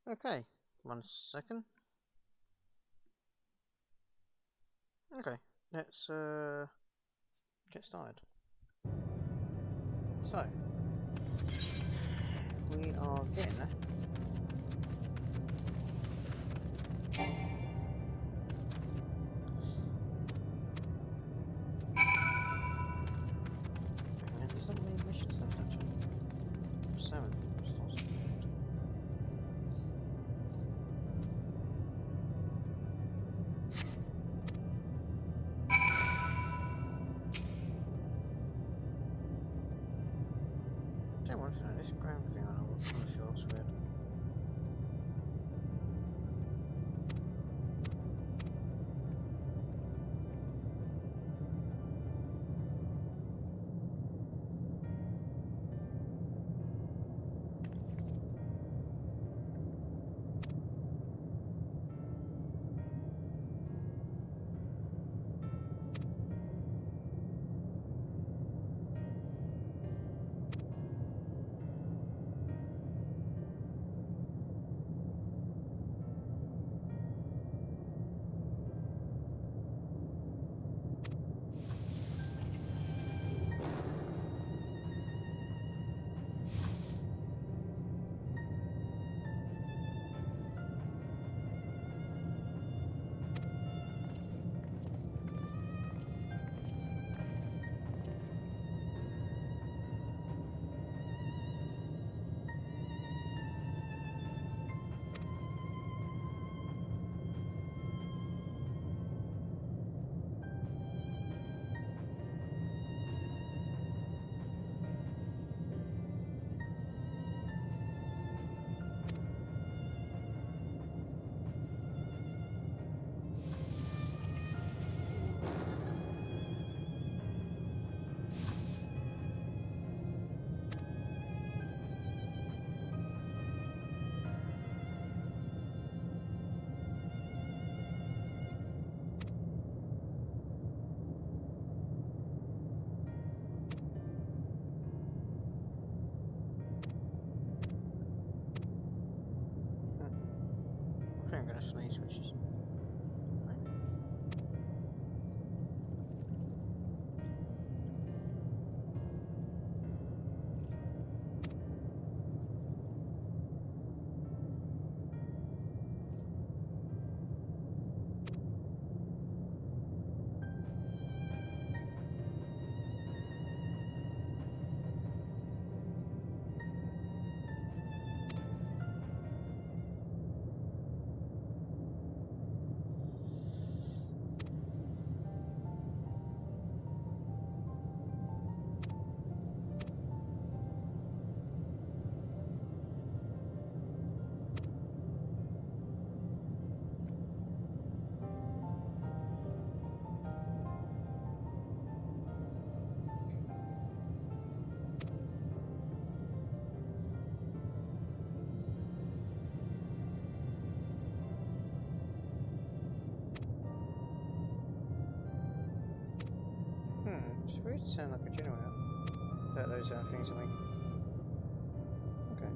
Okay, 1 second. Okay, let's get started. So, we are getting there. There's not many missions left actually. 7. Don't want to know this ground thing on the short's weird. I think I'm gonna sneeze, which is it's weird to sound like a generator. But those things I make. Okay.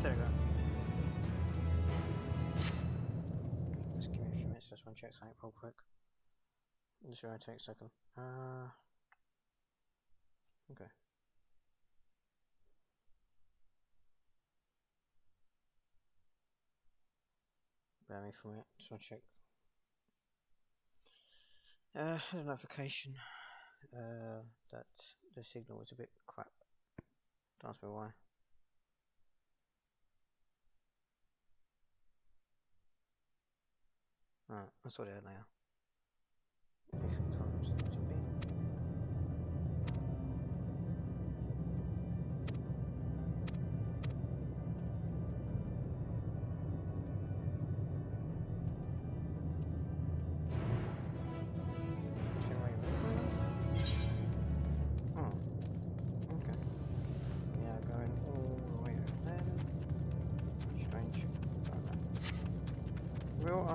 There we go. Just give me a few minutes, just want to check something real quick. This will only take a second. Okay. Bear me for a minute, just want to check. Had a notification that the signal was a bit crap. Don't ask me why. Alright, I'll sort it out later. If it comes to be.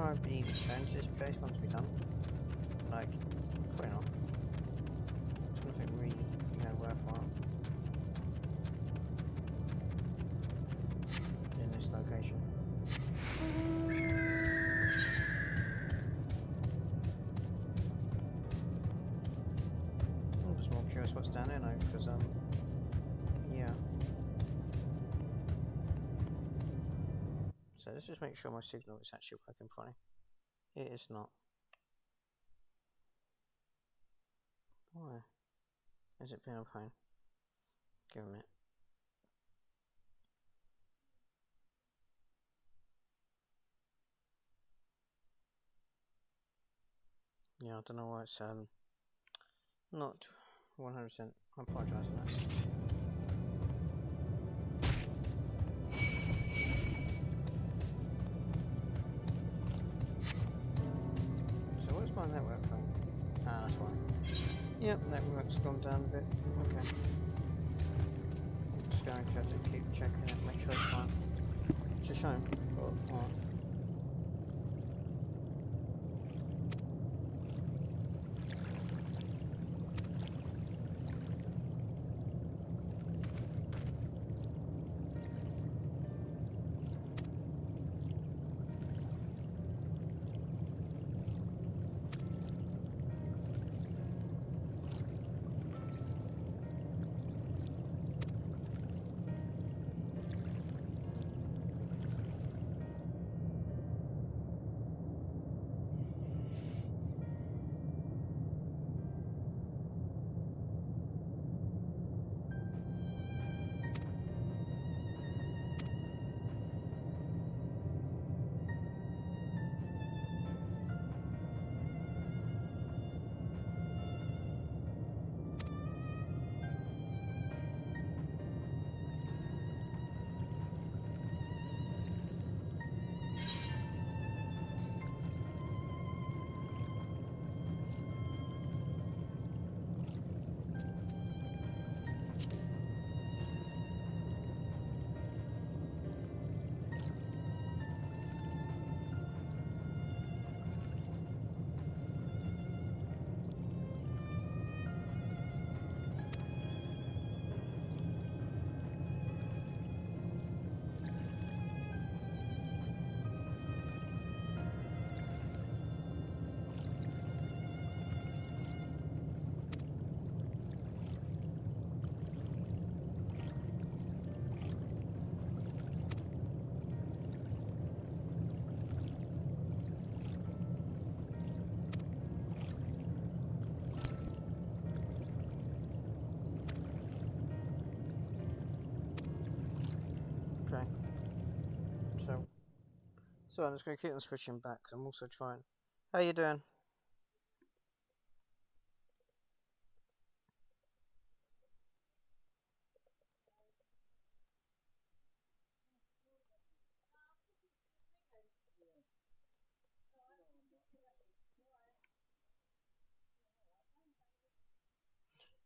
I be returned to this place once we're done? Like, probably not. There's nothing really, you know, worthwhile in this location. I'm just more curious what's down there now, because yeah. So let's just make sure my signal is actually working properly. It is not. Why? Is it being a pain? Give a minute. Yeah, I don't know why it's not 100%. I apologise for that. So what's my network from? Ah, that's why. Yep, network's gone down a bit. Okay. Just going to have to keep checking it, make sure it's fine. It's a shame, but alright. Okay. So I'm just going to keep on switching back. I'm also trying. How you doing?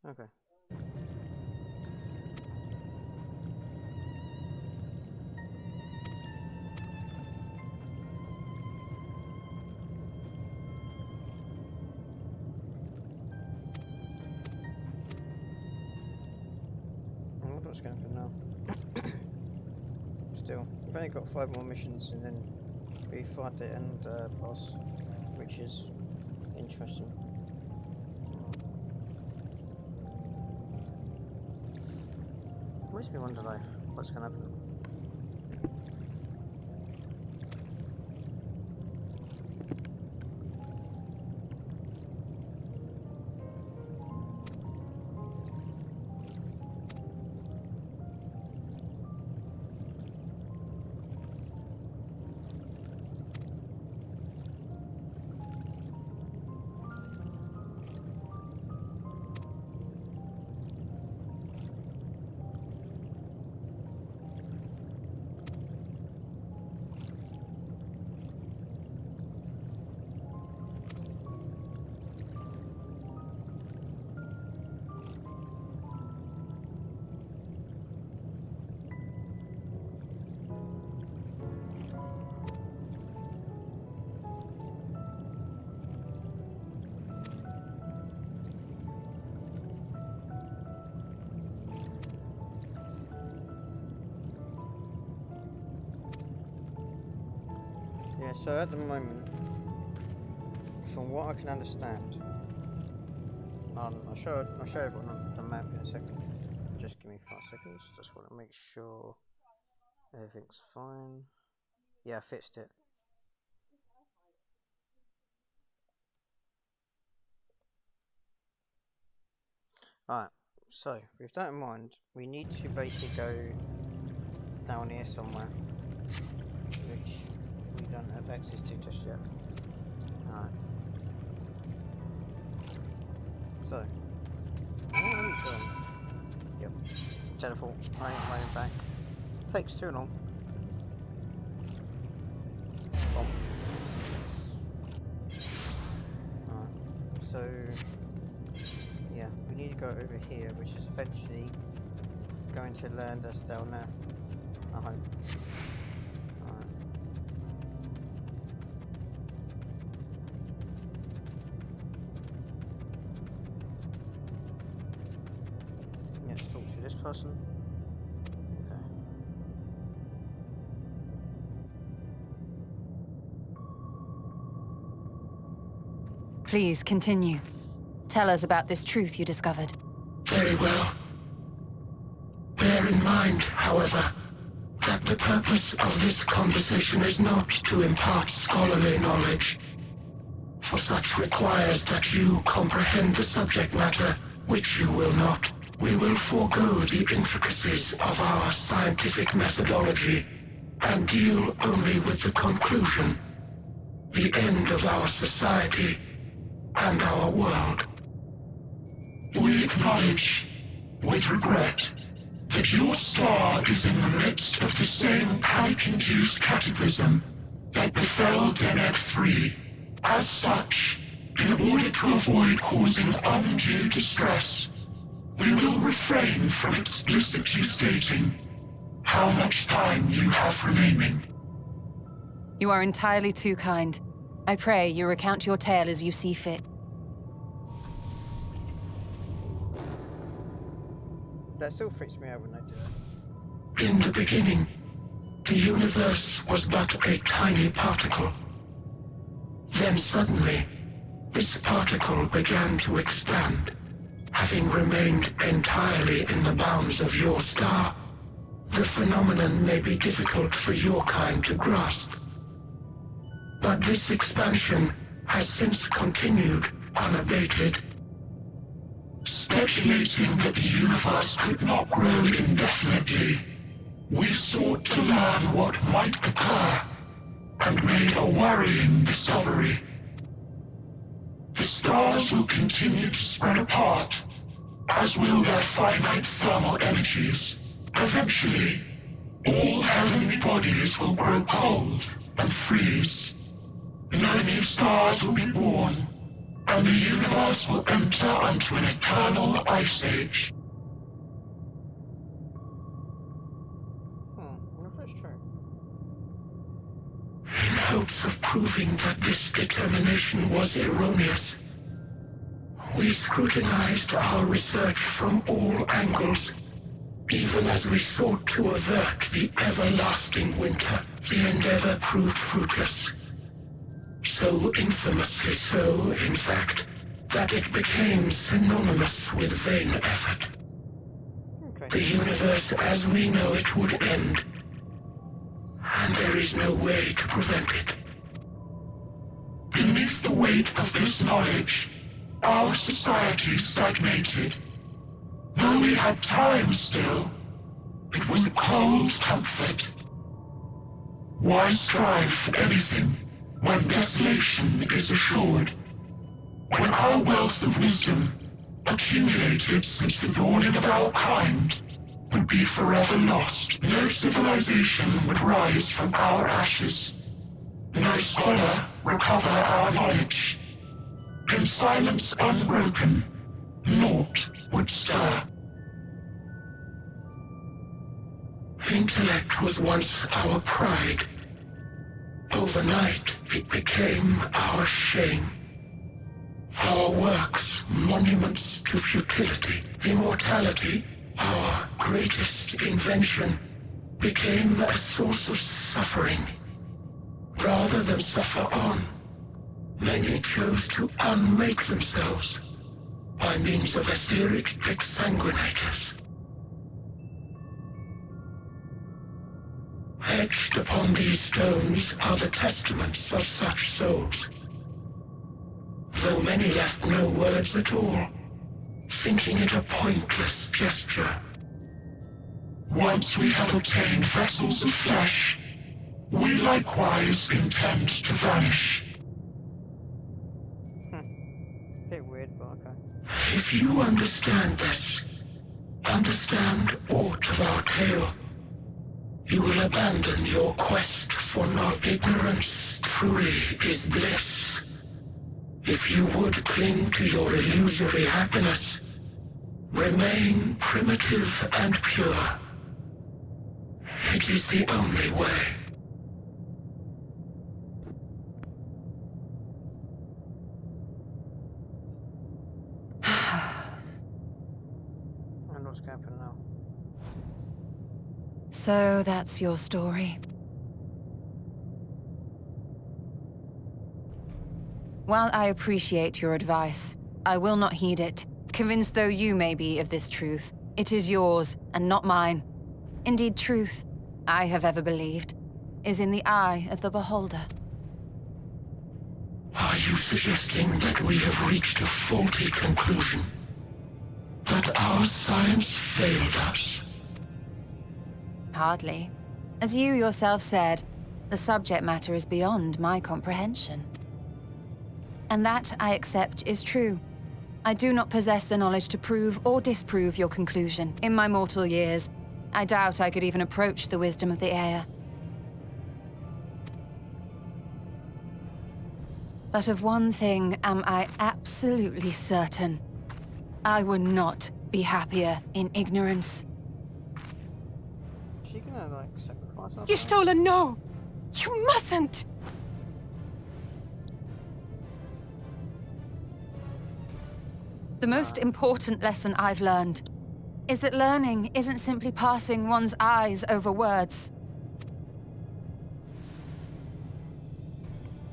Okay. I wonder what's going to happen now. Still, we've only got 5 more missions and then we fight the end boss, which is interesting. Makes me wonder though, what's going to happen. Yeah, so at the moment, from what I can understand, I'll show everyone on the map in a second. Just give me 5 seconds. Just want to make sure everything's fine. Yeah, I fixed it. Alright, so with that in mind, we need to basically go down here somewhere, which we don't have access to just yet. Alright. So, what are we doing? Yep, teleport, I ain't running back. Takes too long. Bomb. Alright, so yeah, we need to go over here, which is eventually going to land us down there, I hope. Alright. Let's talk to this person. Okay. Please continue. Tell us about this truth you discovered. Very well. Bear in mind, however, that the purpose of this conversation is not to impart scholarly knowledge, for such requires that you comprehend the subject matter, which you will not. We will forego the intricacies of our scientific methodology and deal only with the conclusion, the end of our society and our world. We acknowledge, with regret, that your star is in the midst of the same panic-induced cataclysm that befell Deneb 3. As such, in order to avoid causing undue distress, we will refrain from explicitly stating how much time you have remaining. You are entirely too kind. I pray you recount your tale as you see fit. That still freaks me out when I do that. In the beginning, the universe was but a tiny particle. Then suddenly, this particle began to expand. Having remained entirely in the bounds of your star, the phenomenon may be difficult for your kind to grasp. But this expansion has since continued unabated. Speculating that the universe could not grow indefinitely, we sought to learn what might occur, and made a worrying discovery. The stars will continue to spread apart, as will their finite thermal energies. Eventually, all heavenly bodies will grow cold and freeze. No new stars will be born, and the universe will enter onto an eternal ice age. If that's true. In hopes of proving that this determination was erroneous, we scrutinized our research from all angles, even as we sought to avert the everlasting winter. The endeavor proved fruitless. So infamously so, in fact, that it became synonymous with vain effort. Okay. The universe as we know it would end, and there is no way to prevent it. Beneath the weight of this knowledge, our society stagnated. Though we had time still, it was a cold comfort. Why strive for anything when desolation is assured? When our wealth of wisdom, accumulated since the dawning of our kind, would be forever lost, no civilization would rise from our ashes, no scholar recover our knowledge. In silence unbroken, naught would stir. Intellect was once our pride. Overnight, it became our shame. Our works, monuments to futility. Immortality, our greatest invention, became a source of suffering. Rather than suffer on, many chose to unmake themselves by means of etheric exsanguinators. Etched upon these stones are the testaments of such souls, though many left no words at all, thinking it a pointless gesture. Once we have obtained vessels of flesh, we likewise intend to vanish. Bit weird, but okay. If you understand this, understand aught of our tale, you will abandon your quest for not ignorance truly is bliss. If you would cling to your illusory happiness, remain primitive and pure. It is the only way. And what's going to happen now? So that's your story. While I appreciate your advice, I will not heed it. Convinced though you may be of this truth, it is yours and not mine. Indeed, truth, I have ever believed, is in the eye of the beholder. Are you suggesting that we have reached a faulty conclusion? That our science failed us? Hardly. As you yourself said, the subject matter is beyond my comprehension. And that, I accept, is true. I do not possess the knowledge to prove or disprove your conclusion. In my mortal years, I doubt I could even approach the wisdom of the Aya. But of one thing am I absolutely certain. I would not be happier in ignorance. Is she gonna, like, sacrifice herself? Y'shtola, no! You mustn't! The most important lesson I've learned is that learning isn't simply passing one's eyes over words.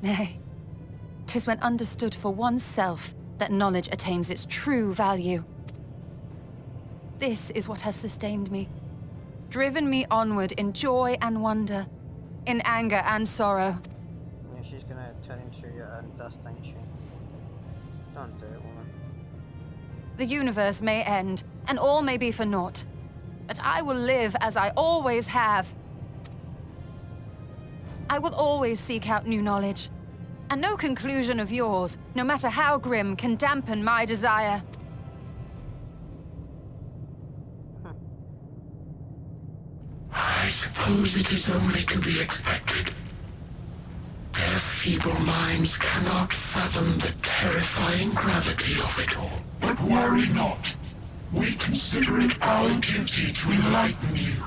Nay, 'tis when understood for oneself that knowledge attains its true value. This is what has sustained me, driven me onward in joy and wonder, in anger and sorrow. Yeah, she's gonna turn into your own dust, ain't she? Don't do it, woman. The universe may end, and all may be for naught. But I will live as I always have. I will always seek out new knowledge. And no conclusion of yours, no matter how grim, can dampen my desire. I suppose it is only to be expected. Their feeble minds cannot fathom the terrifying gravity of it all. But worry not. We consider it our duty to enlighten you,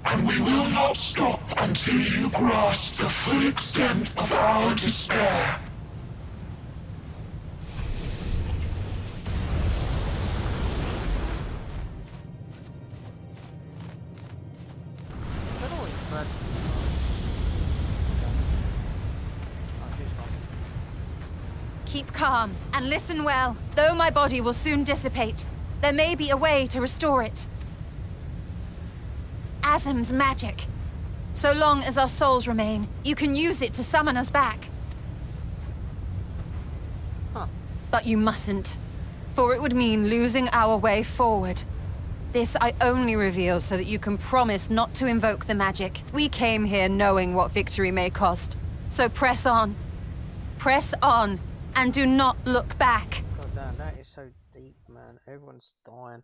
and we will not stop until you grasp the full extent of our despair. They're always first. Oh, she's gone. Keep calm, and listen well. Though my body will soon dissipate, there may be a way to restore it. Azim's magic. So long as our souls remain, you can use it to summon us back. Huh. But you mustn't, for it would mean losing our way forward. This I only reveal so that you can promise not to invoke the magic. We came here knowing what victory may cost. So press on. Press on, and do not look back. God damn, that is so deep, man. Everyone's dying.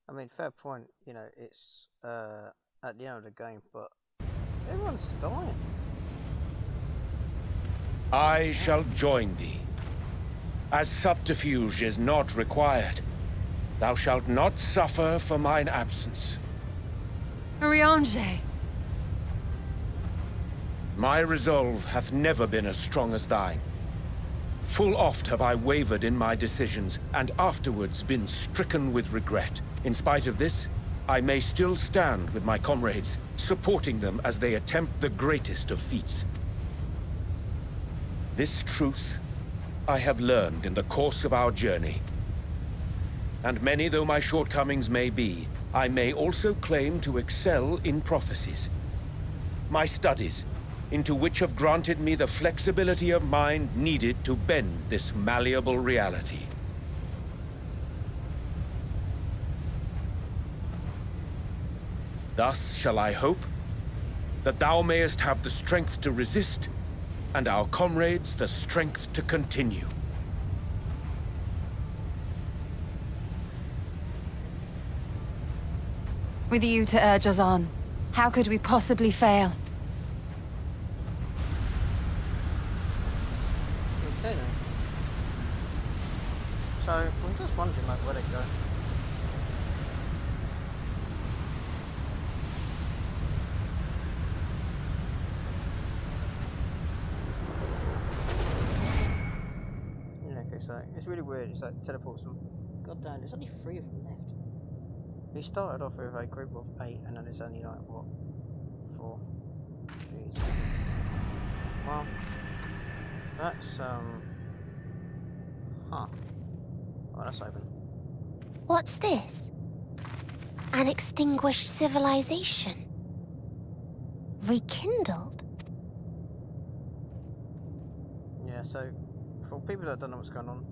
I mean, fair point, you know, it's at the end of the game, but everyone's dying. I shall join thee. As subterfuge is not required, thou shalt not suffer for mine absence. Riange. My resolve hath never been as strong as thine. Full oft have I wavered in my decisions, and afterwards been stricken with regret. In spite of this, I may still stand with my comrades, supporting them as they attempt the greatest of feats. This truth I have learned in the course of our journey. And many though my shortcomings may be, I may also claim to excel in prophecies. My studies, into which have granted me the flexibility of mind needed to bend this malleable reality. Thus shall I hope that thou mayest have the strength to resist, and our comrades the strength to continue. With you to urge us on, how could we possibly fail? Okay then. So, I'm just wondering, like, where'd it go? Yeah, okay, so it's really weird. It's like teleports them. God damn, there's only 3 of them left. We started off with a group of 8, and then it's only like, what? 4. Jeez. Well, that's, Huh. Well, that's open. What's this? An extinguished civilization? Rekindled? Yeah, so, for people that don't know what's going on,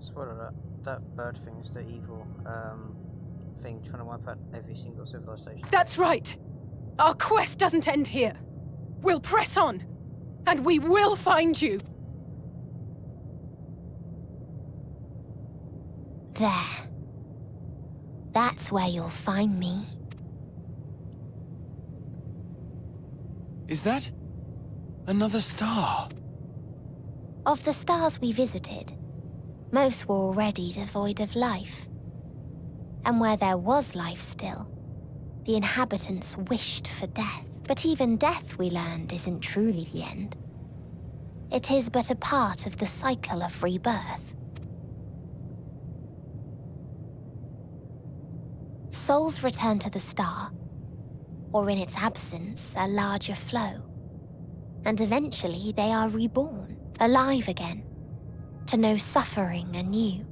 spoiler alert, that bird thing is the evil, thing trying to wipe out every single civilization. That's right. Our quest doesn't end here. We'll press on, and we will find you. There. That's where you'll find me. Is that another star? Of the stars we visited, most were already devoid of life. And where there was life still, the inhabitants wished for death. But even death, we learned, isn't truly the end. It is but a part of the cycle of rebirth. Souls return to the star, or in its absence, a larger flow. And eventually they are reborn, alive again, to know suffering anew.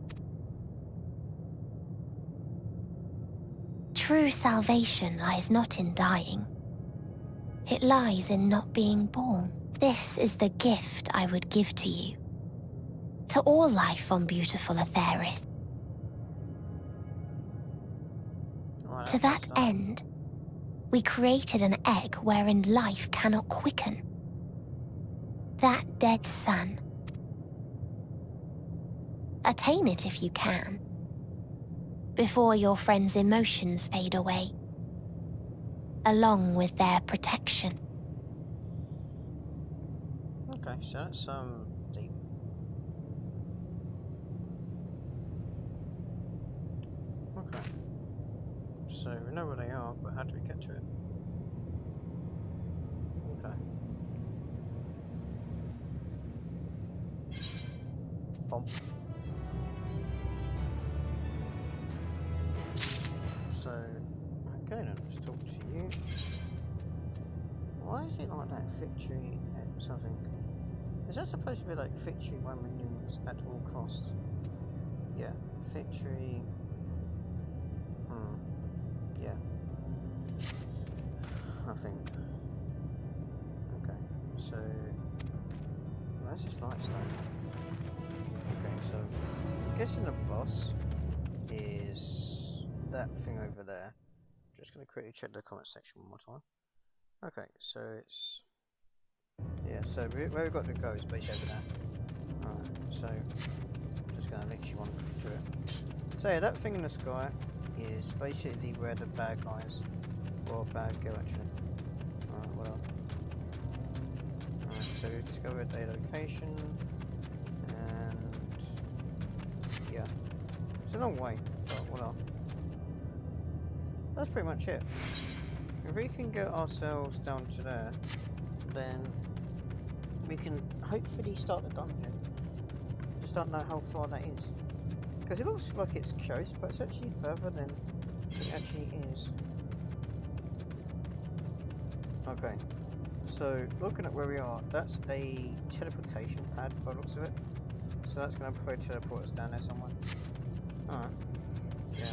True salvation lies not in dying. It lies in not being born. This is the gift I would give to you. To all life on beautiful Aetheris. Right, To that end, we created an egg wherein life cannot quicken. That dead sun. Attain it if you can, before your friends' emotions fade away, along with their protection. Okay, so that's, deep. Okay. So, we know where they are, but how do we get to it? Okay. Bomb. So, okay then, let's talk to you. Why is it like that? Victory at something. Is that supposed to be like victory when renews at all costs? Yeah, victory. Yeah. I think. Okay, so. Where's this lightstone? Okay, so. I'm guessing the boss is that thing over there. Just gonna quickly check the comment section one more time. Okay, so it's. Yeah, so where we've got to go is basically over there. Alright, so. Just gonna literally run through it. So yeah, that thing in the sky is basically where the bad guys, or bad girl actually. Alright, what else? Alright, so we discovered a location, and yeah, it's a long way, but what else? That's pretty much it. If we can get ourselves down to there, then we can hopefully start the dungeon. Just don't know how far that is. Because it looks like it's close, but it's actually further than it actually is. Okay, So, looking at where we are, that's a teleportation pad by the looks of it. So that's going to probably teleport us down there somewhere. Alright. Yeah.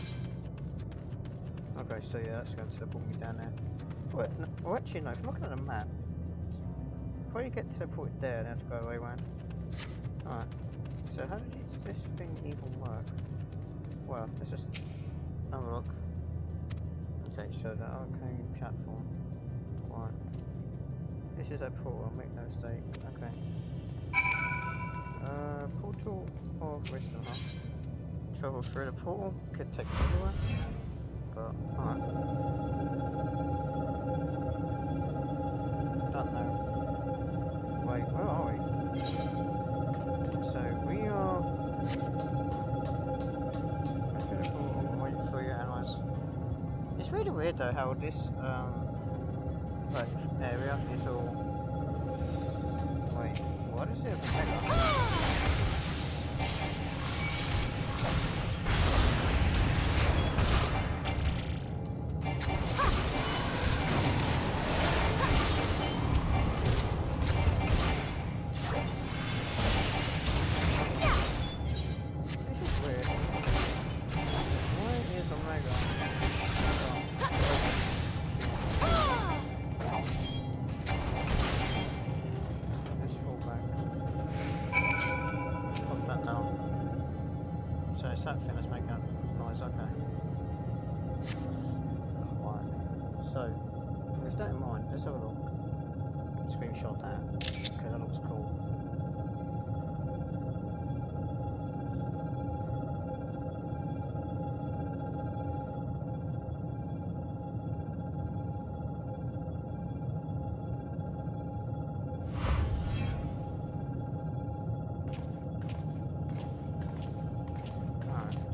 Okay, so yeah, that's going to teleport me down there. Well, actually no, if I'm looking at the map, probably get teleported there and have to go away around. Alright. So how does this thing even work? Well, let's just have a look. Okay, so the arcane platform. Right. This is a portal, make no mistake. Okay. Portal of wisdom, huh? Travel through the portal, could take us anywhere. But, alright. Don't know. Wait, where are we? So, we are... through the portal, wait for your allies. It's really weird though how this, like, area is all... Wait, what is it? So it's that thing that's making a noise, okay. Right, so with that in mind, let's have a look. Screenshot that, because that looks cool.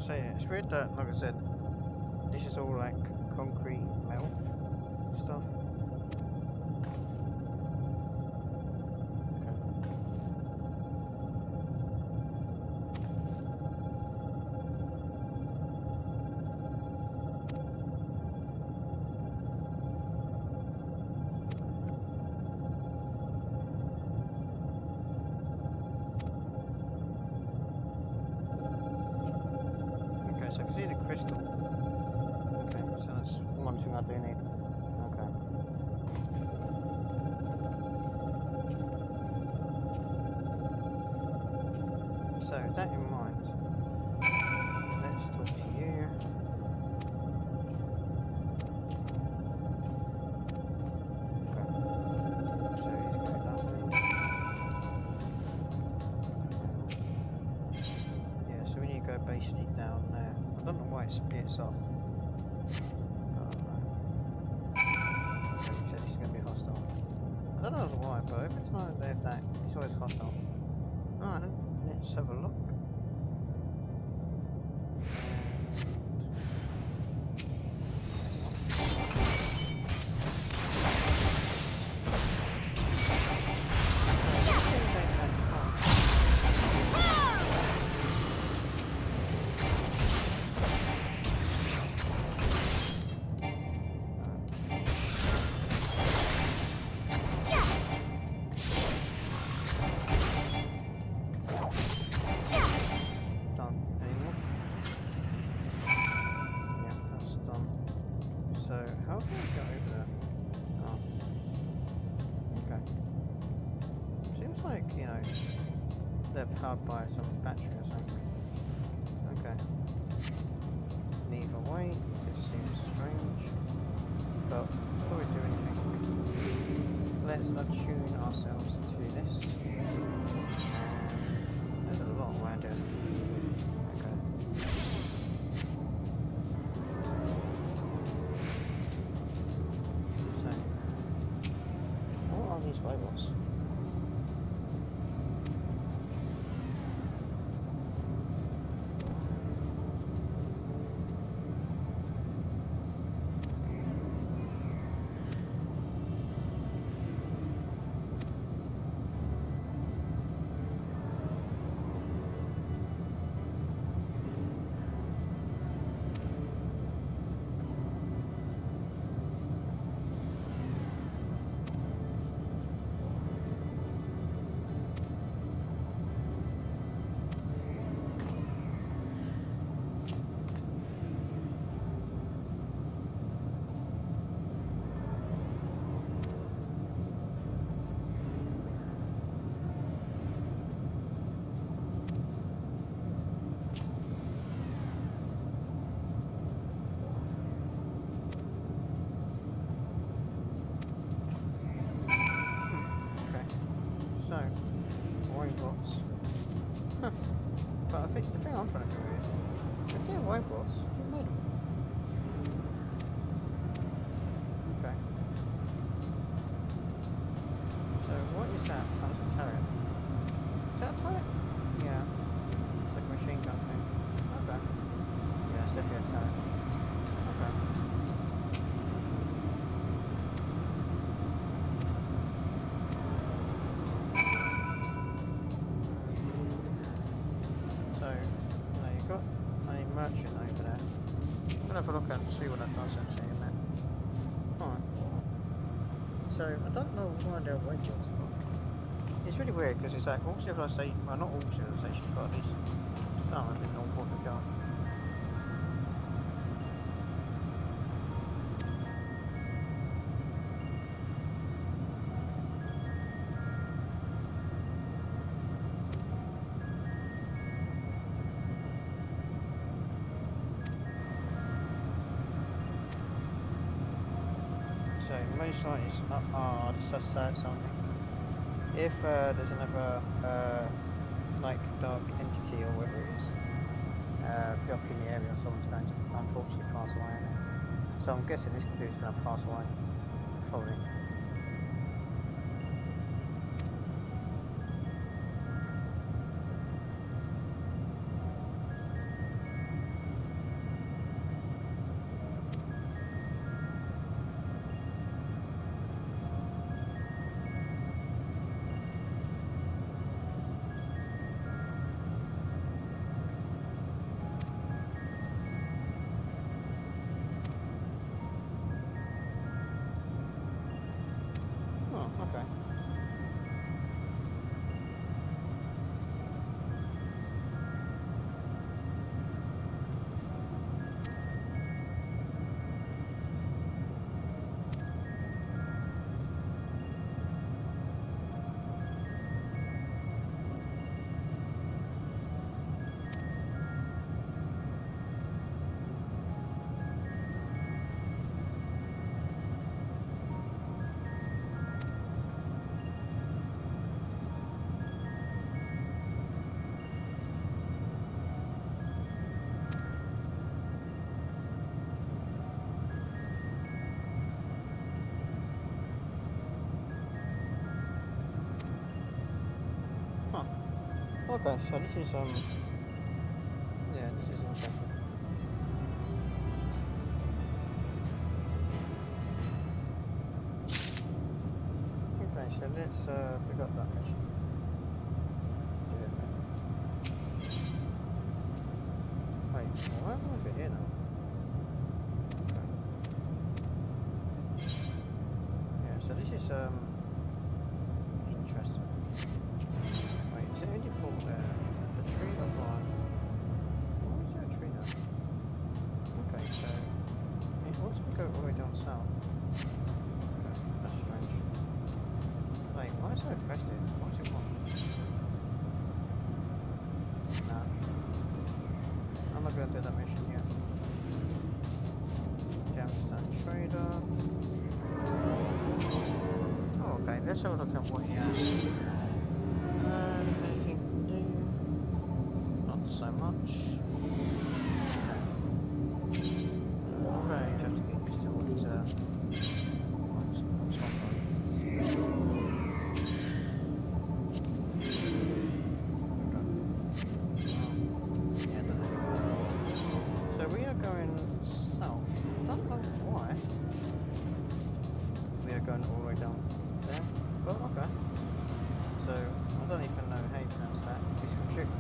So yeah, it's weird that, like I said, this is all like concrete metal stuff. Okay, so I can see the crystal. Okay, so that's one thing I do need. Okay. So with that in mind, let's talk to you. Okay. So he's going that way. Yeah, so we need to go basically down there. I don't know why it splits off. So he said he's going to be hostile. I don't know why, but every time they have that, it's always hostile. Alright then, let's have a look. So, how can I get over there? Oh. Okay. Seems like, you know, they're powered by some battery or something. Okay. Either way, this seems strange. But before we do anything, let's attune ourselves to this. And there's a lot around here. Okay. These robots. robots? Huh. But I think the thing I'm trying to figure is, if they're robots, who made them? Okay. So what is that? Oh, that's a turret. Is that a turret? Yeah. It's like a machine gun thing. Okay. Yeah, it's definitely a turret. Okay. So, now you've got a merchant over there. I'm gonna have a look at and see what that does actually in there. Alright. So, I don't know why they're robots. It's really weird because it's like all civilizations, well, not all civilizations, but at least some have been on what we got. So most likely, this has something. If there's another like dark entity or whatever it is blocking the area, someone's going to unfortunately pass away in it. So I'm guessing this dude's going to pass away, probably. Oh, okay. Huh. Okay, so this is yeah, this is interesting. Okay, so let's pick up that mission. Wait, why am I over here now? Okay. Yeah, so this is interesting. Wait, is it only called the Tree of Life? Why is there a tree there? Okay, so it wants me to go all the way down south. Okay, that's strange. Wait, why is there a quest here? What does it want? Nah. I'm not gonna do that mission yet. Gemstone Trader. Oh, okay, let's have a look at what he has. Anything new? Not so much. Okay, you have to get used to all these what's on there. Yeah, that is. So we are going south. I don't know why. We are going all the way down there. But okay. So I don't even know how you pronounce that. It's confusing.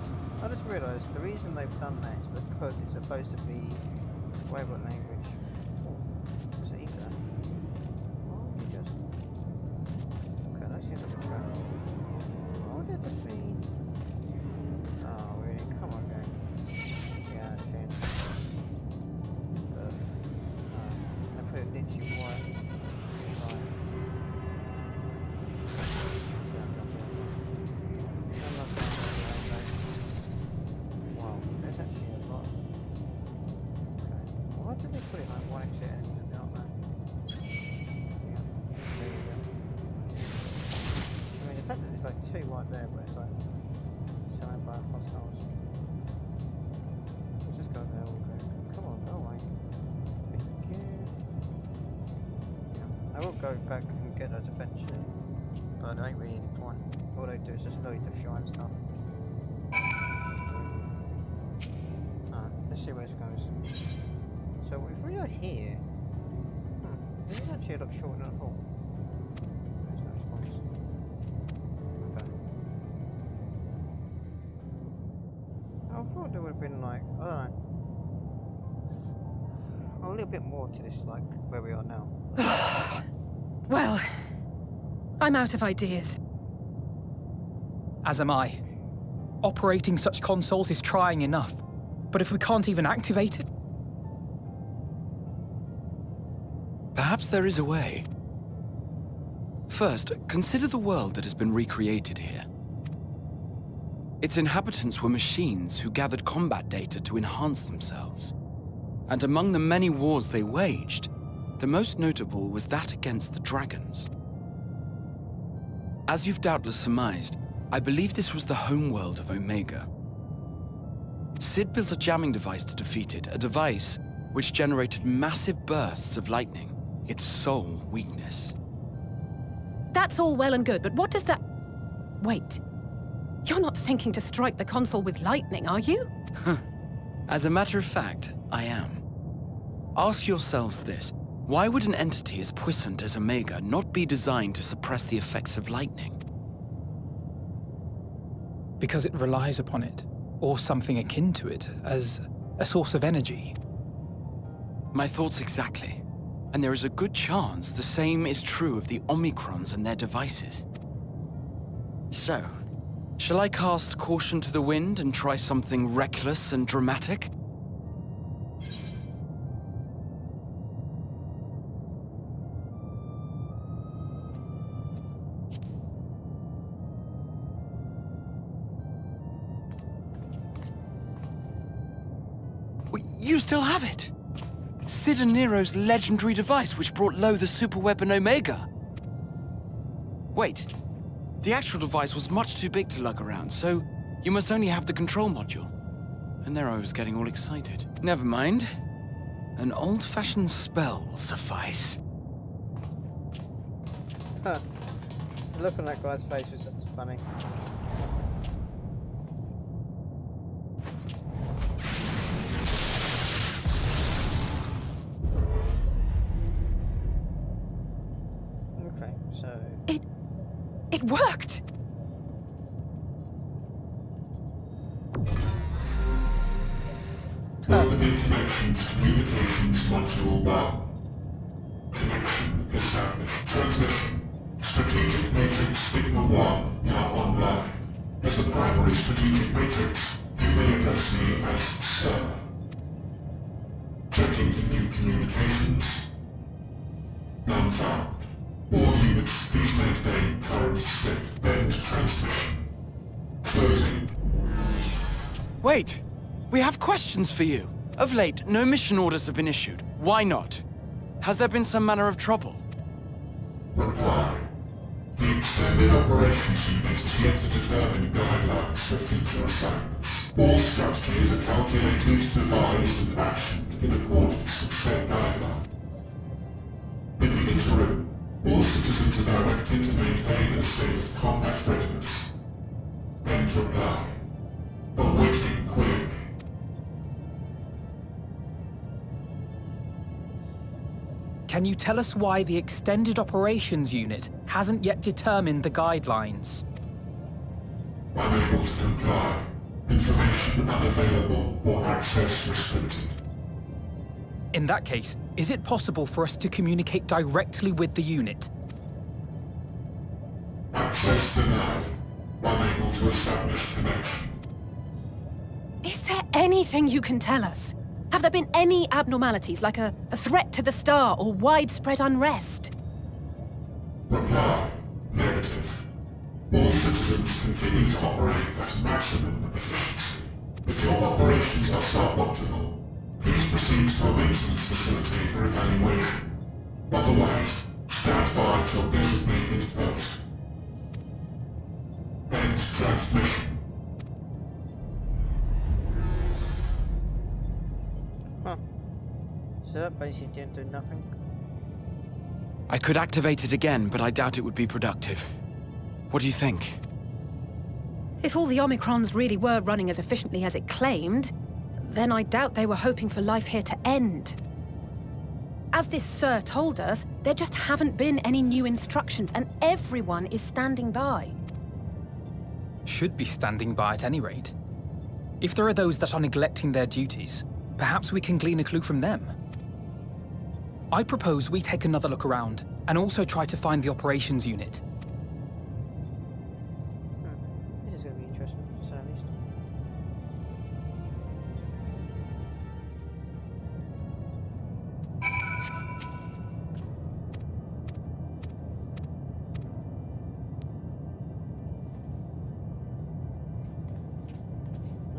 I just realised the reason they've done that is because it's supposed to be robot language. Oh, is it either? Why would you just? Okay, that seems like a trap. Why would it just be? Oh really? Come on, gang. Yeah, it's in. I put it literally white. Right. Wow, there's actually a lot. Okay. Why did they put it like one exit and the other? Yeah, there you go. I mean, the fact that there's like two right there, but it's like our stars. Let's just go there real quick. Come on, go away. Thank you. Yeah, I will go back and get those eventually, but there ain't really any point. All they do is just load the fuel and stuff. Alright, let's see where this goes. So if we are here, this is actually a lot shorter than I thought. There's no response. Okay. I thought there would have been like, I don't know, a little bit more to this, like where we are now. Well, I'm out of ideas. As am I. Operating such consoles is trying enough, but if we can't even activate it... Perhaps there is a way. First, consider the world that has been recreated here. Its inhabitants were machines who gathered combat data to enhance themselves. And among the many wars they waged, the most notable was that against the dragons. As you've doubtless surmised, I believe this was the homeworld of Omega. Sid built a jamming device to defeat it, a device which generated massive bursts of lightning, its sole weakness. That's all well and good, but what does that... Wait. You're not thinking to strike the console with lightning, are you? As a matter of fact, I am. Ask yourselves this. Why would an entity as puissant as Omega not be designed to suppress the effects of lightning? Because it relies upon it, or something akin to it, as a source of energy. My thoughts exactly. And there is a good chance the same is true of the Omicrons and their devices. So, shall I cast caution to the wind and try something reckless and dramatic? You still have it! Sid and Nero's legendary device which brought low the superweapon Omega. Wait, the actual device was much too big to lug around, so you must only have the control module. And there I was getting all excited. Never mind. An old-fashioned spell will suffice. Huh. The look on that guy's face was just funny. Okay, so... It worked! Relevant connection to communications module 1. Connection established. Transmission. Strategic matrix signal 1 now online. As the primary strategic matrix, you may address me as Sir. Checking for new communications. None found. All units, please maintain current state. End transmission. Closing. Wait! We have questions for you. Of late, no mission orders have been issued. Why not? Has there been some manner of trouble? Reply. The Extended Operations Unit is yet to determine guidelines for future assignments. All strategies are calculated, devised, and actioned in accordance with said guideline. In the interim, all citizens are directed to maintain a state of combat readiness. End reply. Awaiting query. Can you tell us why the Extended Operations Unit hasn't yet determined the guidelines? Unable to comply. Information unavailable or access restricted. In that case, is it possible for us to communicate directly with the unit? Access denied. Unable to establish connection. Is there anything you can tell us? Have there been any abnormalities, like a threat to the star or widespread unrest? Reply. Negative. All citizens continue to operate at maximum efficiency. If your operations are suboptimal, please proceed to a maintenance facility for evaluation. Otherwise, stand by at your designated post. End transmission. So that basically didn't do nothing. I could activate it again, but I doubt it would be productive. What do you think? If all the Omicrons really were running as efficiently as it claimed, then I doubt they were hoping for life here to end. As this Sir told us, there just haven't been any new instructions, and everyone is standing by. Should be standing by at any rate. If there are those that are neglecting their duties, perhaps we can glean a clue from them. I propose we take another look around, and also try to find the operations unit. This is going to be interesting, to say the least.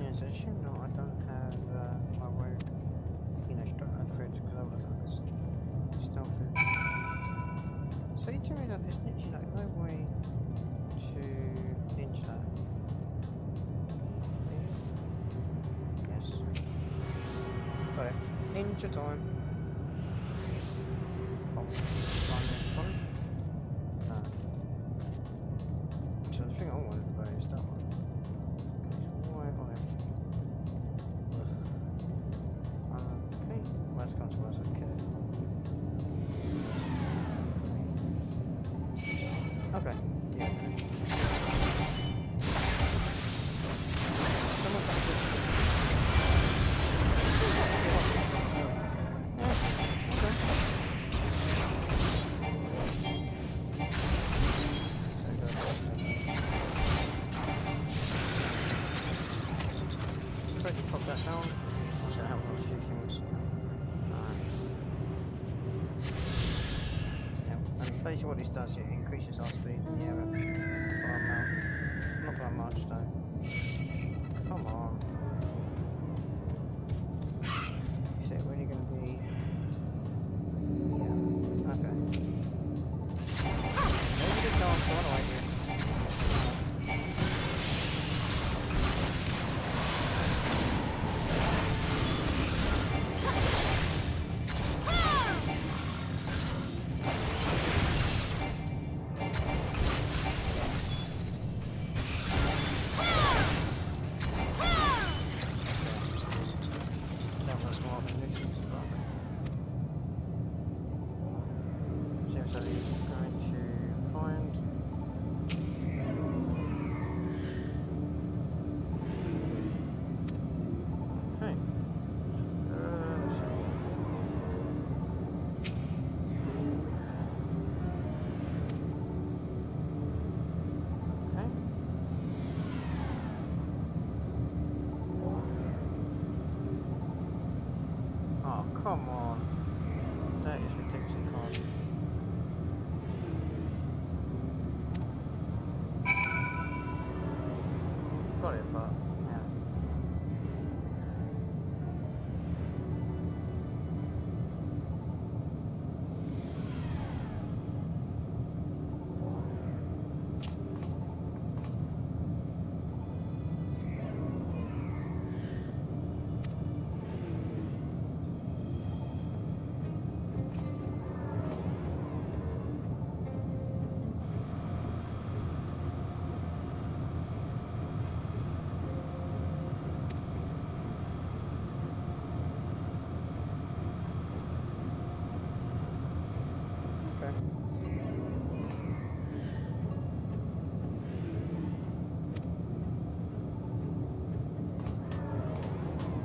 Yeah, so assume not, I don't have my rogue, crits, because I was stealthy. So you tell me that there's literally like no way to hinge that. Yes. Got it. Ninja time. So the thing I wanted to buy is that one. Okay, so why on it? Okay, worst comes to worst, okay. Okay, yeah. Someone's got this. Pop that down. That's gonna help us do things. Yeah, and basically what this does, it increases our speed in the area for amount. Not by much though. Come on. Is it really gonna be? Yeah. Okay. Maybe the chance one idea. Come on. That is ridiculously fast. Got it, but yeah.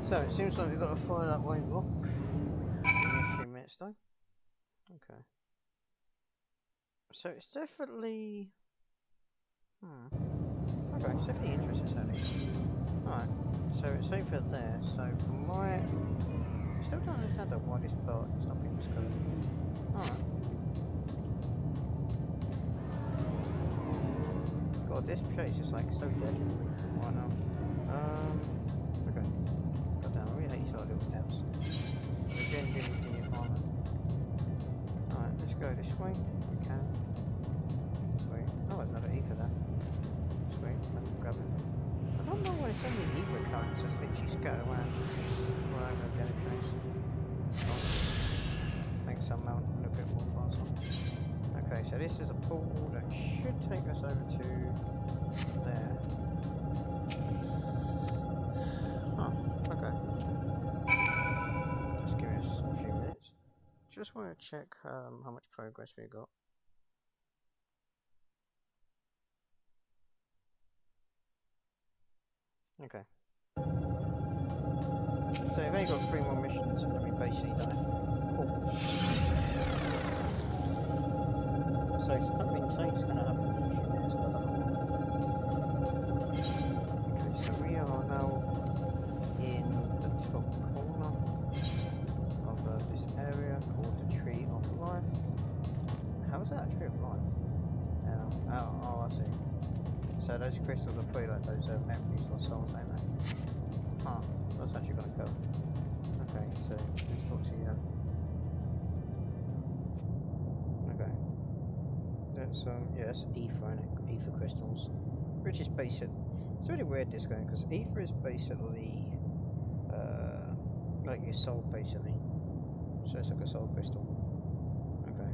So it seems like we've got to fire that way more. Give me a few minutes though. Okay. So it's definitely okay, it's definitely interesting certainly. Alright, so it's over there, so from my I still don't understand why this part is not being screwed. Alright. God, this place is like so dead right now. Okay. God damn, I really hate these little steps. Again, give me farmer. Alright, let's go this way if we can. Sweet. Oh, there's another ether there. Sweet, I can grab it. I don't know why so many ether currents just literally scattered around all over the place. Oh. makes our mount a little bit more faster. Okay, so this is a portal that should take us over to there. Huh, okay. Just give us a few minutes. Just want to check how much progress we got. Okay. So we've only got 3 more missions and then we basically done it. Cool. So it's going to happen in a few minutes, but I don't know. Okay, so we are now in the top corner of this area called the Tree of Life. How is that a Tree of Life? Oh, I see. So those crystals are probably like those memories or souls, ain't they? Huh, that's actually gonna go. Okay, so let's talk to you. Okay. That's yeah, that's ether, and ether crystals. Which is basic. It's really weird this going, because ether is basically like your soul basically. So it's like a soul crystal. Okay.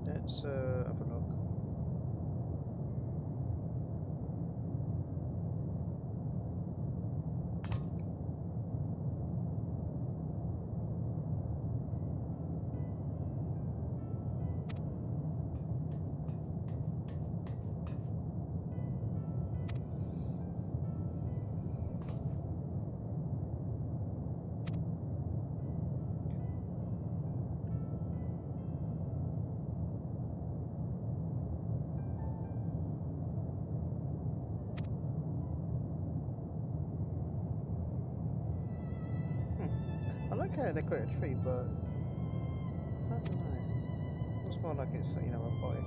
Let's have a look. I like how they call it a tree, but I don't know. Looks more like it's, you know, a bike.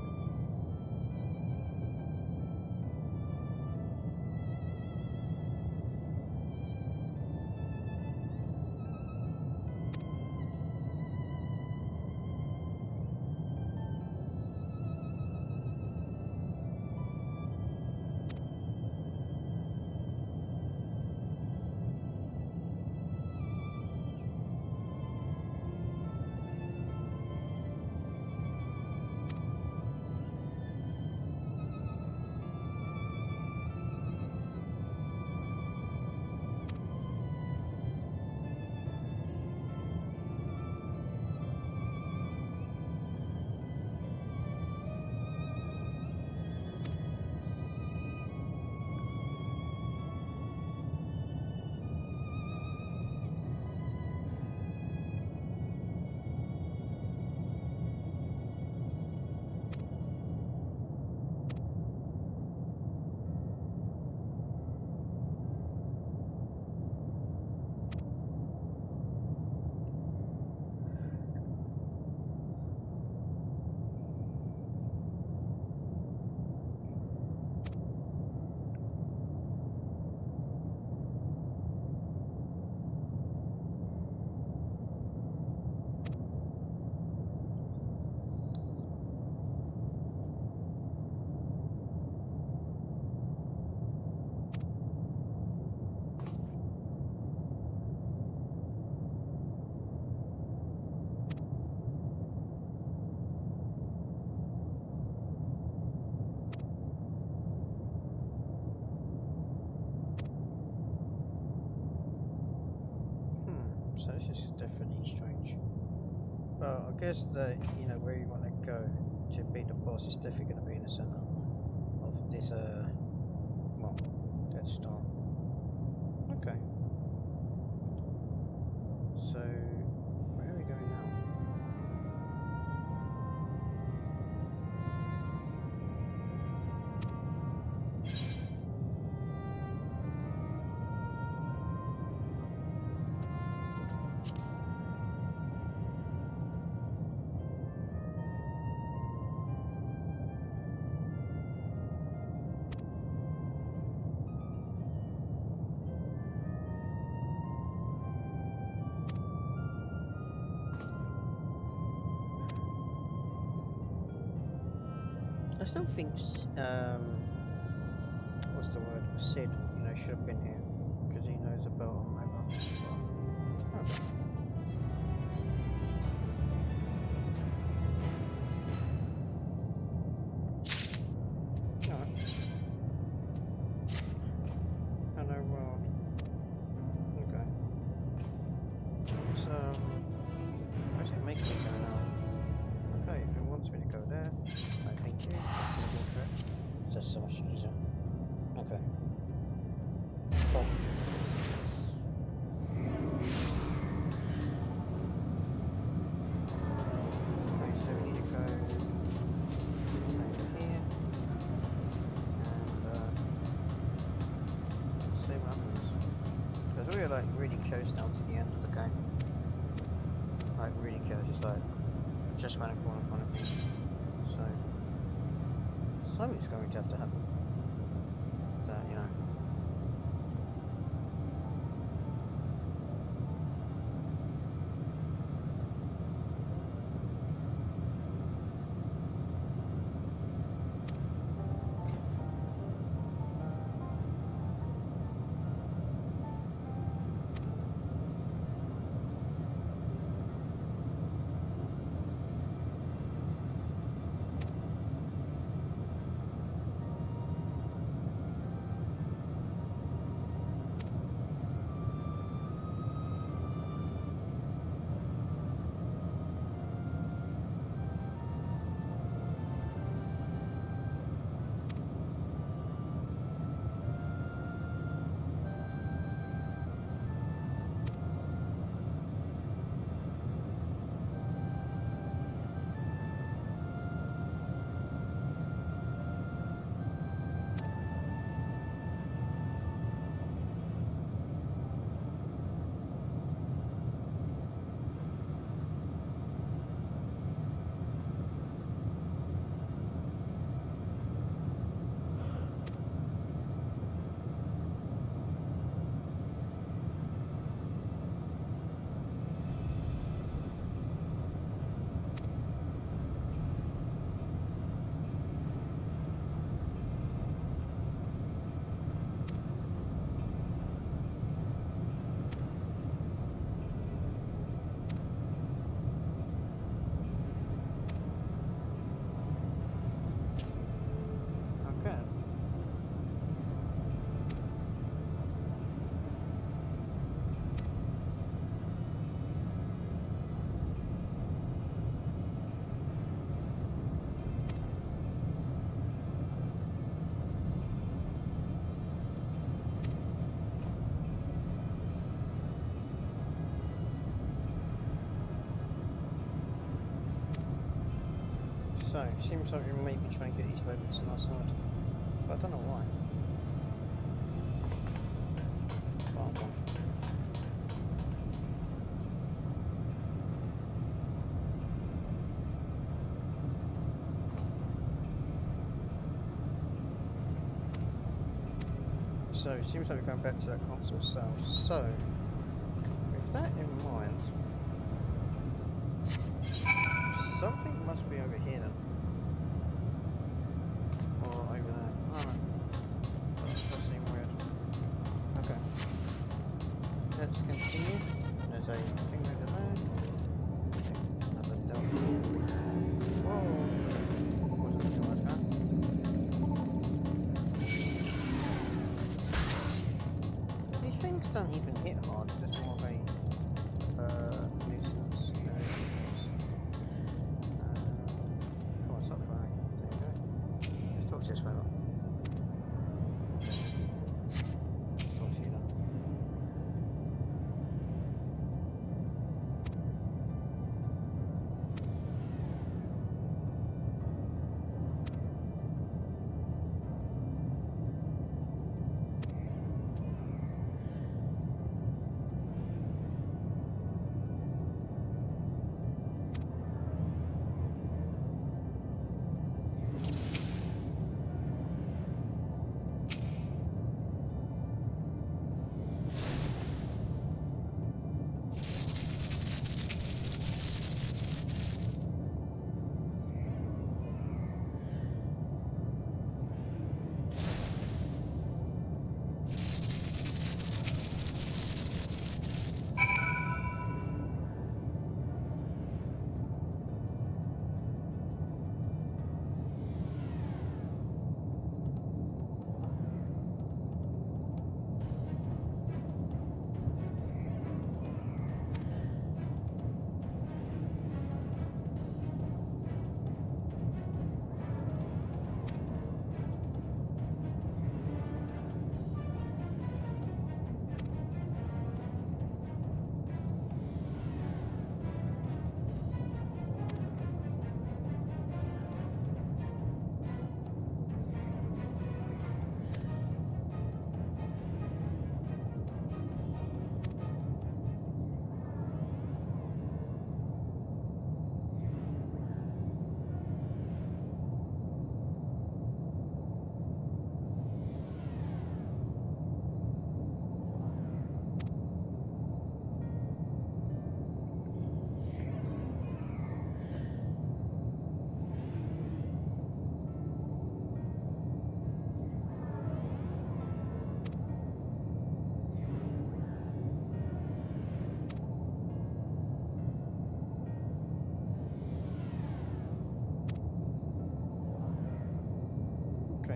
So this is definitely strange. But I guess that, you know, where you want to go to beat the boss is definitely going to be in the center of this, well, Death Star. Okay. So, where are we going now? I still think, what's the word? Sid, you know, should have been here because he knows about Omega. Hello world. Okay. So, where's it making me go now? Okay, if it wants me to go there, I thank you. That's a simple trip. It's just so much easier. Okay. Cool. Okay, so we need to go over here and see what happens. Because we're like really close now to the end of the game. Like really close, it's like just around the corner kind of thing. So something's going to have to happen. That, you know. So, it seems like we may be trying to get these weapons on our side. But I don't know why. Well, okay. So, it seems like we're going back to that console cell. So, with that in mind, something must be over here then. Or over there. Oh no. That does seem weird. Okay. Let's continue. There's a thing over there. Another door. Whoa! Wasn't looking like that. These things don't even hit hard, it's just more of a nuisance. Come on, stop firing. There you go. Let's talk to this way. Talk to you now.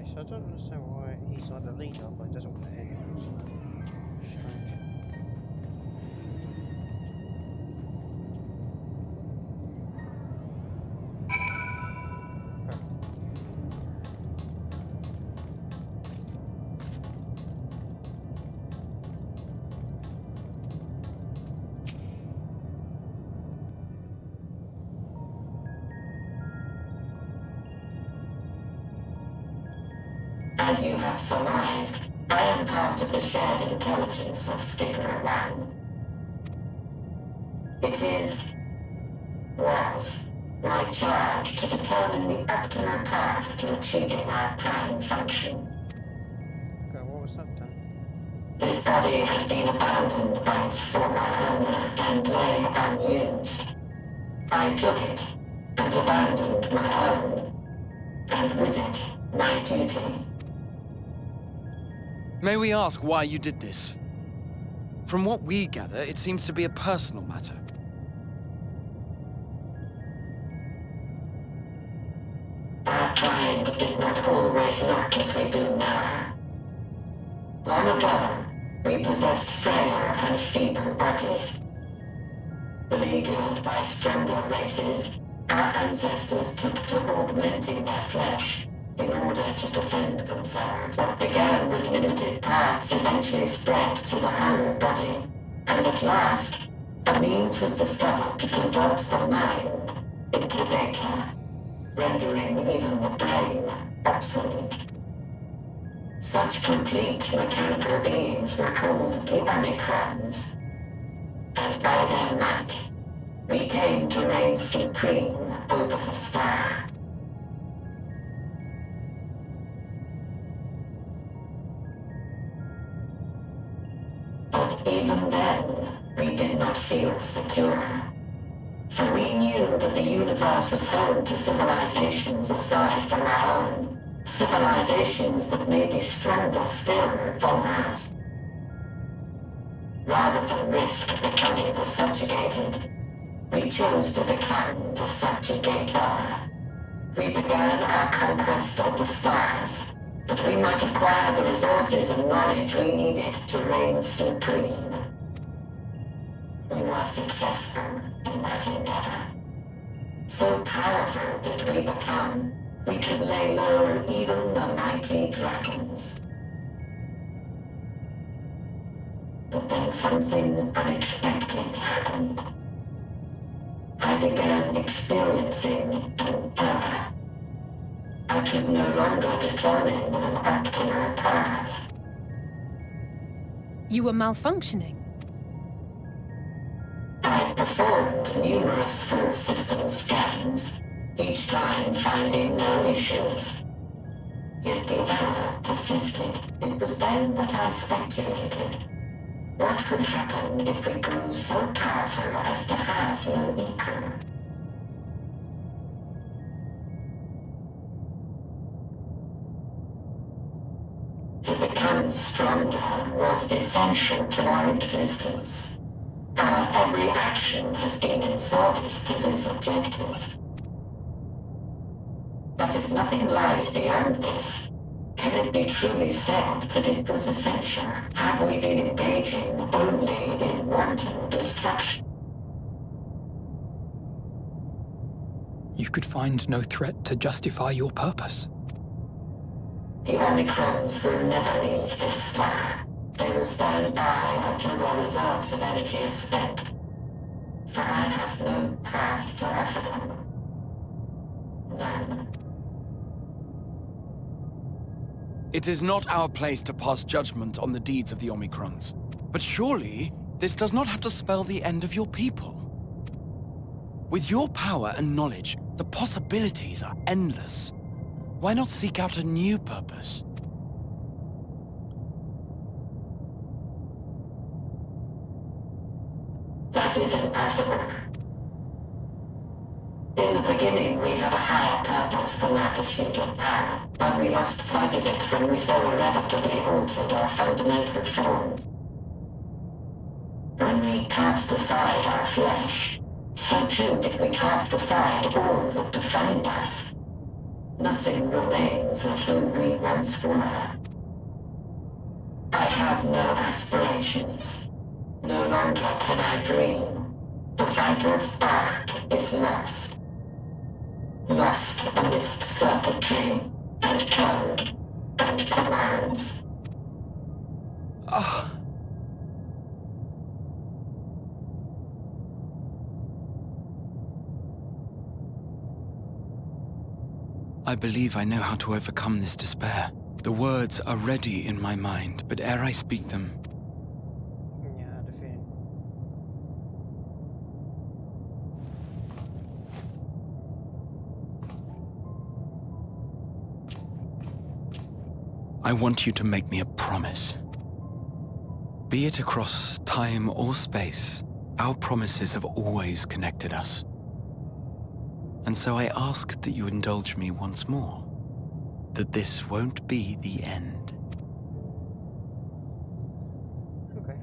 Okay, so I don't understand why he's like the leader, but he doesn't want to end it. Strange. As you have surmised, I am part of the shared intelligence of Sticker 1. It was my charge to determine the optimal path to achieving our prime function. Okay, what was that then? This body had been abandoned by its former owner and lay unused. I took it and abandoned my own, and with it, my duty. May we ask why you did this? From what we gather, it seems to be a personal matter. Our kind did not always look as we do now. Long ago, we possessed frail and feeble bodies. Beleaguered by stronger races, our ancestors took to augmenting their flesh in order to defend themselves. What began with limited parts eventually spread to the whole body, and at last, a means was discovered to convert the mind into data, rendering even the brain obsolete. Such complete mechanical beings were called the Omicrons, and by their might, we came to reign supreme over the star. But even then, we did not feel secure. For we knew that the universe was home to civilizations aside from our own. Civilizations that may be stronger still than ours. Rather than risk becoming the subjugated, we chose to become the subjugator. We began our conquest of the stars, that we might acquire the resources and knowledge we needed to reign supreme. We were successful in that endeavor. So powerful did we become, we could lay low even the mighty dragons. But then something unexpected happened. I began experiencing an error. I could no longer determine an optimal path. You were malfunctioning. I performed numerous full system scans, each time finding no issues. Yet the error persisted. It was then that I speculated. What could happen if we grew so powerful as to have no equal? To become stronger was essential to our existence. Our every action has been in service to this objective. But if nothing lies beyond this, can it be truly said that it was essential? Have we been engaging only in wanton destruction? You could find no threat to justify your purpose. The Omicrons will never leave this star. They will stand by until their reserves of energy is spent. For I have no path to offer them. None. It is not our place to pass judgment on the deeds of the Omicrons. But surely, this does not have to spell the end of your people. With your power and knowledge, the possibilities are endless. Why not seek out a new purpose? That is impossible. In the beginning, we had a higher purpose than our pursuit of power, but we lost sight of it when we so irrevocably altered our fundamental forms. When we cast aside our flesh, so too did we cast aside all that defined us. nothing remains of who we once were. I have no aspirations. No longer can I dream. The vital spark is lost. Lost amidst circuitry and code and commands. I believe I know how to overcome this despair. The words are ready in my mind, but ere I speak them, Yeah, I had a feeling. I want you to make me a promise. Be it across time or space, our promises have always connected us. And so I ask that you indulge me once more, that this won't be the end. Okay.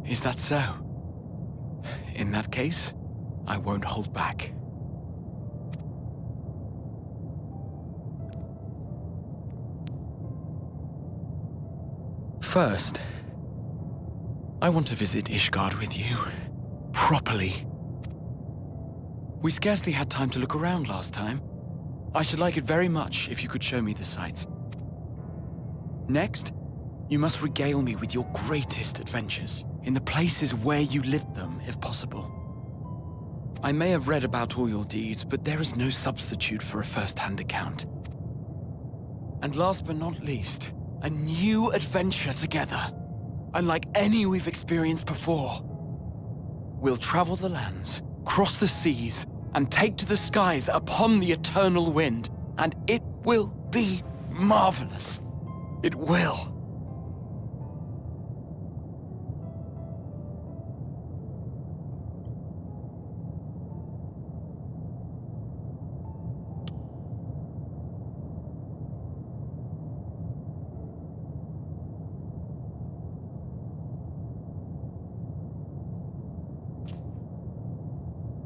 Is that so? In that case, I won't hold back. First, I want to visit Ishgard with you. Properly. We scarcely had time to look around last time. I should like it very much if you could show me the sights. Next, you must regale me with your greatest adventures, in the places where you lived them, if possible. I may have read about all your deeds, but there is no substitute for a first-hand account. And last but not least, a new adventure together, unlike any we've experienced before. We'll travel the lands, cross the seas, and take to the skies upon the eternal wind, and it will be marvelous. It will.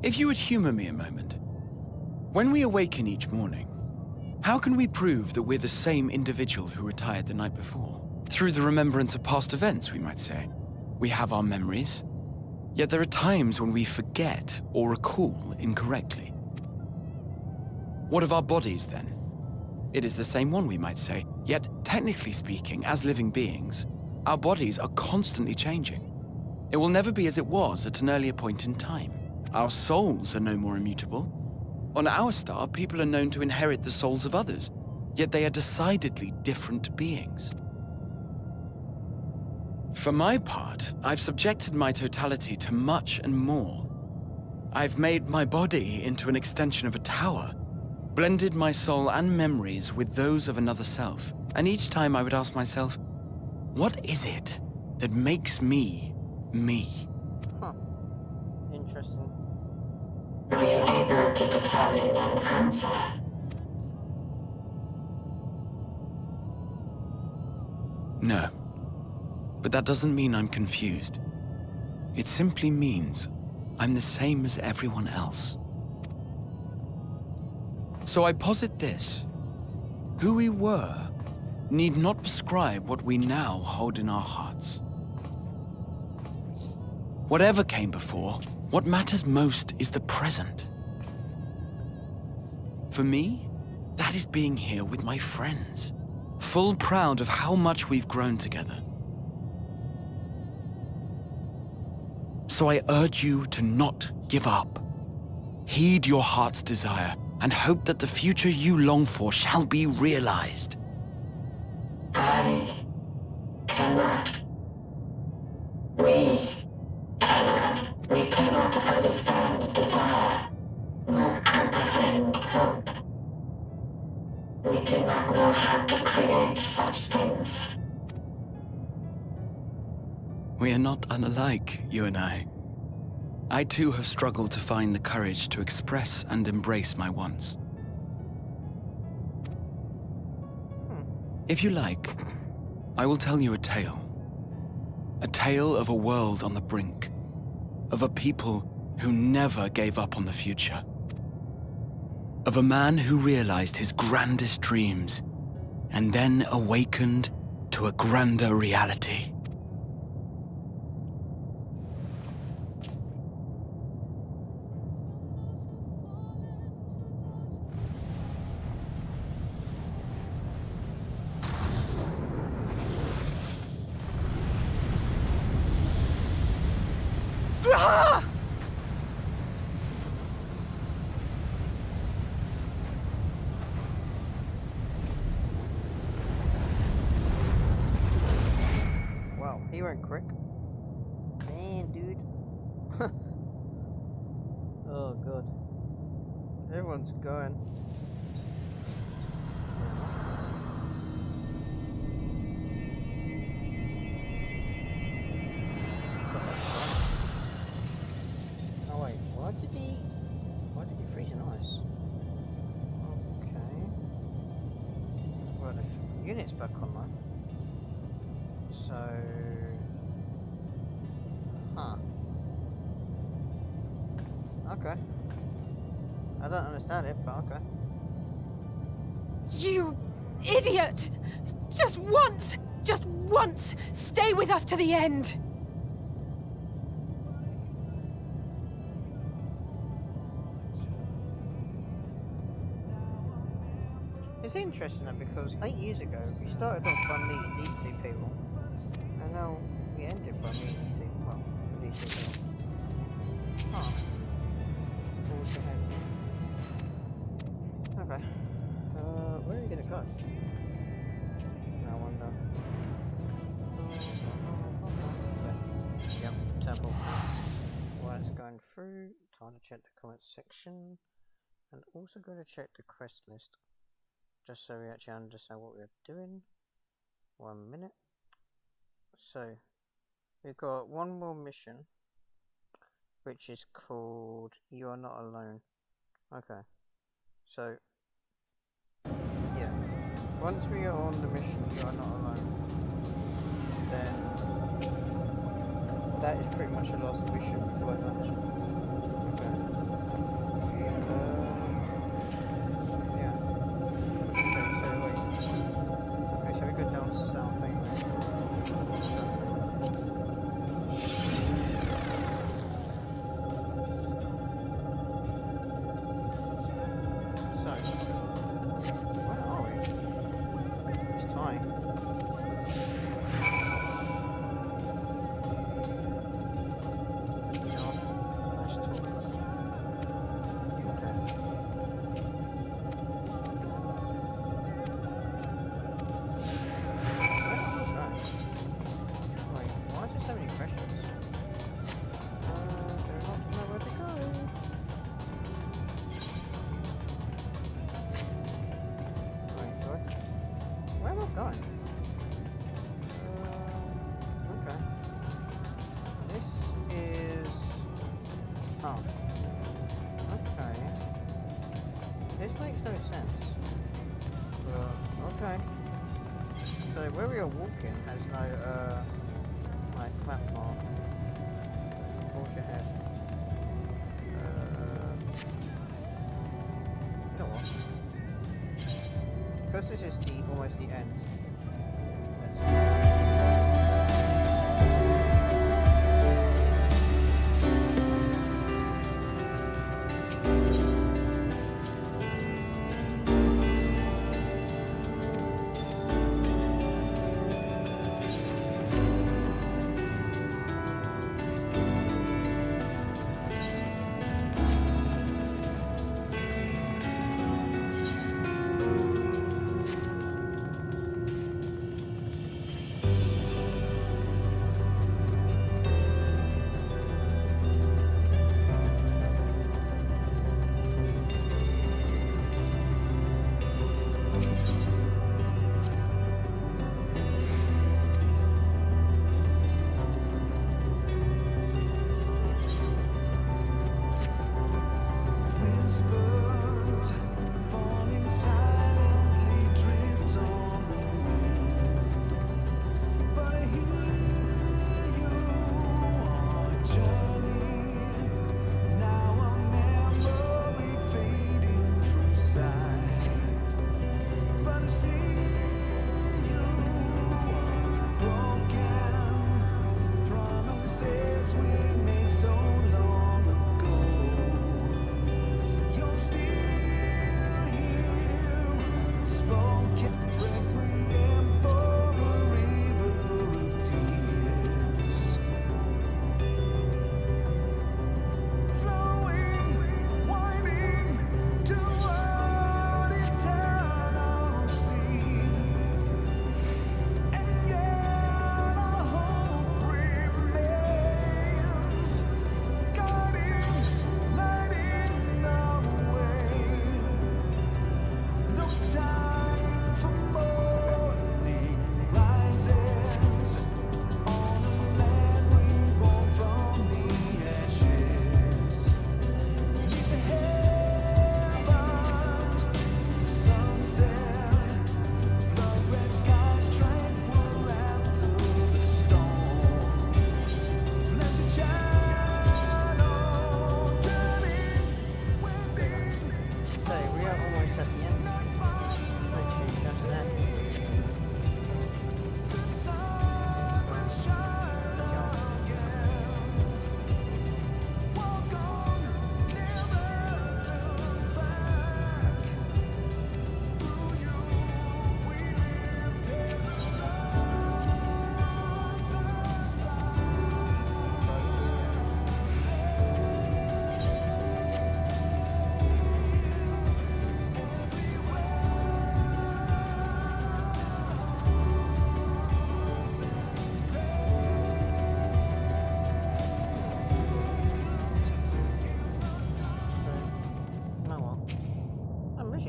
If you would humor me a moment. When we awaken each morning, how can we prove that we're the same individual who retired the night before? Through the remembrance of past events, we might say. We have our memories, yet there are times when we forget or recall incorrectly. What of our bodies, then? It is the same one, we might say, yet technically speaking, as living beings, our bodies are constantly changing. It will never be as it was at an earlier point in time. Our souls are no more immutable. On our star, people are known to inherit the souls of others, yet they are decidedly different beings. For my part, I've subjected my totality to much and more. I've made my body into an extension of a tower, blended my soul and memories with those of another self, and each time I would ask myself, what is it that makes me, me? Huh. Interesting. Were you able to determine an answer? No. But that doesn't mean I'm confused. It simply means I'm the same as everyone else. So I posit this. Who we were need not prescribe what we now hold in our hearts. Whatever came before, what matters most is the present. For me, that is being here with my friends, full proud of how much we've grown together. So I urge you to not give up. Heed your heart's desire and hope that the future you long for shall be realized. I cannot. We cannot. We cannot understand desire, nor comprehend hope. We do not know how to create such things. We are not unlike, you and I. I too have struggled to find the courage to express and embrace my wants. If you like, I will tell you a tale. A tale of a world on the brink. Of a people who never gave up on the future. Of a man who realized his grandest dreams and then awakened to a grander reality. Wow, he went quick. Damn, dude. Oh god. Everyone's going. Oh wait, why did he freeze in ice? Okay. Well, the unit's back online. So, huh. Okay. I don't understand it, but okay. You idiot! Just once! Stay with us to the end! It's interesting though, because 8 years ago we started off by meeting these two people, and now we ended by meeting these two. Well, these two people. Huh. Forwards ahead. Okay. Where are you gonna go? I wonder. Yep, temple. While it's going through, time to check the comments section, and also going to check the quest list. Just so we actually understand what we're doing. 1 minute. So, we've got one more mission, which is called You Are Not Alone. Okay. So, yeah. Once we are on the mission You Are Not Alone, then that is pretty much the last mission before lunch. Okay. Yeah. Okay, so we go down south anyway. So, where are we? It's time. Let's talk. Okay. Wait, why is there so many questions? There are lots to know where to go. Wait, what? Where am I going? Okay. This is... Oh. Okay. This makes no sense. But, okay. So where we are walking has no, like, flat path. Forge ahead. You know what? Because this is almost the end.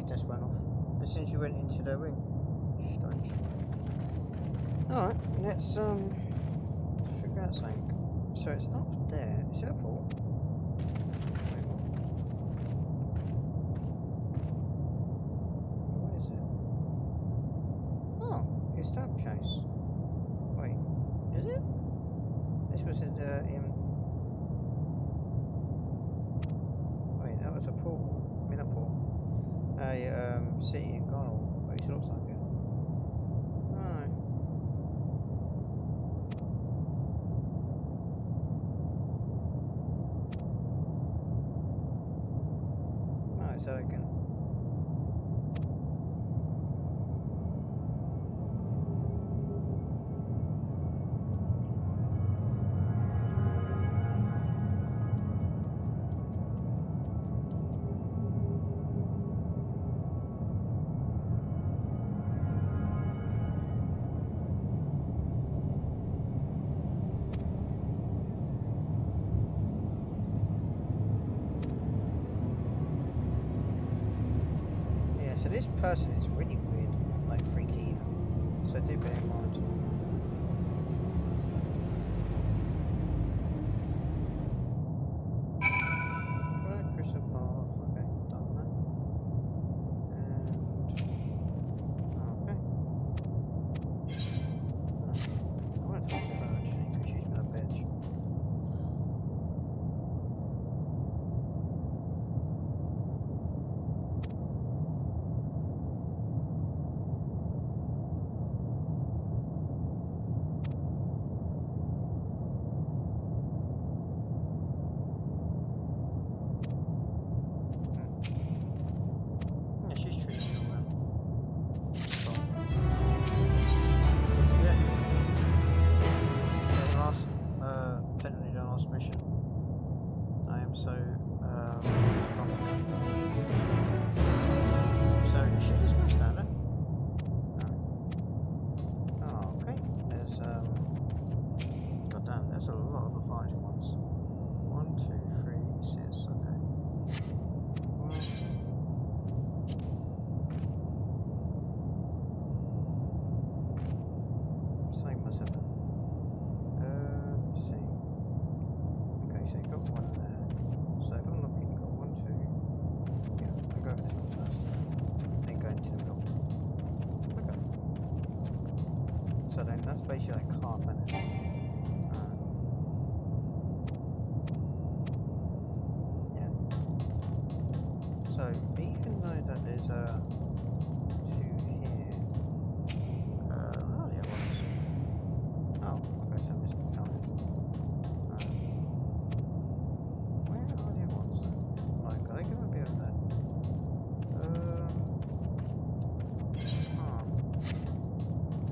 it just went off as soon as you went into the ring. Strange. Alright, let's figure out something. So it's up there. Is it a port? Wait, what? What is it? Oh, it's that place. Wait, is it? This was in wait, that was a port. I mean a port. A city in Ghana. At least it looks like it. Alright. Alright, so again. So this person is really weird, like freaky even. So do bear in mind. Right, crystal path, okay, done that. And okay. I want to talk to her actually, because she's been a bitch. Yeah, she's treating me well. Cool. This is it. Okay, last, technically the last mission. I am so, pumped. So, is she just gonna stand there? No. Oh, okay. There's, god damn, there's a lot of advanced ones. 1, 2, 3, 6, okay. Well, save myself. Let's see. Okay, so you've got one there. So if I'm looking, you've got 1, 2. Yeah, I'll go with this one first. Then go into the middle. Okay. So then that's basically like half an hour. Yeah. So even though that there's a 2 here, where are the other ones? Oh, okay, so I'm just counted. Where are the other ones then? Like, are they gonna be over there?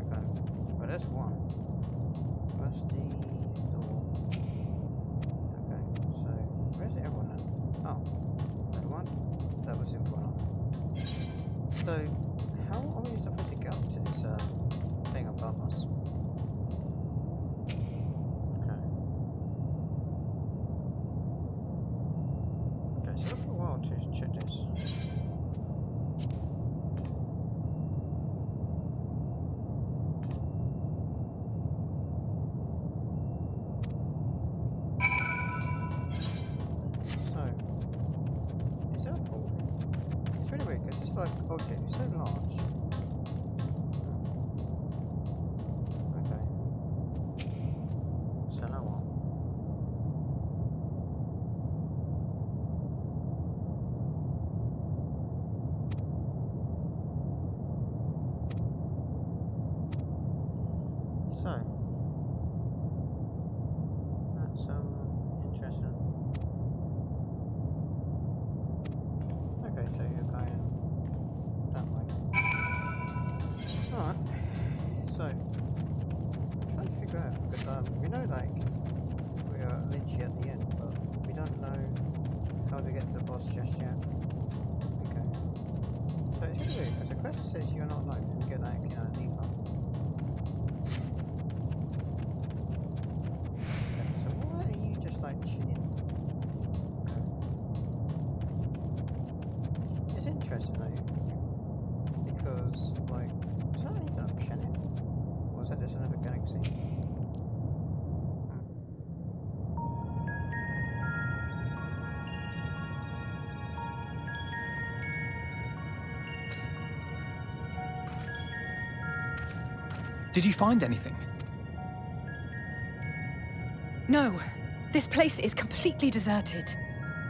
Okay. Well, there's one. Where's the door? Okay, so where's the other one then? Oh, that one? That was simple enough. So, how are we supposed to get up to this thing above us? Okay. Okay, so for a while to check this. So, is that a pool? It's really weird because this like object is so large. Okay. So now what? So that's interesting. Okay, so you're going that way. Alright. So I'm trying to figure out because we know like we are literally at the end, but we don't know how to get to the boss just yet. Okay. So it's really weird because the quest says you're not alone and you get that default. So why are you just like chilling? Okay. It's interesting. interesting though, because like, is that even a planet, or is that just another galaxy? Did you find anything? No. This place is completely deserted.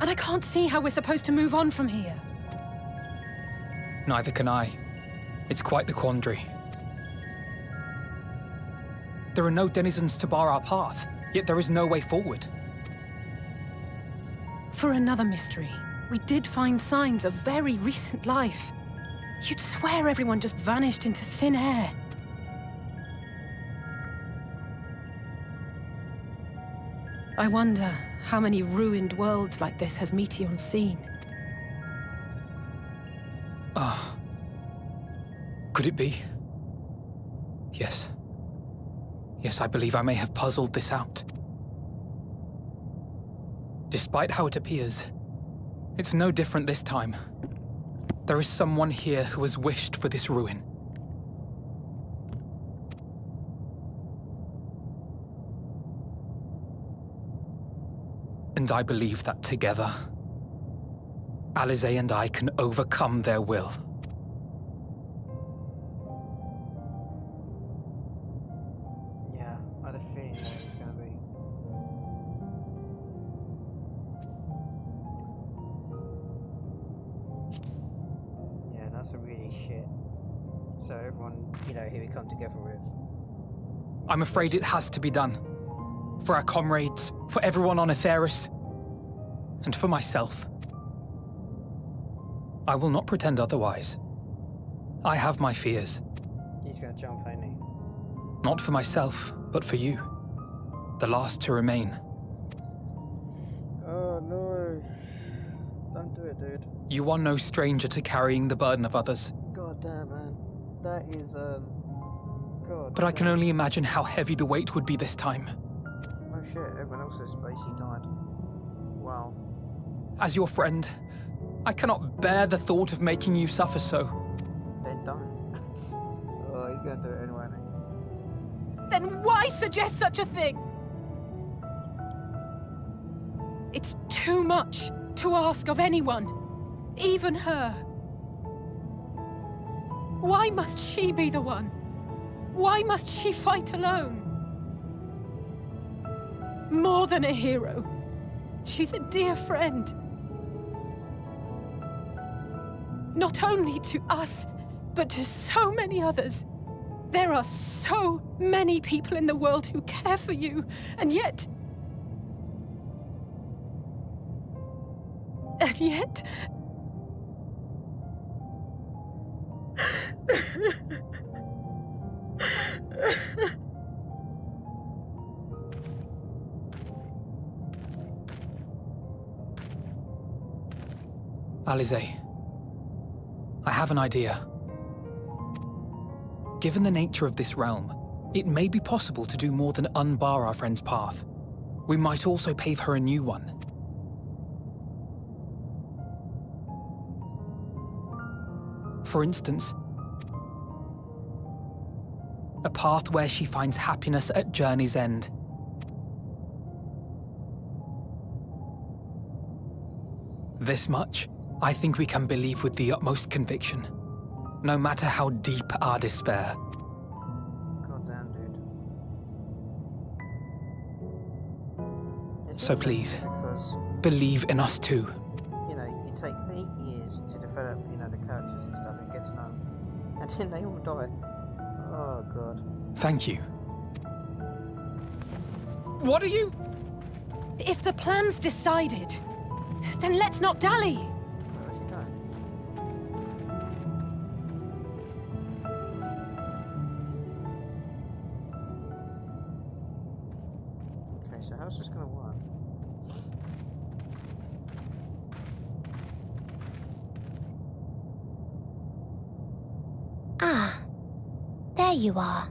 And I can't see how we're supposed to move on from here. Neither can I. It's quite the quandary. There are no denizens to bar our path, yet there is no way forward. For another mystery, we did find signs of very recent life. You'd swear everyone just vanished into thin air. I wonder how many ruined worlds like this has Meteon seen. Could it be? Yes. Yes, I believe I may have puzzled this out. Despite how it appears, it's no different this time. There is someone here who has wished for this ruin. And I believe that together, Alize and I can overcome their will. Yeah, I had a feeling that it was going to be. Yeah, that's a really shit. So everyone, you know, who we come together with. I'm afraid it has to be done. For our comrades, for everyone on Aetheris, and for myself. I will not pretend otherwise. I have my fears. He's going to jump, ain't he? Not for myself, but for you. The last to remain. Oh no. Don't do it, dude. You are no stranger to carrying the burden of others. God damn, man. That is, God. But I can damn. only imagine how heavy the weight would be this time. Oh shit, everyone else has basically died. Wow. As your friend, I cannot bear the thought of making you suffer so. Then don't. Oh, he's gonna do it anyway, ain't he? Then why suggest such a thing? It's too much to ask of anyone, even her. Why must she be the one? Why must she fight alone? More than a hero, she's a dear friend. Not only to us, but to so many others. There are so many people in the world who care for you, and yet... And yet... Alize, I have an idea. Given the nature of this realm, it may be possible to do more than unbar our friend's path. We might also pave her a new one. For instance, a path where she finds happiness at journey's end. This much, I think we can believe with the utmost conviction, no matter how deep our despair. God damn, dude. It's So please, interesting because, believe in us too. you know, you take 8 years to develop, you know, the characters and stuff and get to know them. And then they all die. Oh, God. Thank you. What are you? If the plan's decided, then let's not dally. Where is she going? Okay, so how's this gonna work? Ah, there you are.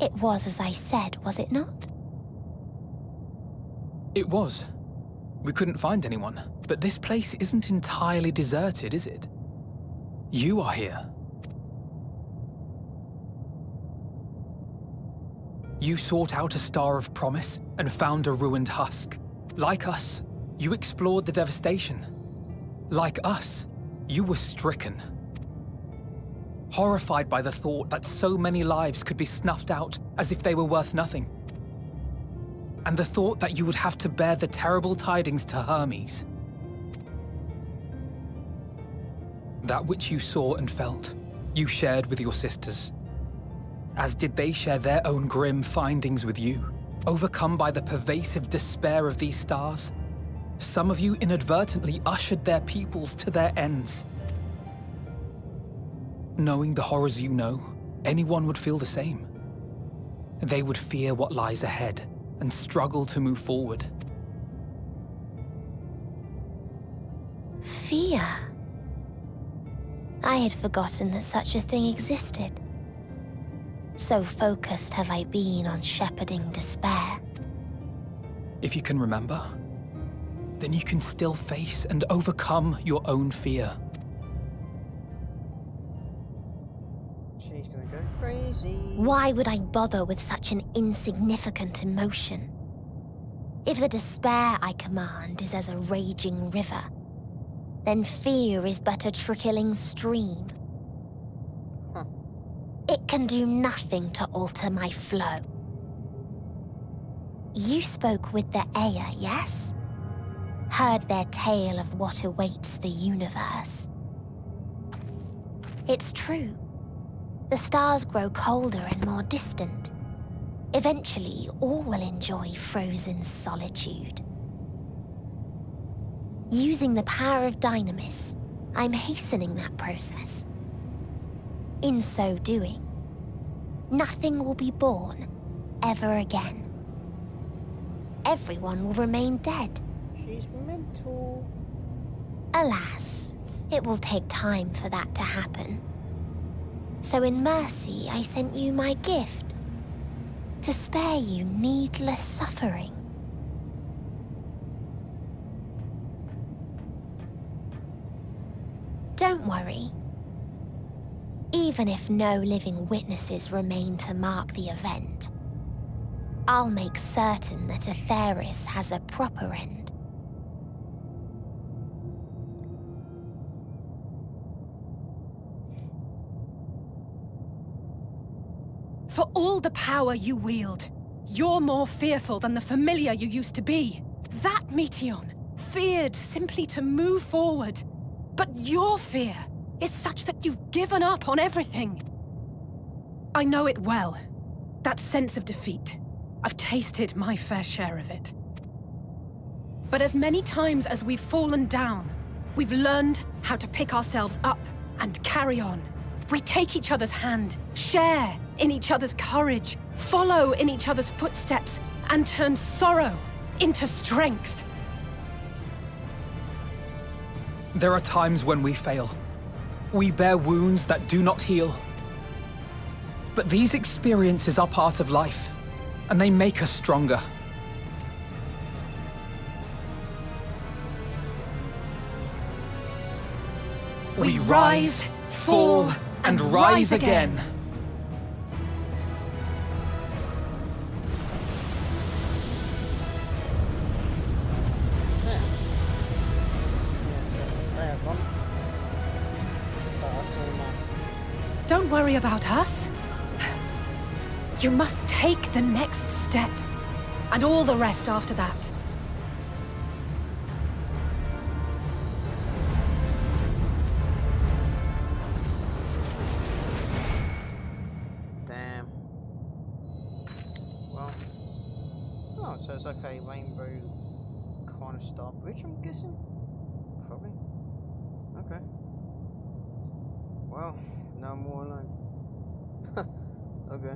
It was as I said, was it not? It was. We couldn't find anyone, but this place isn't entirely deserted, is it? You are here. You sought out a star of promise and found a ruined husk. Like us, you explored the devastation. Like us, you were stricken. Horrified by the thought that so many lives could be snuffed out as if they were worth nothing. And the thought that you would have to bear the terrible tidings to Hermes. That which you saw and felt, you shared with your sisters. As did they share their own grim findings with you, overcome by the pervasive despair of these stars. Some of you inadvertently ushered their peoples to their ends. Knowing the horrors you know, anyone would feel the same. They would fear what lies ahead and struggle to move forward. Fear? I had forgotten that such a thing existed. So focused have I been on shepherding despair. If you can remember, then you can still face and overcome your own fear. She's gonna go crazy. Why would I bother with such an insignificant emotion? If the despair I command is as a raging river, then fear is but a trickling stream. It can do nothing to alter my flow. You spoke with the Aya, yes? Heard their tale of what awaits the universe. It's true. The stars grow colder and more distant. Eventually, all will enjoy frozen solitude. Using the power of Dynamis, I'm hastening that process. In so doing, nothing will be born ever again. Everyone will remain dead. She's mental. Alas, it will take time for that to happen. So in mercy, I sent you my gift, to spare you needless suffering. Don't worry. Even if no living witnesses remain to mark the event, I'll make certain that Atheris has a proper end. For all the power you wield, you're more fearful than the familiar you used to be. That Meteion feared simply to move forward. But your fear is such that you've given up on everything. I know it well. That sense of defeat. I've tasted my fair share of it. But as many times as we've fallen down, we've learned how to pick ourselves up and carry on. We take each other's hand, share in each other's courage, follow in each other's footsteps, and turn sorrow into strength. There are times when we fail. We bear wounds that do not heal. But these experiences are part of life, and they make us stronger. We rise, fall, and rise again. Don't worry about us. You must take the next step, and all the rest after that. Damn. Well. Oh, so it's like a rainbow kind of star bridge, I'm guessing? Probably. Okay. Well, now I'm more alone. Okay.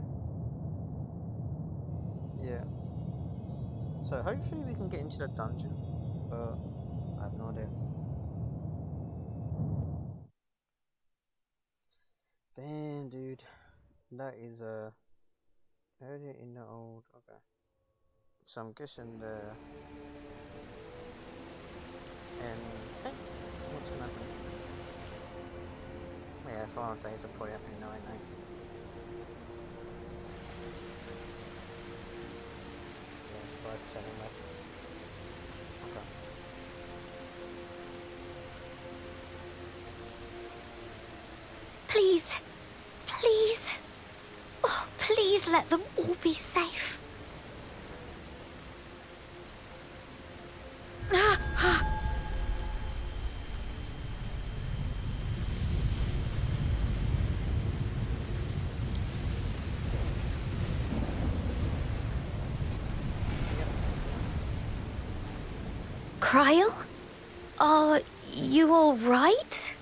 Yeah. So hopefully we can get into the dungeon, but I have no idea. Damn, dude. That is earlier in the old. Okay. So I'm guessing the Yeah, 5 days are probably happening now, ain't they? Yeah, I suppose 10 anyway. Okay. Please, please. Oh, please let them all be safe. Cryle? Are you all right?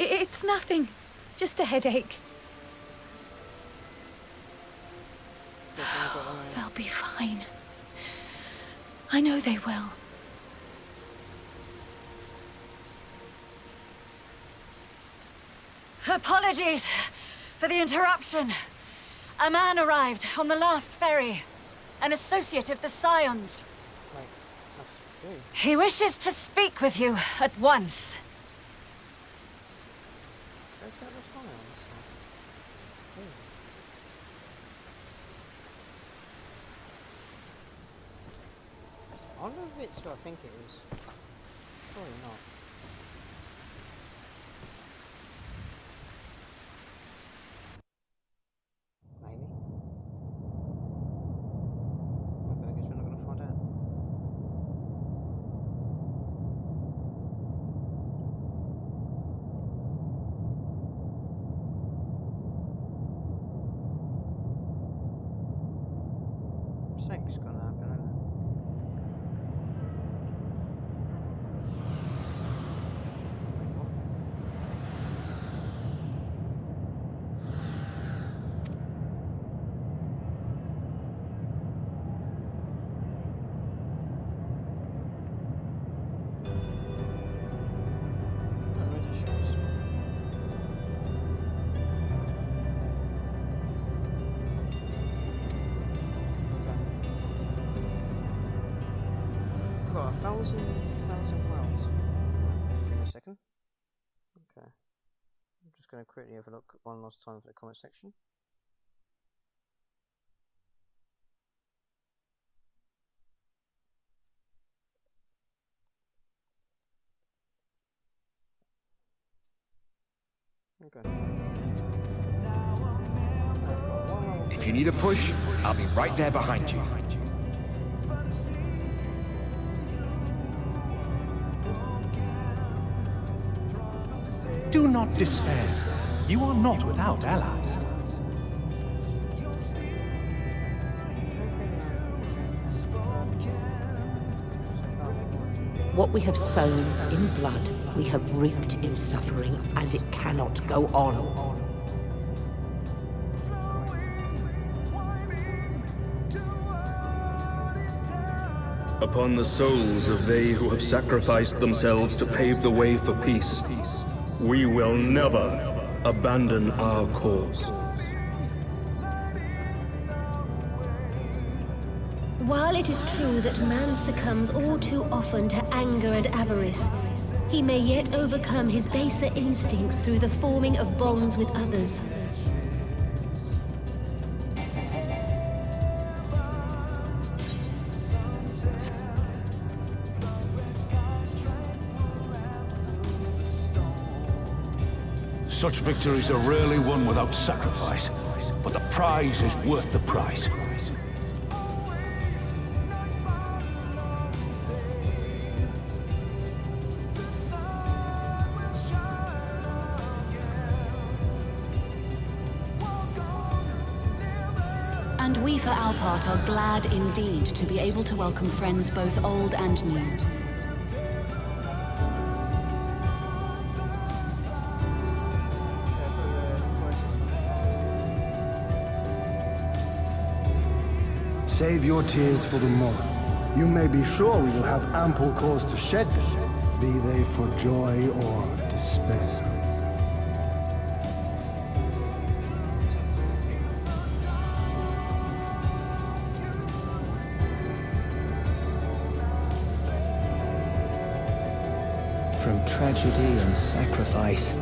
It's nothing. Just a headache. They'll be fine. I know they will. Apologies for the interruption. A man arrived on the last ferry. An associate of the Scions. Wait, that's you. He wishes to speak with you at once. Check out the science. I wonder if it's who I think it is. Surely not. Maybe. Okay, I guess we're not going to find out. Something's going to happen, isn't it? Wait, what? Oh, where's the ships? Okay. Got 1,000 wells. Give me a second. Okay. I'm just going to quickly have a look one last time for the comment section. Okay. If you need a push, I'll be right there behind you. Do not despair. You are not without allies. What we have sown in blood, we have reaped in suffering, and it cannot go on. Upon the souls of they who have sacrificed themselves to pave the way for peace, we will never abandon our cause. While it is true that man succumbs all too often to anger and avarice, he may yet overcome his baser instincts through the forming of bonds with others. Such victories are rarely won without sacrifice, but the prize is worth the price. And we, for our part, are glad indeed to be able to welcome friends both old and new. Save your tears for the morrow. You may be sure we will have ample cause to shed them, be they for joy or despair. tragedy and sacrifice,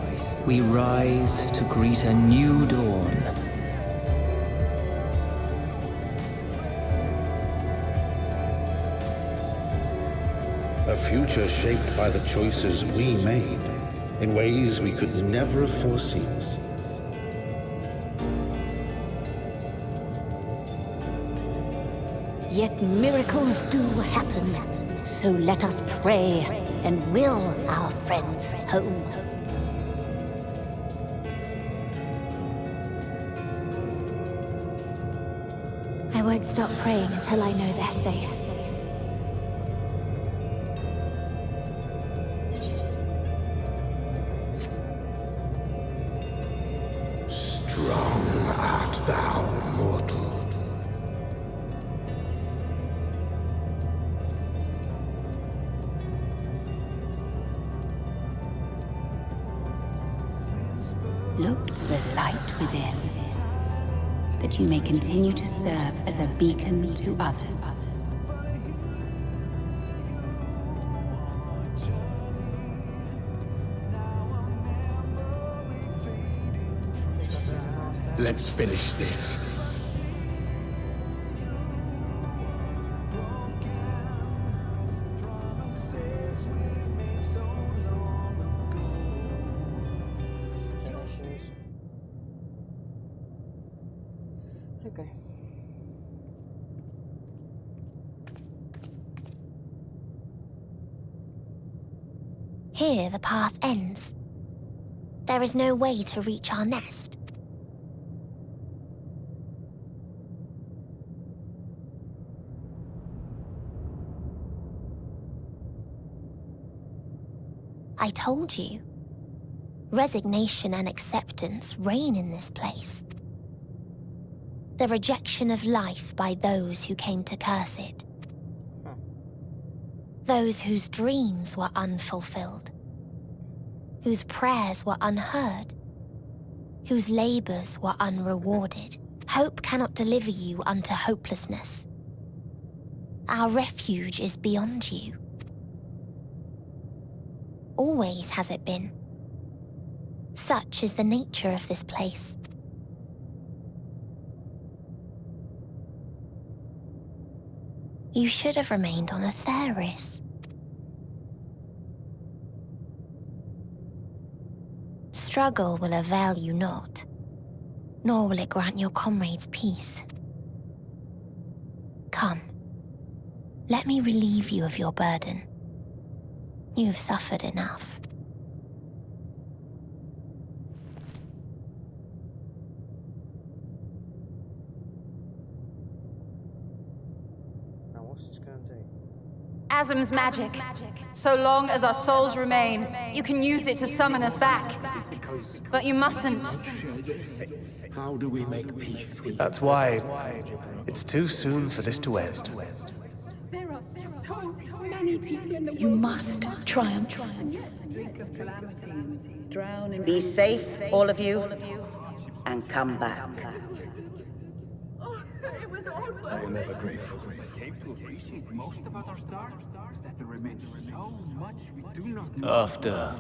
we rise to greet a new dawn. A future shaped by the choices we made, in ways we could never have foreseen. Yet miracles do happen, so let us pray and will our friends home. I won't stop praying until I know they're safe. Strong art thou, mortal. Look to the light within, that you may continue to serve as a beacon to others. Let's finish this. Okay. Here the path ends. There is no way to reach our nest. I told you. Resignation and acceptance reign in this place. The rejection of life by those who came to curse it. Those whose dreams were unfulfilled. Whose prayers were unheard. Whose labors were unrewarded. Hope cannot deliver you unto hopelessness. Our refuge is beyond you. Always has it been. Such is the nature of this place. You should have remained on Atheris. Struggle will avail you not, nor will it grant your comrades peace. Come, let me relieve you of your burden. You've suffered enough. Now what's this going to do? Asm's magic. So long as our souls remain, you can use it to summon us back. But you mustn't. How do we make peace with... That's why it's too soon for this to end. There are so many people in the world. You must triumph. Be safe, all of you, and come back. I am ever grateful. I came to appreciate most about our star is that there remains so much we do not know. After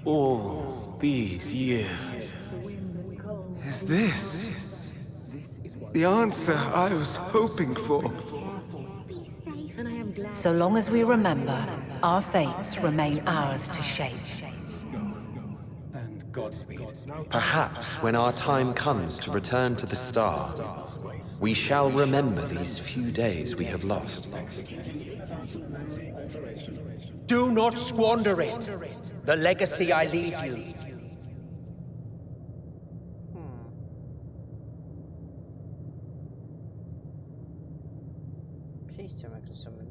all these years, is this the answer I was hoping for? So long as we remember, our fates remain ours to shape. And Godspeed. Perhaps when our time comes to return to the star, we shall remember these few days we have lost. Do not squander it. The legacy I leave you. Please tell me I can summon.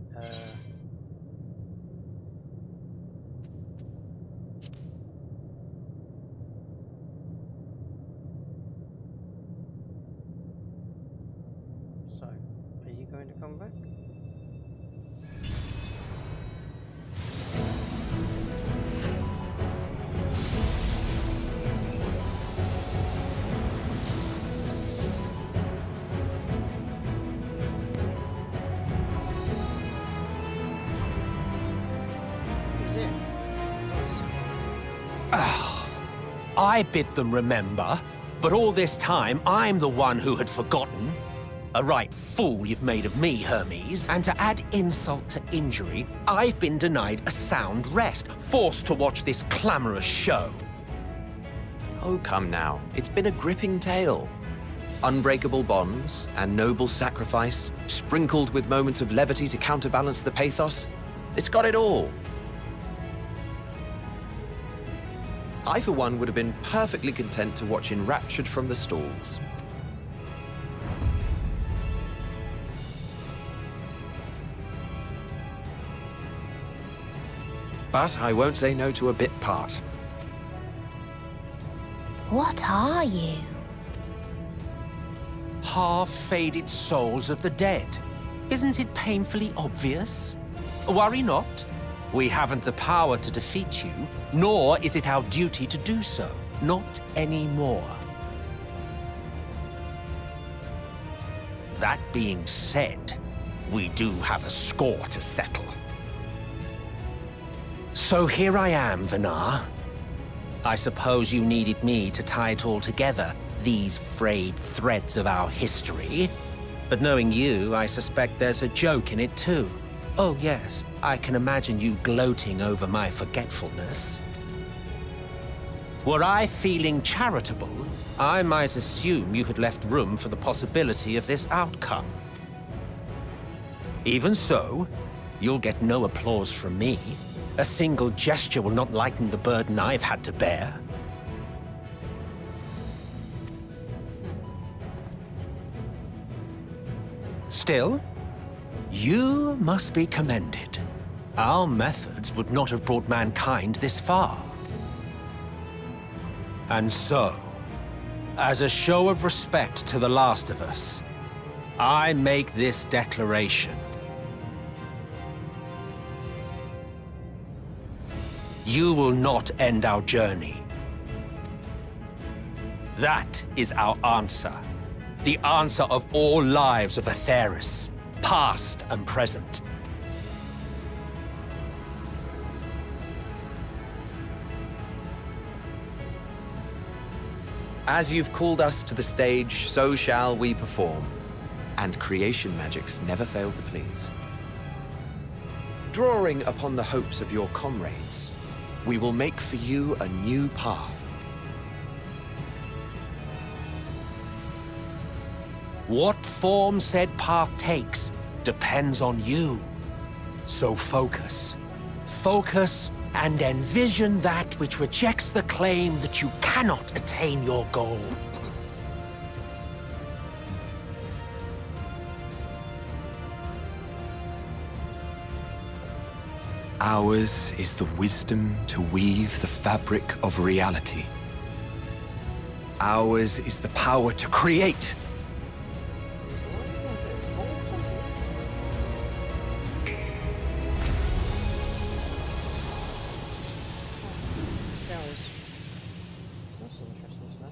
So, are you going to come back? Is it? I bid them remember, but all this time I'm the one who had forgotten. A right fool you've made of me, Hermes. And to add insult to injury, I've been denied a sound rest, forced to watch this clamorous show. Oh, come now. It's been a gripping tale. Unbreakable bonds and noble sacrifice, sprinkled with moments of levity to counterbalance the pathos. It's got it all. I, for one, would have been perfectly content to watch enraptured from the stalls. But I won't say no to a bit part. What are you? Half-faded souls of the dead. Isn't it painfully obvious? Worry not. We haven't the power to defeat you, nor is it our duty to do so. Not anymore. That being said, we do have a score to settle. So here I am, Vinar. I suppose you needed me to tie it all together, these frayed threads of our history. But knowing you, I suspect there's a joke in it too. Oh yes, I can imagine you gloating over my forgetfulness. Were I feeling charitable, I might assume you had left room for the possibility of this outcome. Even so, you'll get no applause from me. A single gesture will not lighten the burden I've had to bear. Still, you must be commended. Our methods would not have brought mankind this far. And so, as a show of respect to the last of us, I make this declaration. You will not end our journey. That is our answer. The answer of all lives of Atheris, past and present. As you've called us to the stage, so shall we perform. And creation magics never fail to please. Drawing upon the hopes of your comrades, we will make for you a new path. What form said path takes depends on you. So focus. Focus and envision that which rejects the claim that you cannot attain your goal. Ours is the wisdom to weave the fabric of reality. Ours is the power to create. That's interesting stuff.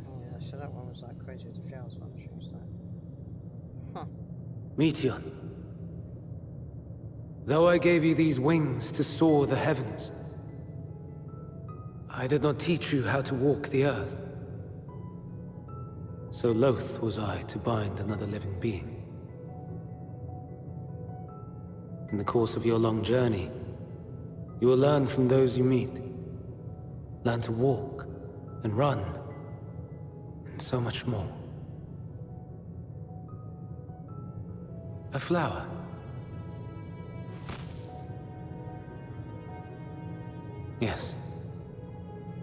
Oh yeah, so that one was like crazy with the flowers one, I was that. Huh. Meteon, though I gave you these wings to soar the heavens, I did not teach you how to walk the earth. So loath was I to bind another living being. In the course of your long journey, you will learn from those you meet. Learn to walk and run, and so much more. A flower. Yes.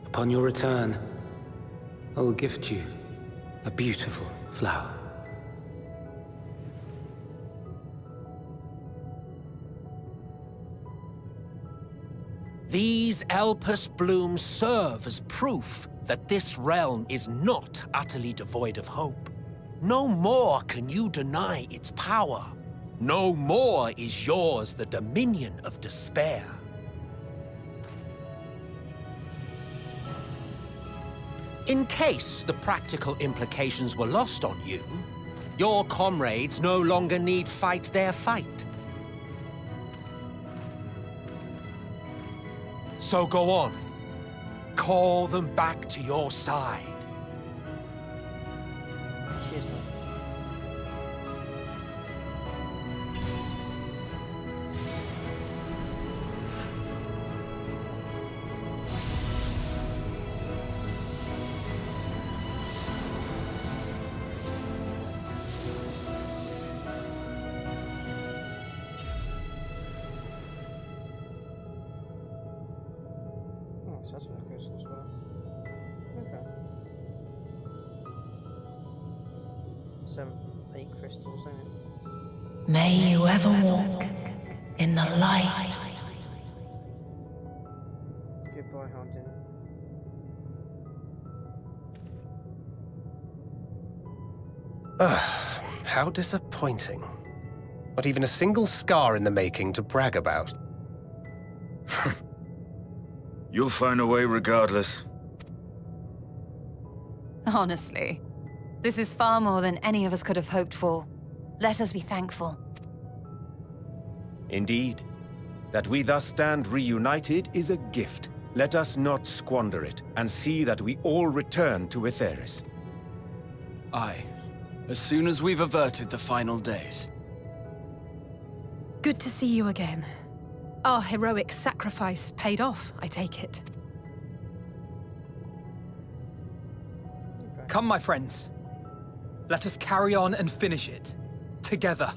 Upon your return, I will gift you a beautiful flower. These Elpis blooms serve as proof that this realm is not utterly devoid of hope. No more can you deny its power. No more is yours the dominion of despair. In case the practical implications were lost on you, your comrades no longer need fight their fight. So go on. Call them back to your side. Cheers, mate. Oh, so that's what it goes as well. Okay. 8 crystals, ain't it? May you ever walk in the light. Goodbye, Hunting. How disappointing. Not even a single scar in the making to brag about. You'll find a way regardless. Honestly, this is far more than any of us could have hoped for. Let us be thankful. Indeed. That we thus stand reunited is a gift. Let us not squander it, and see that we all return to Etheris. Aye. As soon as we've averted the final days. Good to see you again. Our heroic sacrifice paid off, I take it. Come, my friends. Let us carry on and finish it. Together.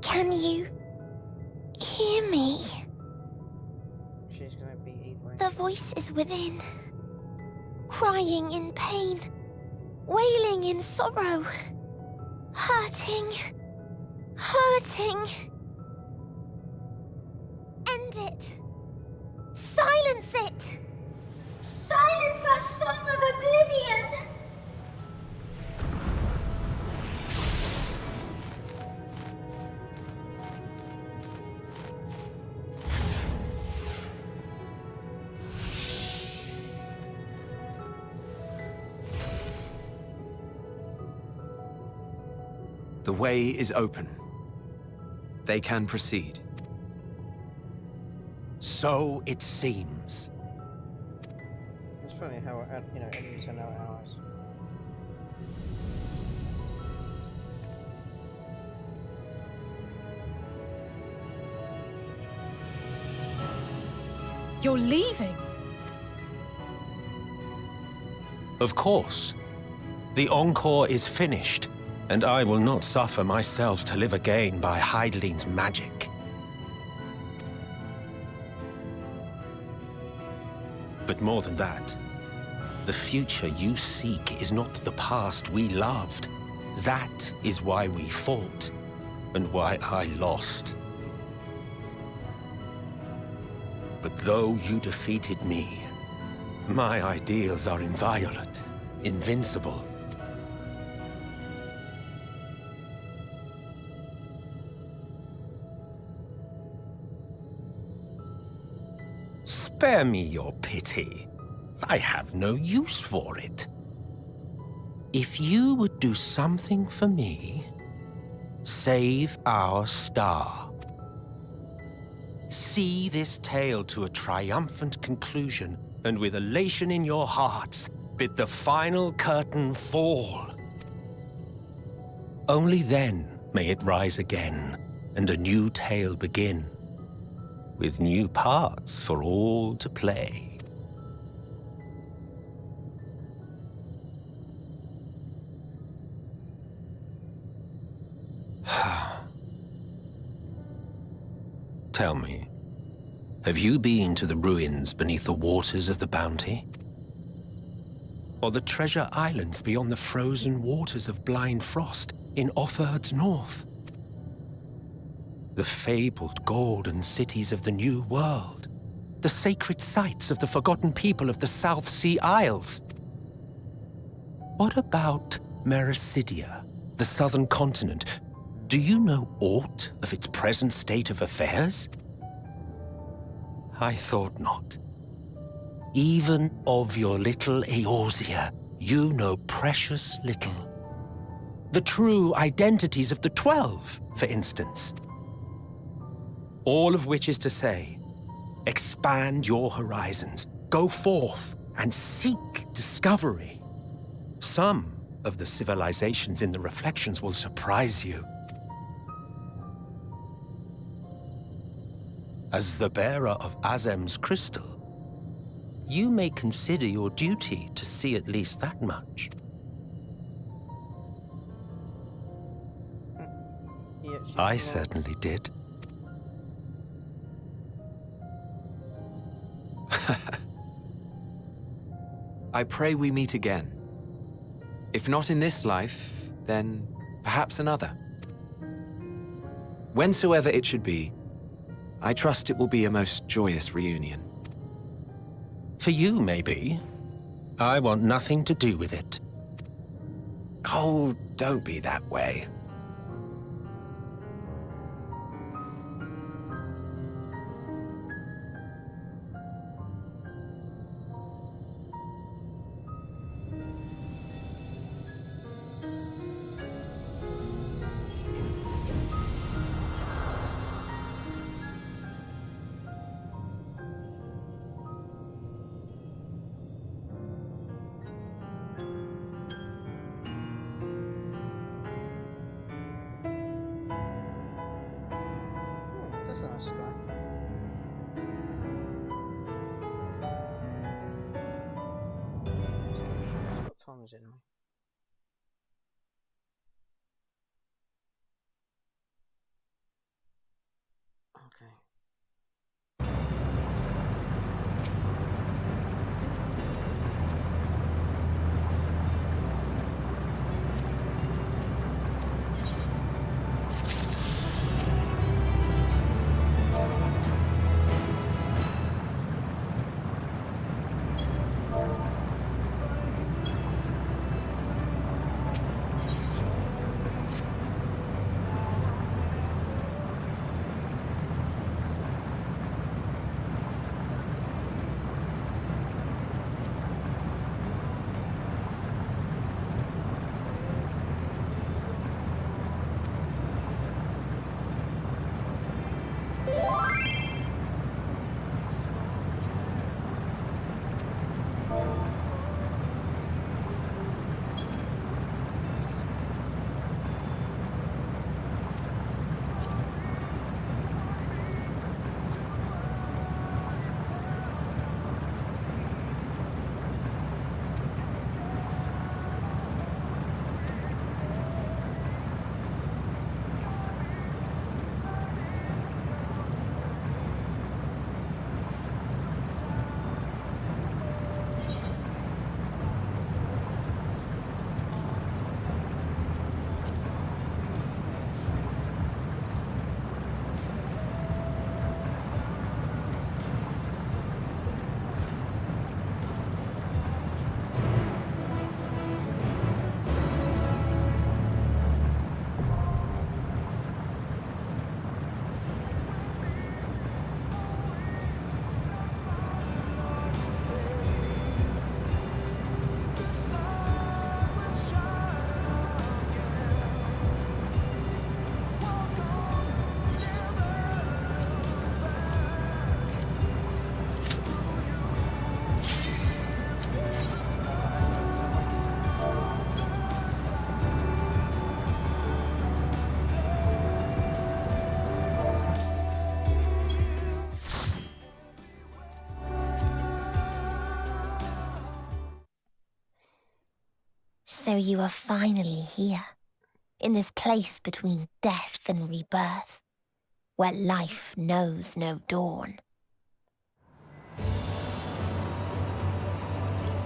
Can you hear me? She's gonna be eating. The voice is within, crying in pain, wailing in sorrow, hurting, hurting. End it. Silence it. Silence our song of oblivion. The way is open. They can proceed. So it seems. It's funny how, enemies are now allies. You're leaving? Of course. The Encore is finished, and I will not suffer myself to live again by Heideling's magic. But more than that, the future you seek is not the past we loved. That is why we fought, and why I lost. But though you defeated me, my ideals are inviolate, invincible. Spare me your pity. I have no use for it. If you would do something for me, save our star. See this tale to a triumphant conclusion, and with elation in your hearts, bid the final curtain fall. Only then may it rise again, and a new tale begin, with new parts for all to play. Tell me, have you been to the ruins beneath the waters of the Bounty? Or the treasure islands beyond the frozen waters of Blind Frost in Offerd's north? The fabled golden cities of the New World, the sacred sites of the forgotten people of the South Sea Isles? What about Mericidia, the southern continent? Do you know aught of its present state of affairs? I thought not. Even of your little Eorzea, you know precious little. The true identities of the 12, for instance. All of which is to say, expand your horizons, go forth and seek discovery. Some of the civilizations in the reflections will surprise you. As the bearer of Azem's crystal, you may consider your duty to see at least that much. Yeah, I certainly did. I pray we meet again. If not in this life, then perhaps another. Whensoever it should be, I trust it will be a most joyous reunion. For you, maybe. I want nothing to do with it. Oh, don't be that way. That's a nice guy. What time is it now? Okay. So you are finally here, in this place between death and rebirth, where life knows no dawn.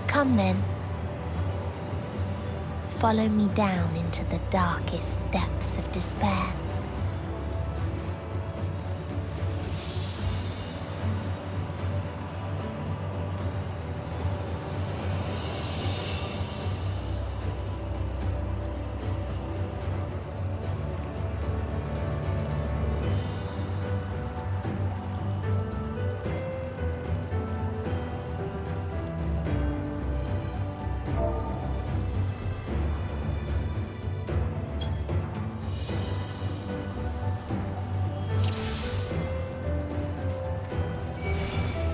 Come then. Follow me down into the darkest depths of despair.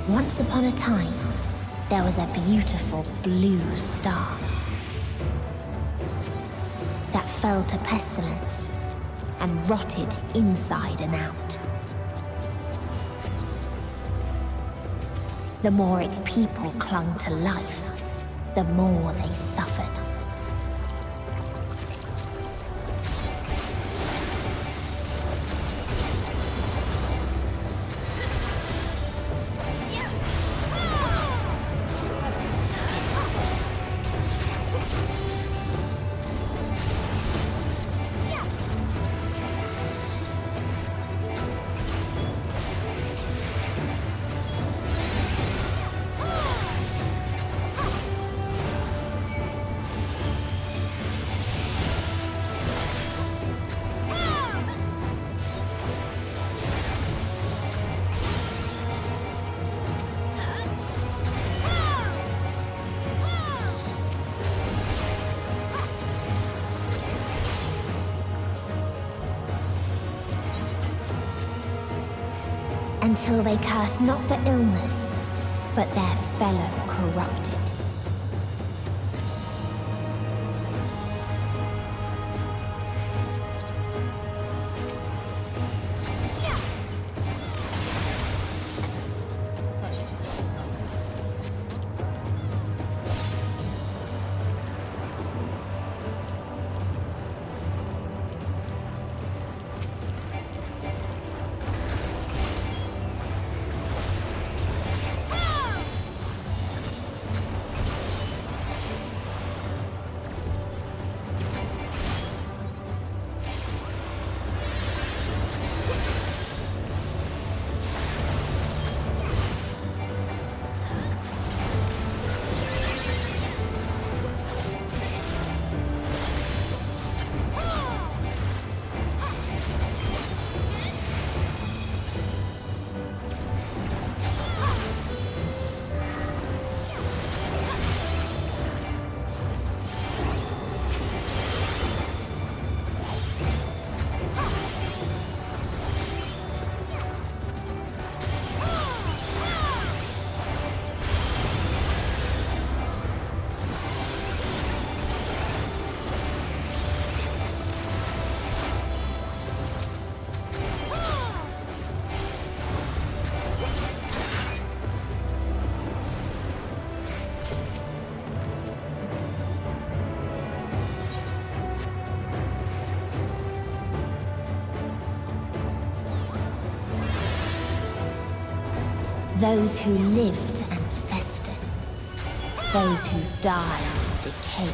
Once upon a time, there was a beautiful blue star that fell to pestilence and rotted inside and out. The more its people clung to life, the more they suffered. Until they curse not the illness, but their fellow corrupted. Those who lived and festered. Those who died and decayed.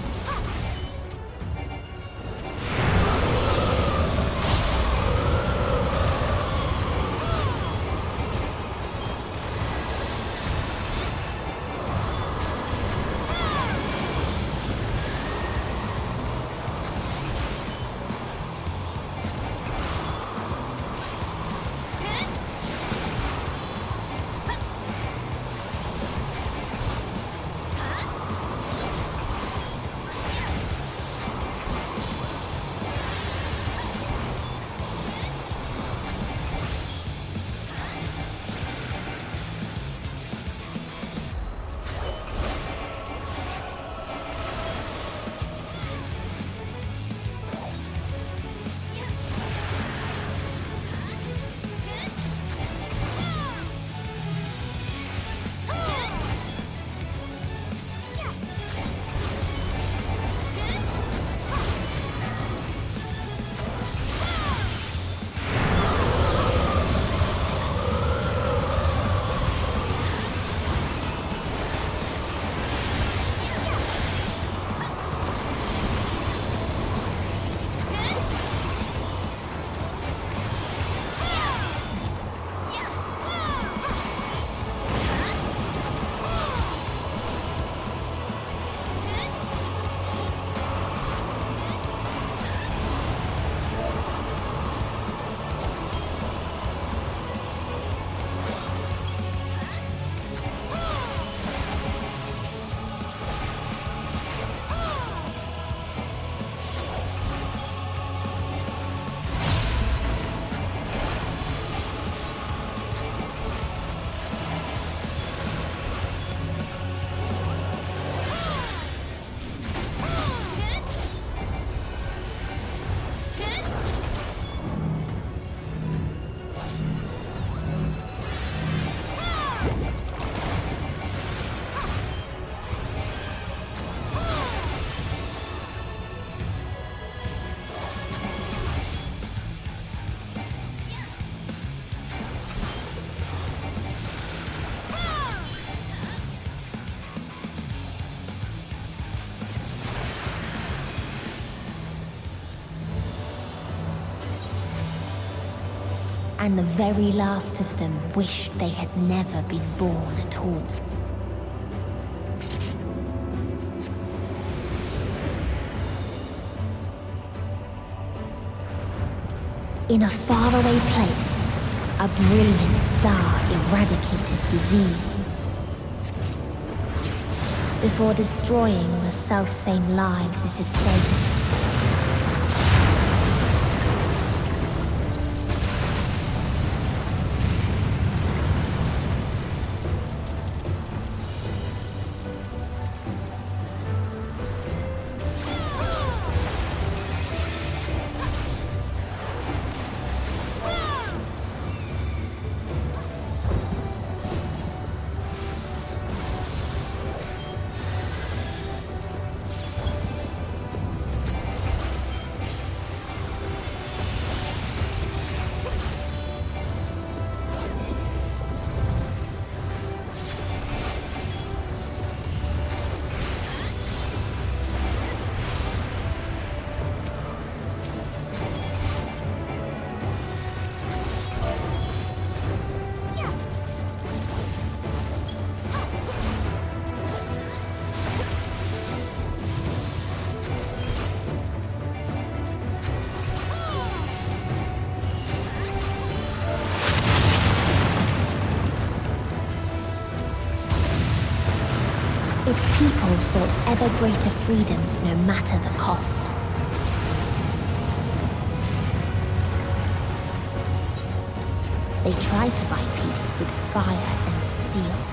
And the very last of them wished they had never been born at all. In a faraway place, a brilliant star eradicated disease before destroying the selfsame lives it had saved. Its people sought ever greater freedoms no matter the cost. They tried to buy peace with fire and steel.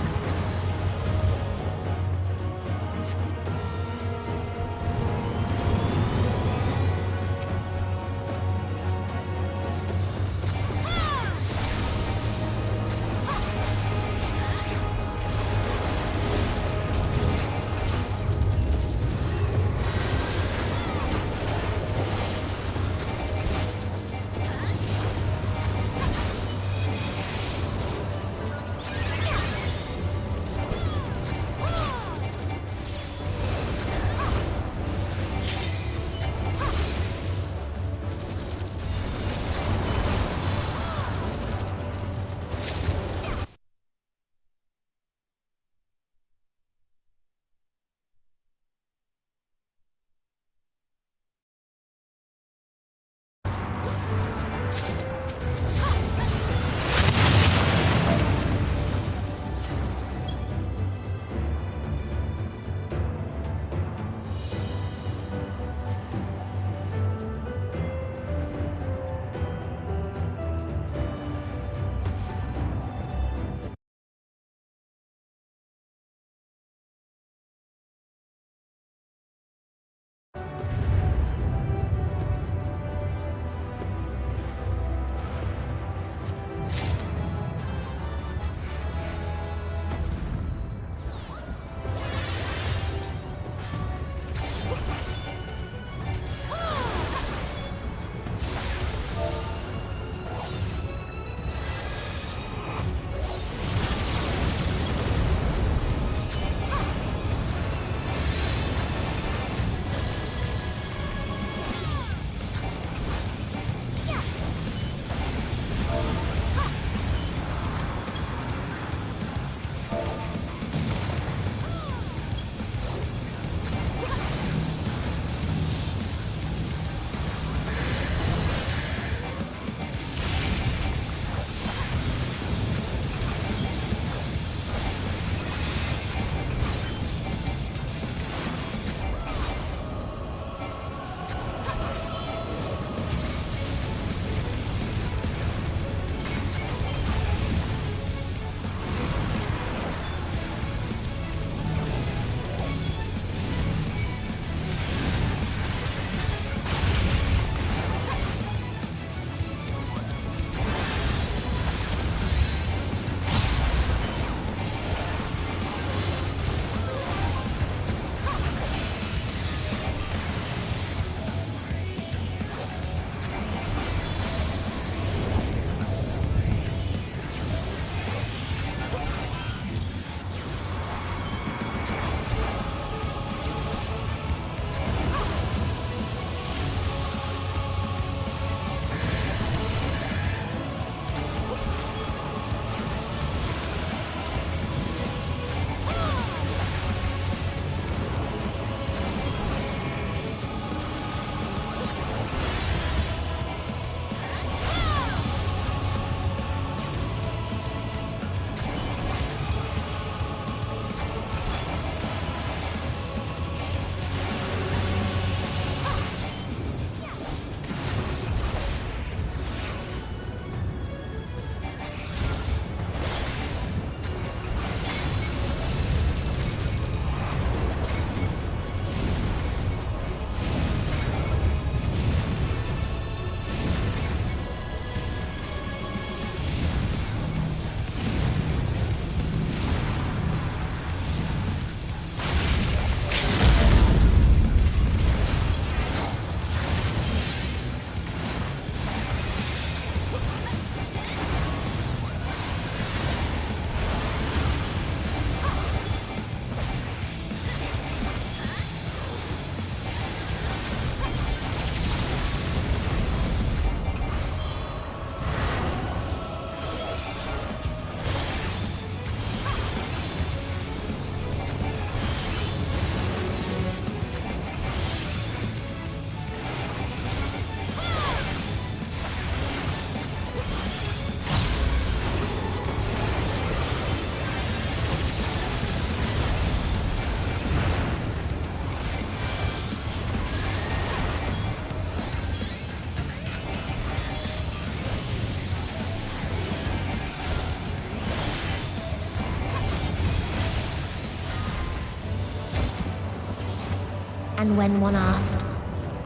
And when one asked,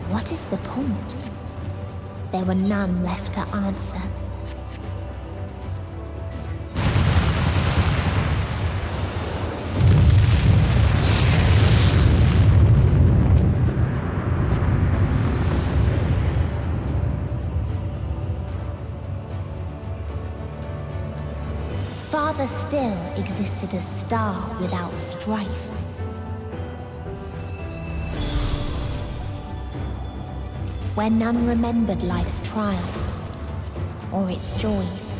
what is the point? There were none left to answer. Farther still existed a star without strife. Where none remembered life's trials or its joys.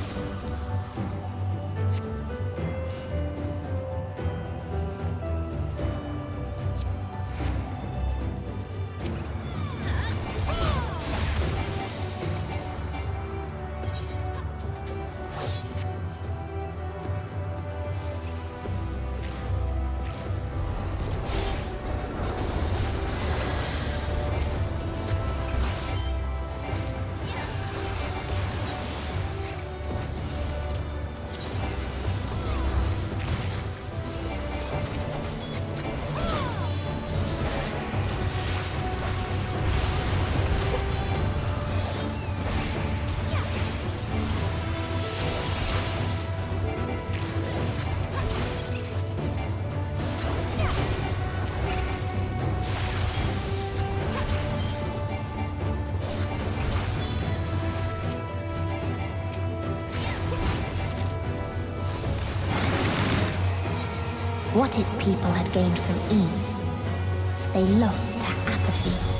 What its people had gained from ease, they lost to apathy.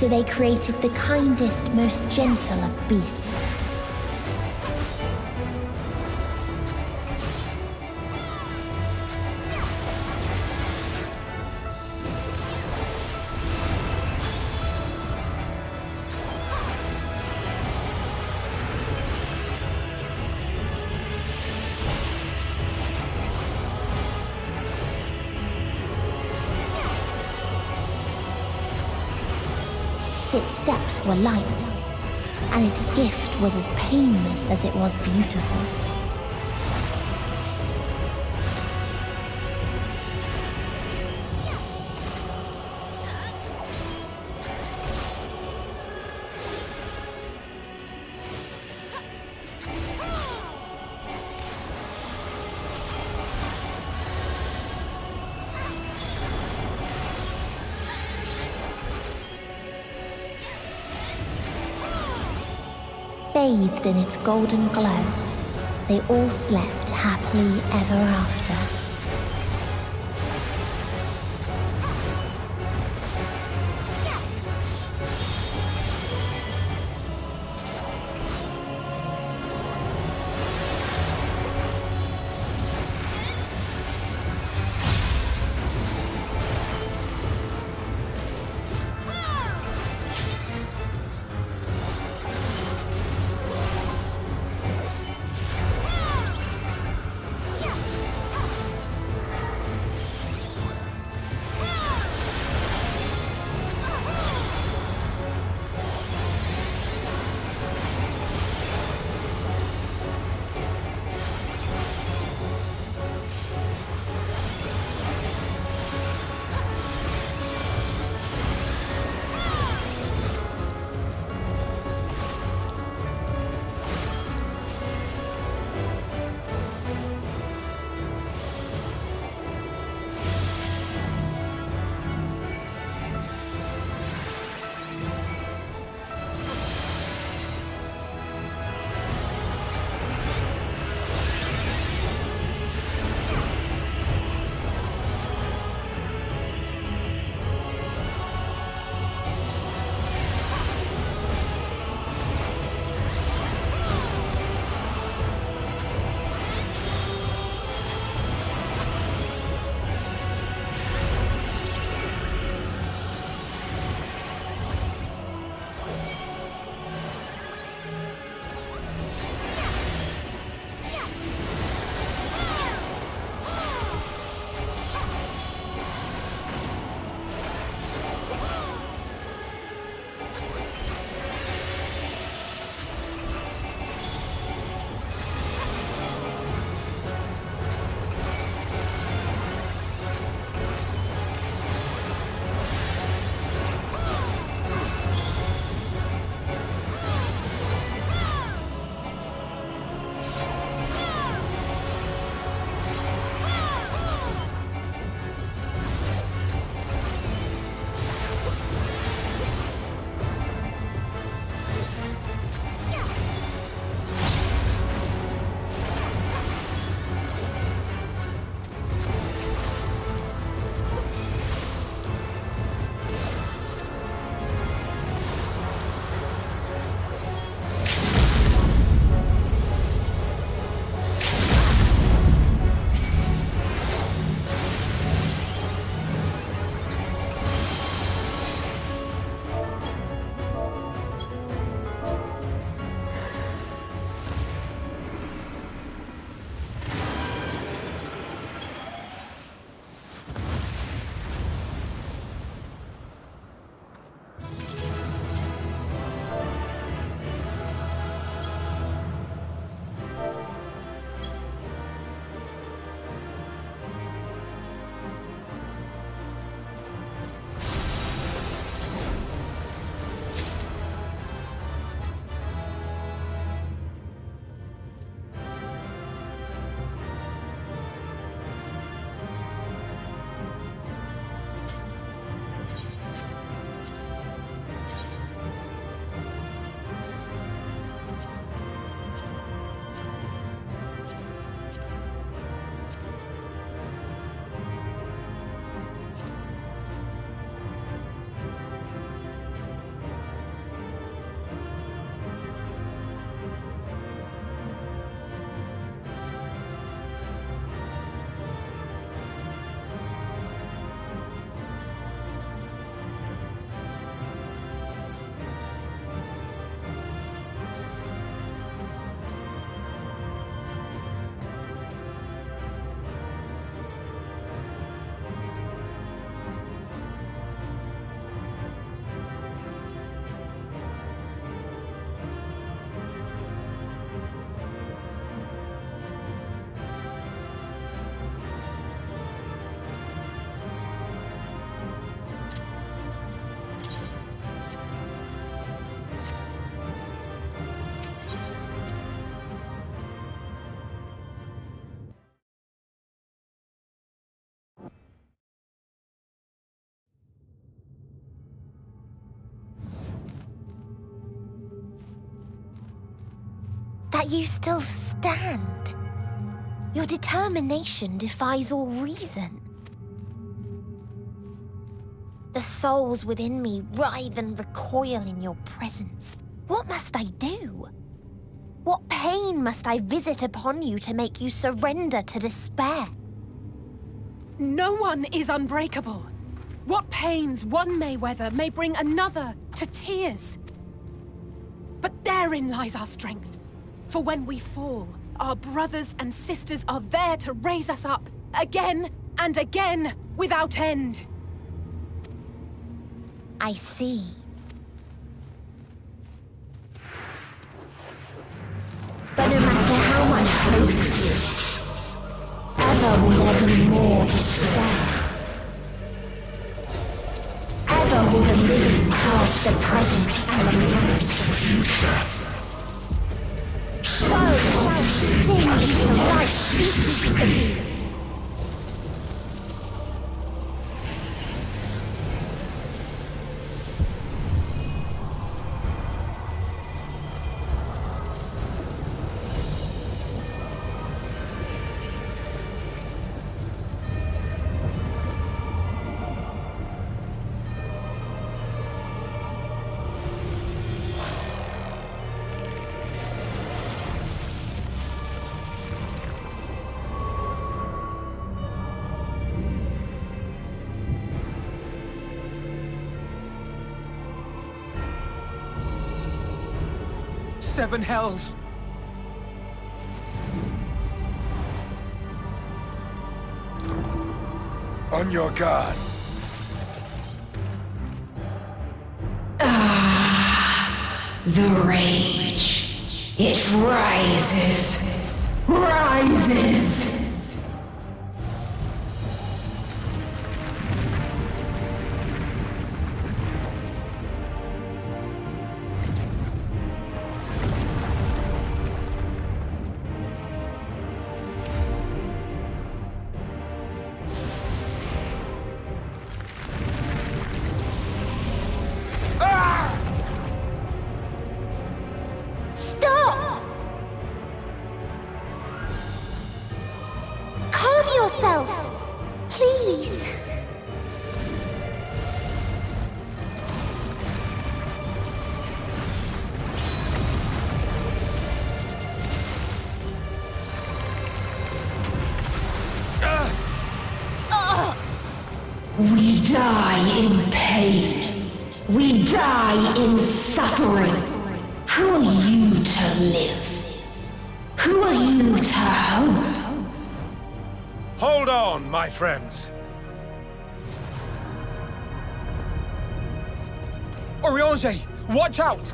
So they created the kindest, most gentle of beasts. Its steps were light, and its gift was as painless as it was beautiful. bathed in its golden glow, they all slept happily ever after. That you still stand. Your determination defies all reason. The souls within me writhe and recoil in your presence. What must I do? What pain must I visit upon you to make you surrender to despair? No one is unbreakable. What pains one may weather may bring another to tears. But therein lies our strength. For when we fall, our brothers and sisters are there to raise us up, again and again, without end. I see. But no matter how much hope exists, ever will there be more despair. Ever will the living cast the present and lament the future. So shall sing until life ceases to be. Seven hells! On your guard. The rage. It rises. Rises. Stop! Calm yourself, please. We die in pain. We die in suffering. Who are you to live? Who are you to hope? Hold on, my friends. Oriange, watch out!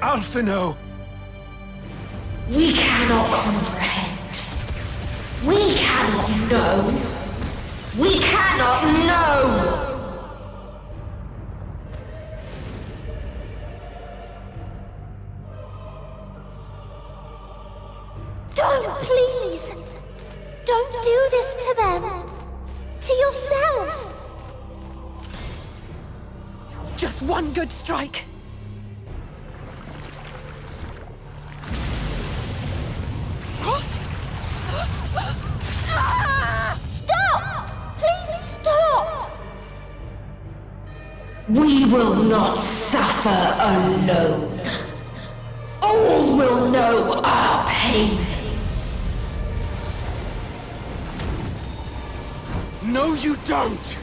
Alphino! We cannot comprehend. We cannot know. We cannot know! Don't, please! Don't do this to them! To yourself! Just one good strike. What? Stop! Please stop! We will not suffer alone. All will know our pain. No, you don't!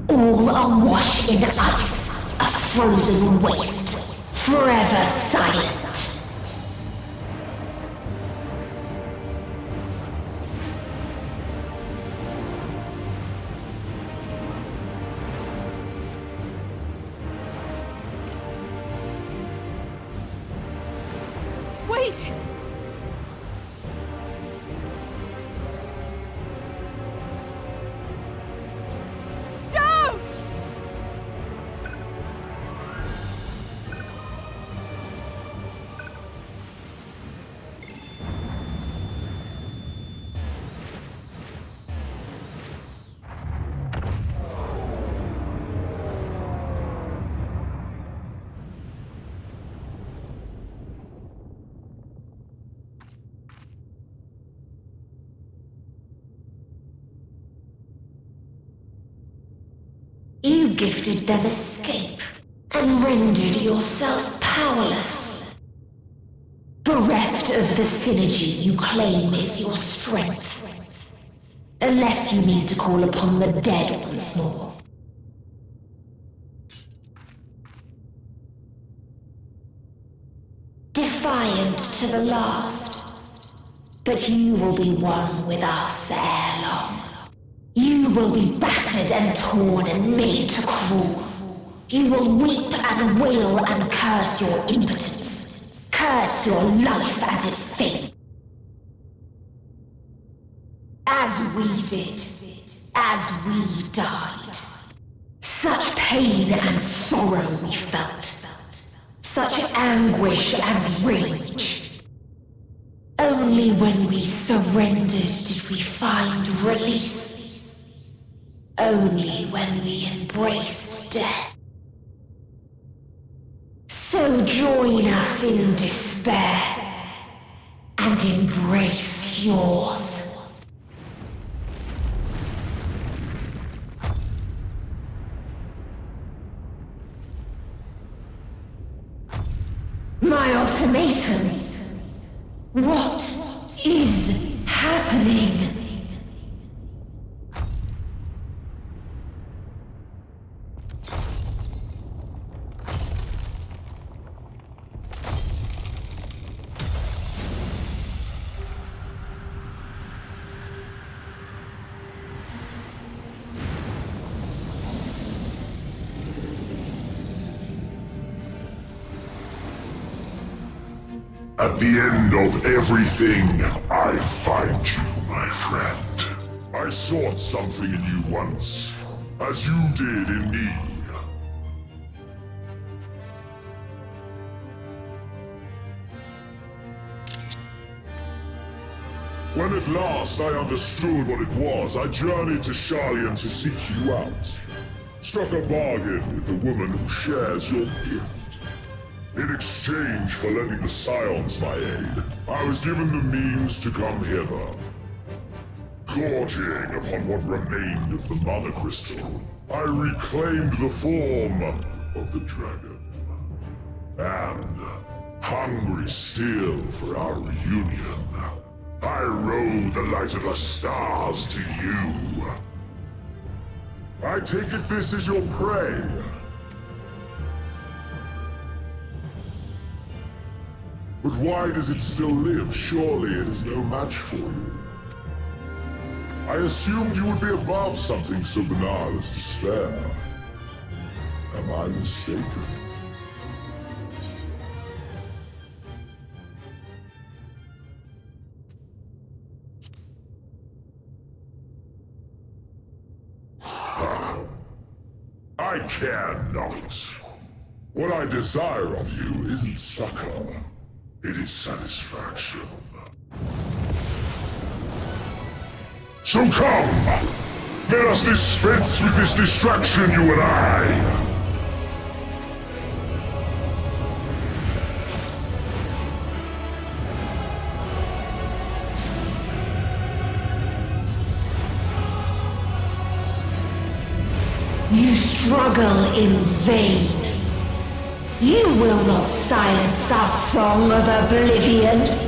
All are washed in ice, a frozen waste, forever silent. Wait! Don't! You gifted them escape and rendered yourself powerless. Bereft of the synergy you claim is your strength. Unless you mean to call upon the dead once more. Defiant to the last, but you will be one with us ere long. You will be battered and torn and made to crawl. You will weep and wail and curse your impotence. Curse your life as it faded. As we did. As we died. Such pain and sorrow we felt. Such anguish and rage. Only when we surrendered did we find release. Only when we embraced death. So join us in despair and embrace yours. My ultimatum. What is happening? At the end of everything, I find you, my friend. I sought something in you once, as you did in me. When at last I understood what it was, I journeyed to Sharlayan to seek you out. Struck a bargain with the woman who shares your gift. In exchange for lending the Scions my aid, I was given the means to come hither. Gorging upon what remained of the Mother Crystal, I reclaimed the form of the dragon. And, hungry still for our reunion, I rode the light of the stars to you. I take it this is your prey. But why does it still live? Surely it is no match for you. I assumed you would be above something so banal as despair. Am I mistaken? I care not. What I desire of you isn't succor. It is satisfaction. So come! Let us dispense with this distraction, you and I! You struggle in vain. You will not silence our song of oblivion.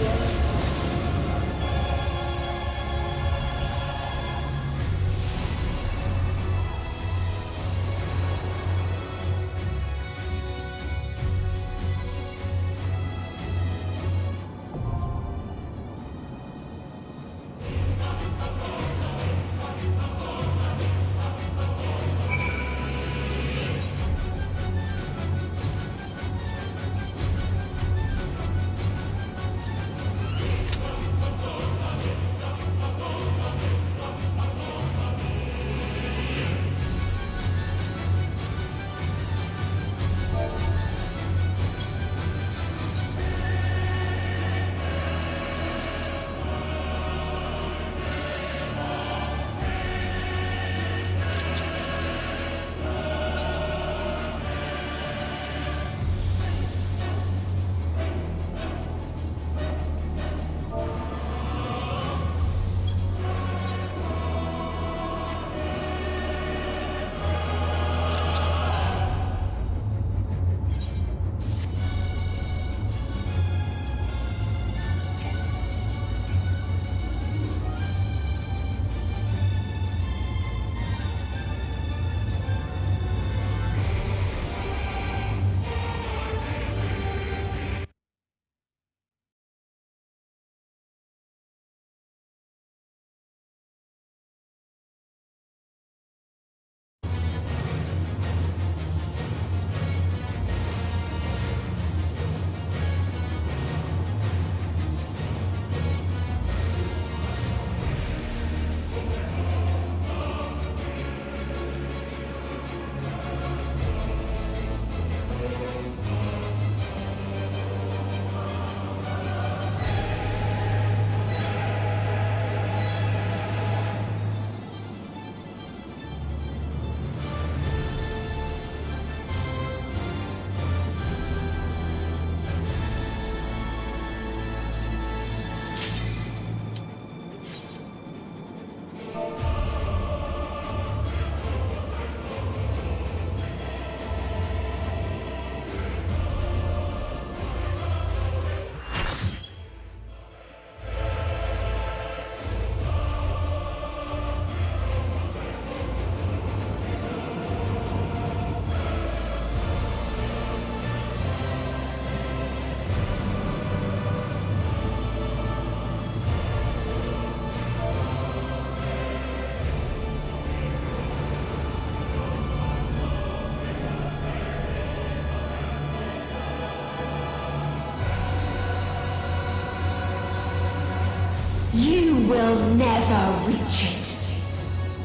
You will never reach it.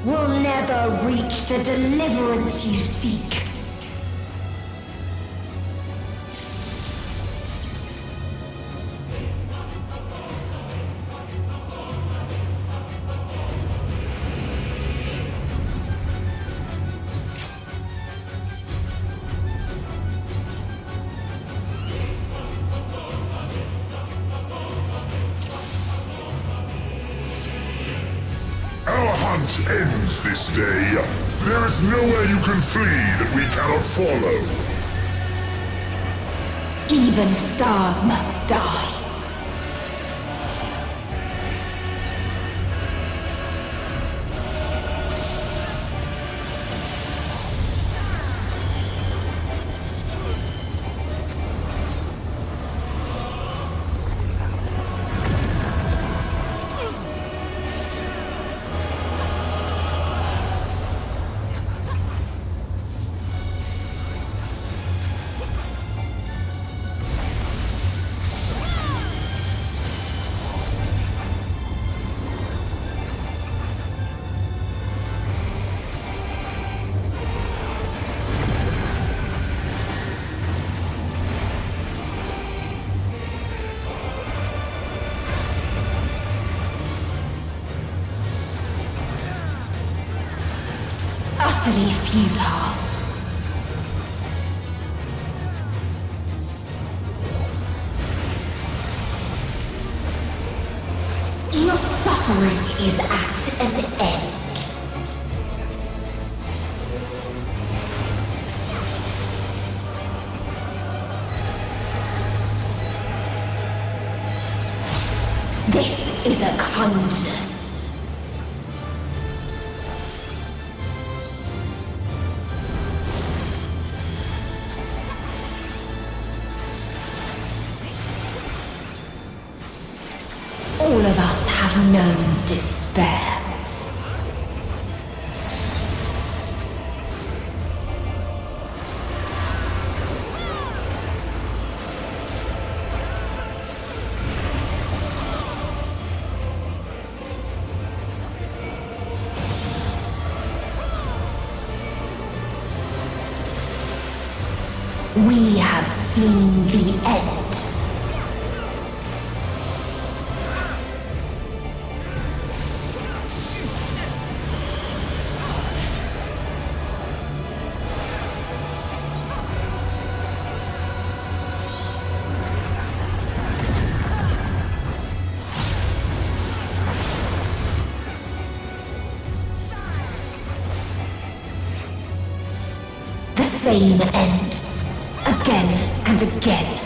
Will never reach the deliverance you seek. Our hunt ends this day. There is nowhere you can flee that we cannot follow. Even stars must die. Utterly futile. Your suffering is at an end. This is a kindness. All of us have known despair. We have seen the end. The same end. Again and again.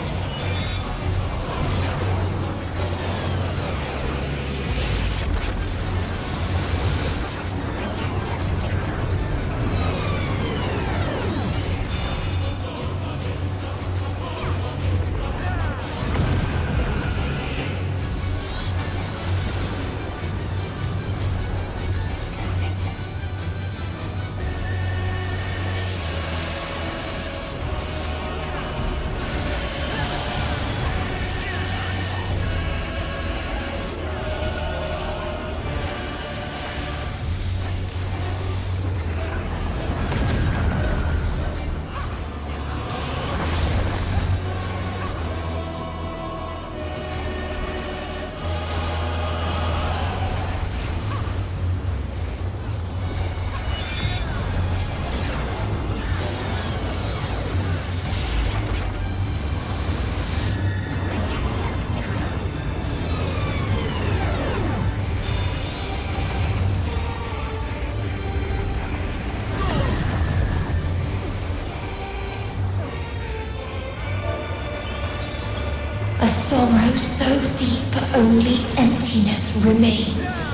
A sorrow so deep only emptiness remains.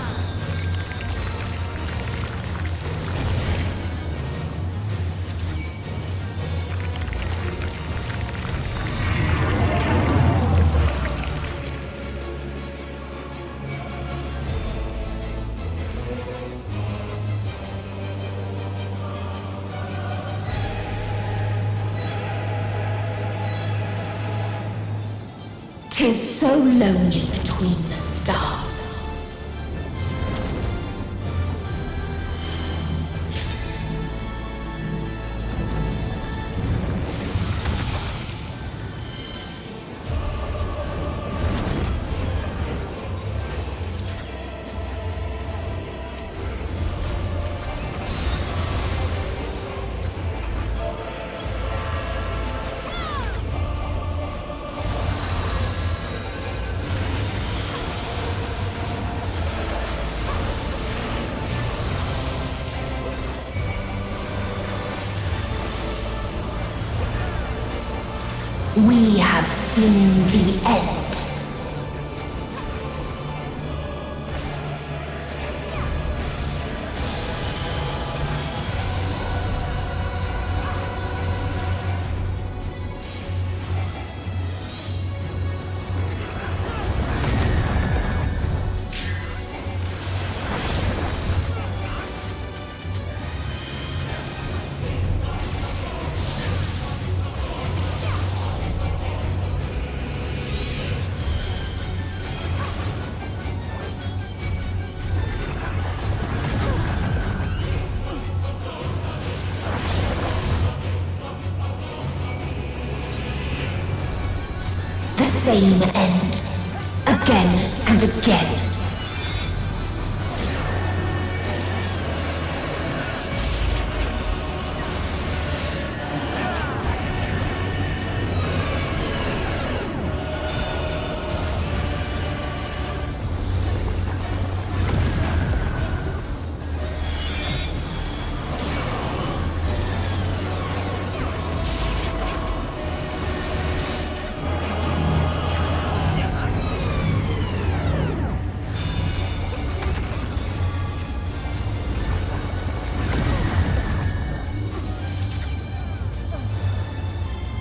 Tis so lonely between the stars. We have seen the end. Same end. Again and again.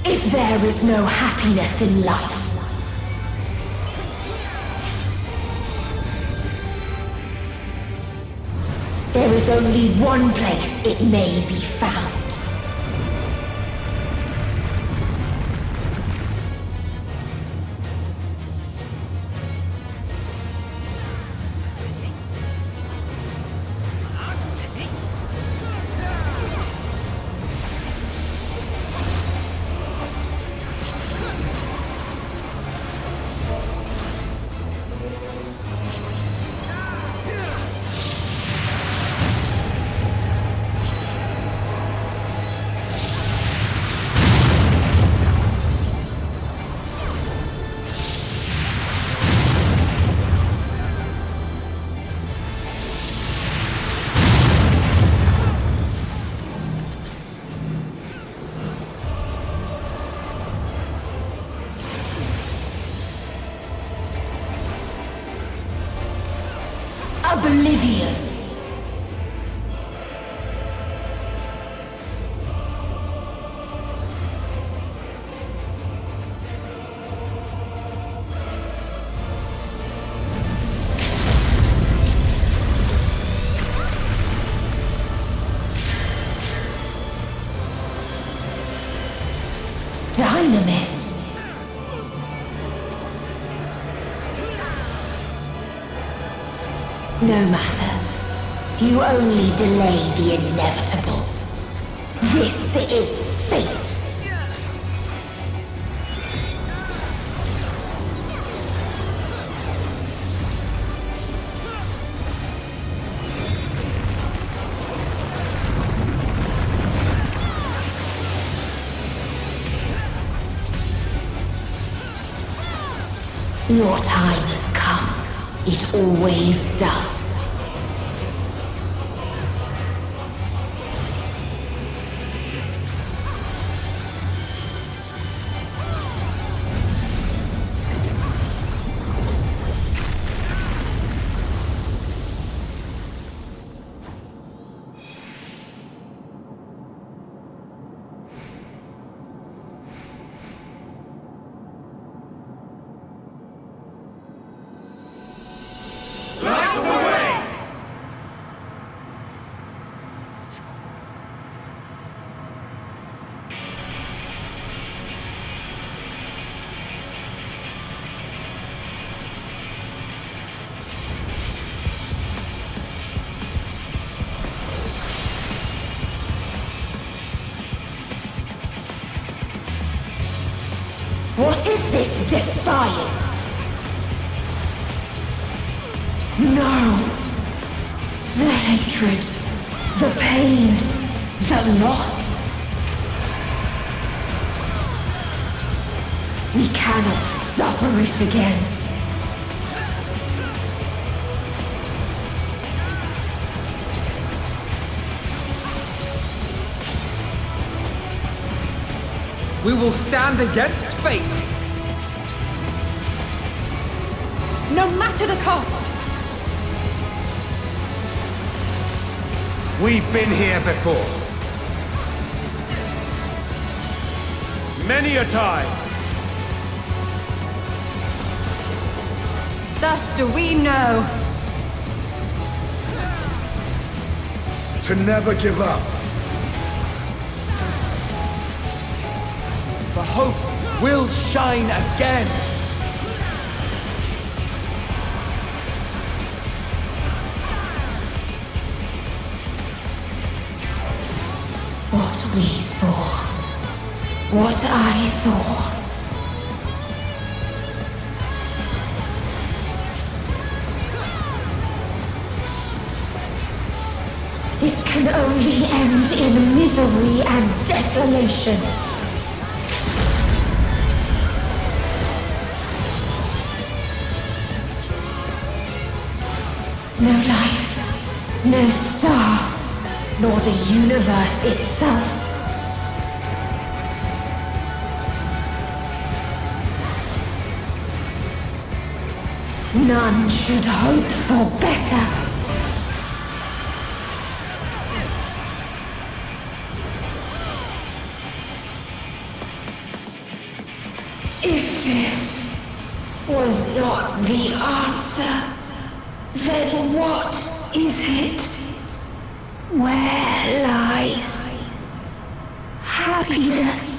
If there is no happiness in life, there is only one place it may be found. Oblivion. Dynamis. No matter. You only delay the inevitable. This is fate. Your time has come. It always does. What is this defiance? No! The hatred, the pain, the loss. We cannot suffer it again. We will stand against fate! No matter the cost! We've been here before. Many a time. Thus do we know. To never give up. The hope will shine again. What we saw. What I saw. It can only end in misery and desolation. No life, no star, nor the universe itself. None should hope for better. If this was not the answer, then what is it? Where lies happiness?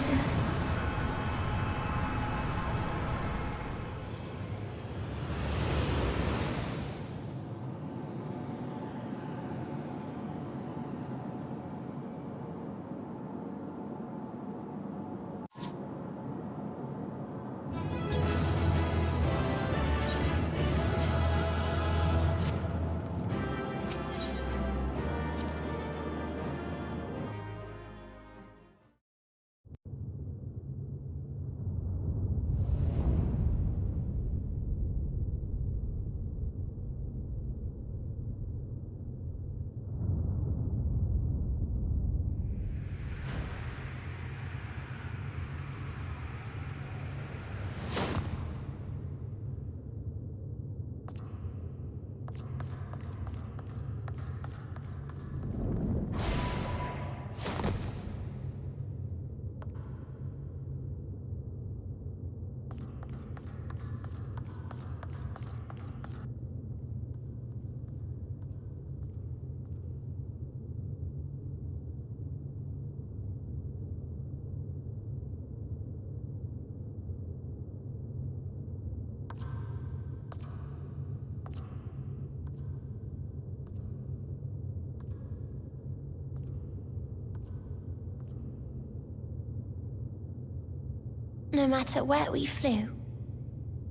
No matter where we flew,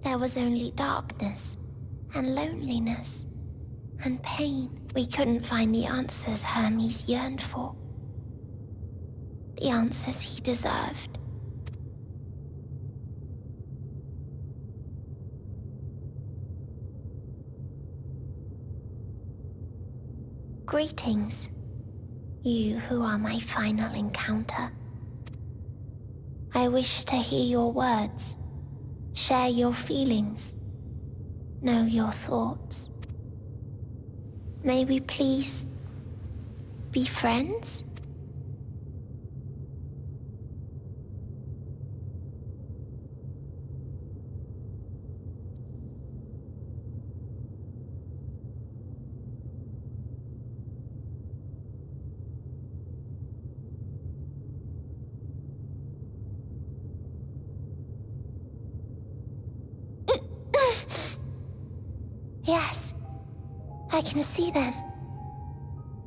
there was only darkness and loneliness and pain. We couldn't find the answers Hermes yearned for. The answers he deserved. Greetings, you who are my final encounter. I wish to hear your words, share your feelings, know your thoughts. May we please be friends? Yes, I can see them.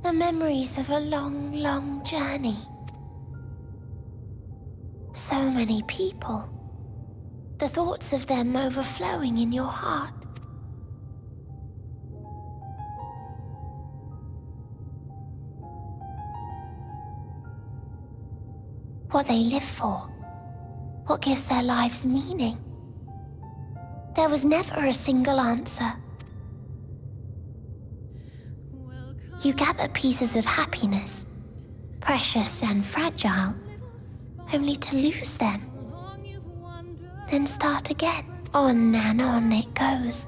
The memories of a long, long journey. So many people. The thoughts of them overflowing in your heart. What they live for. What gives their lives meaning. There was never a single answer. You gather pieces of happiness, precious and fragile, only to lose them. Then start again. On and on it goes,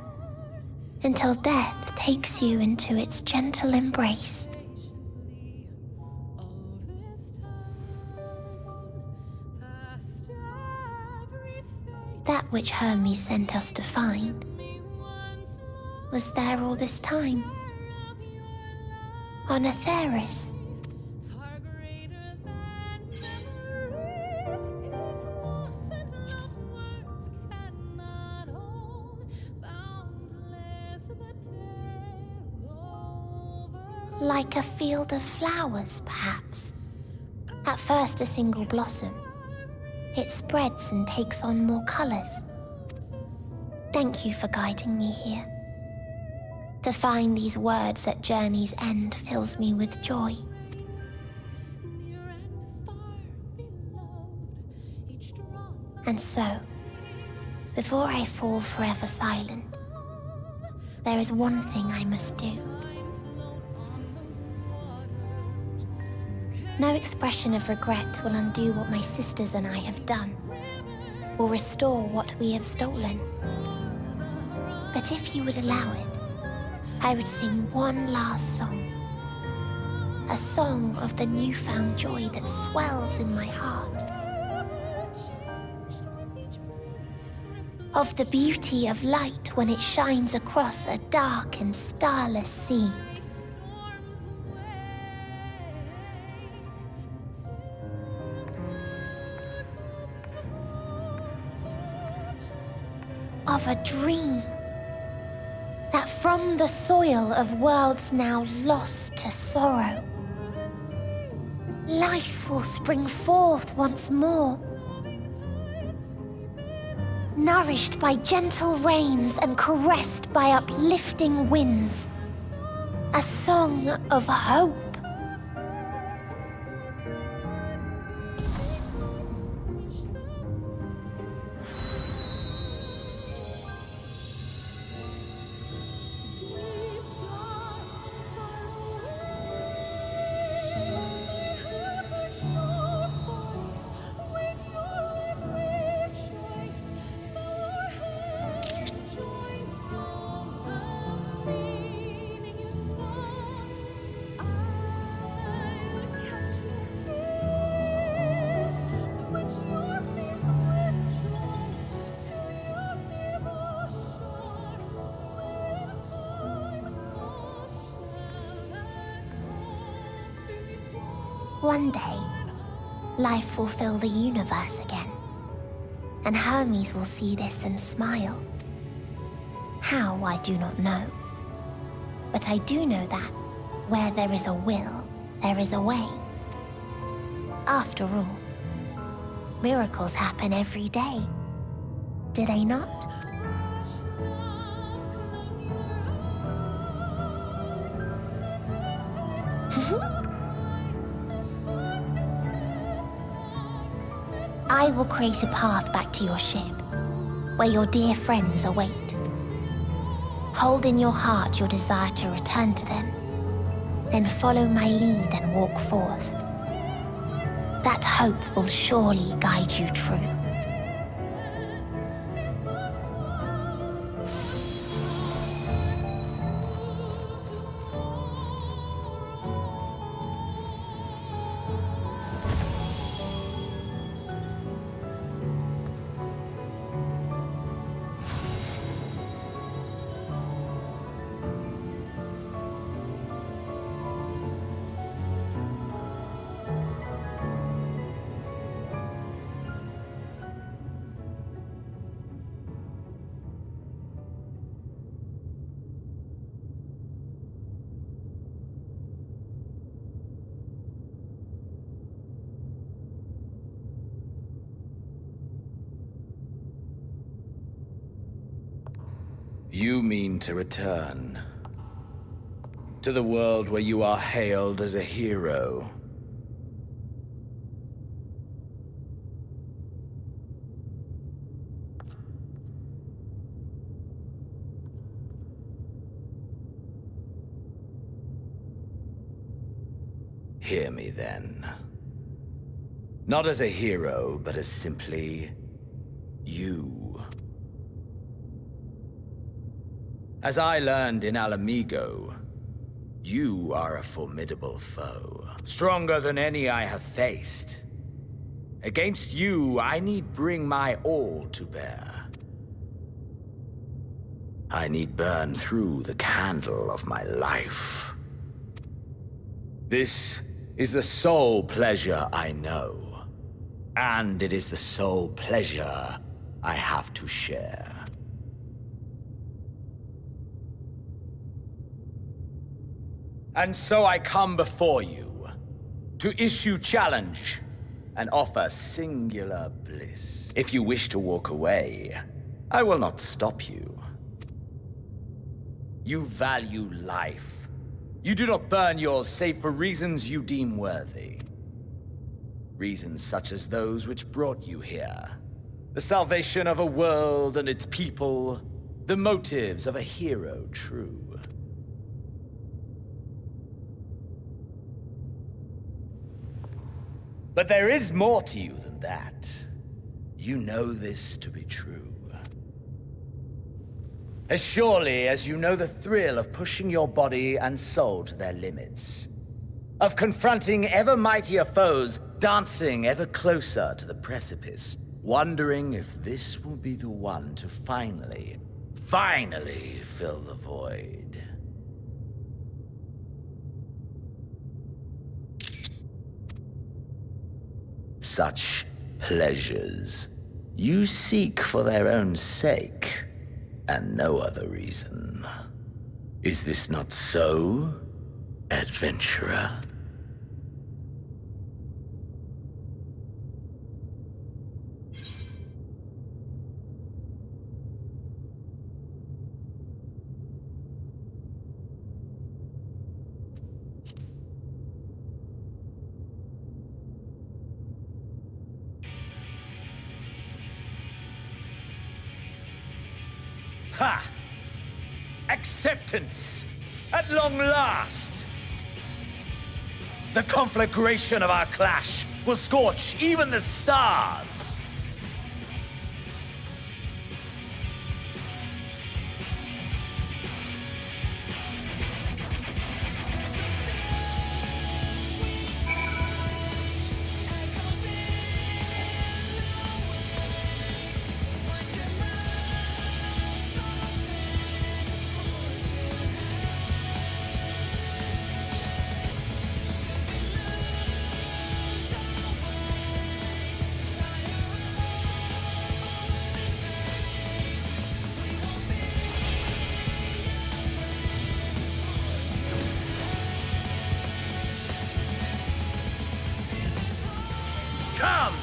until death takes you into its gentle embrace. That which Hermes sent us to find was there all this time, on Atheris. Like a field of flowers, perhaps. At first a single blossom. It spreads and takes on more colors. Thank you for guiding me here. To find these words at journey's end fills me with joy. And so, before I fall forever silent, there is one thing I must do. No expression of regret will undo what my sisters and I have done, or restore what we have stolen. But if you would allow it, I would sing one last song. A song of the newfound joy that swells in my heart. Of the beauty of light when it shines across a dark and starless sea. Of a dream that from the soil of worlds now lost to sorrow, life will spring forth once more, nourished by gentle rains and caressed by uplifting winds, a song of hope. One day, life will fill the universe again, and Hermes will see this and smile. How, I do not know. But I do know that where there is a will, there is a way. After all, miracles happen every day, do they not? I will create a path back to your ship, where your dear friends await. Hold in your heart your desire to return to them, then follow my lead and walk forth. That hope will surely guide you true. You mean to return to the world where you are hailed as a hero. Hear me then. Not as a hero, but as simply you. As I learned in Alamigo, you are a formidable foe, stronger than any I have faced. Against you, I need bring my all to bear. I need burn through the candle of my life. This is the sole pleasure I know, and it is the sole pleasure I have to share. And so I come before you to issue challenge and offer singular bliss. If you wish to walk away, I will not stop you. You value life. You do not burn yours save for reasons you deem worthy. Reasons such as those which brought you here. The salvation of a world and its people. The motives of a hero true. But there is more to you than that. You know this to be true. As surely as you know the thrill of pushing your body and soul to their limits. Of confronting ever mightier foes, dancing ever closer to the precipice, wondering if this will be the one to finally fill the void. Such pleasures you seek for their own sake, and no other reason. Is this not so, adventurer? Ha! Acceptance! At long last! The conflagration of our clash will scorch even the stars! Come!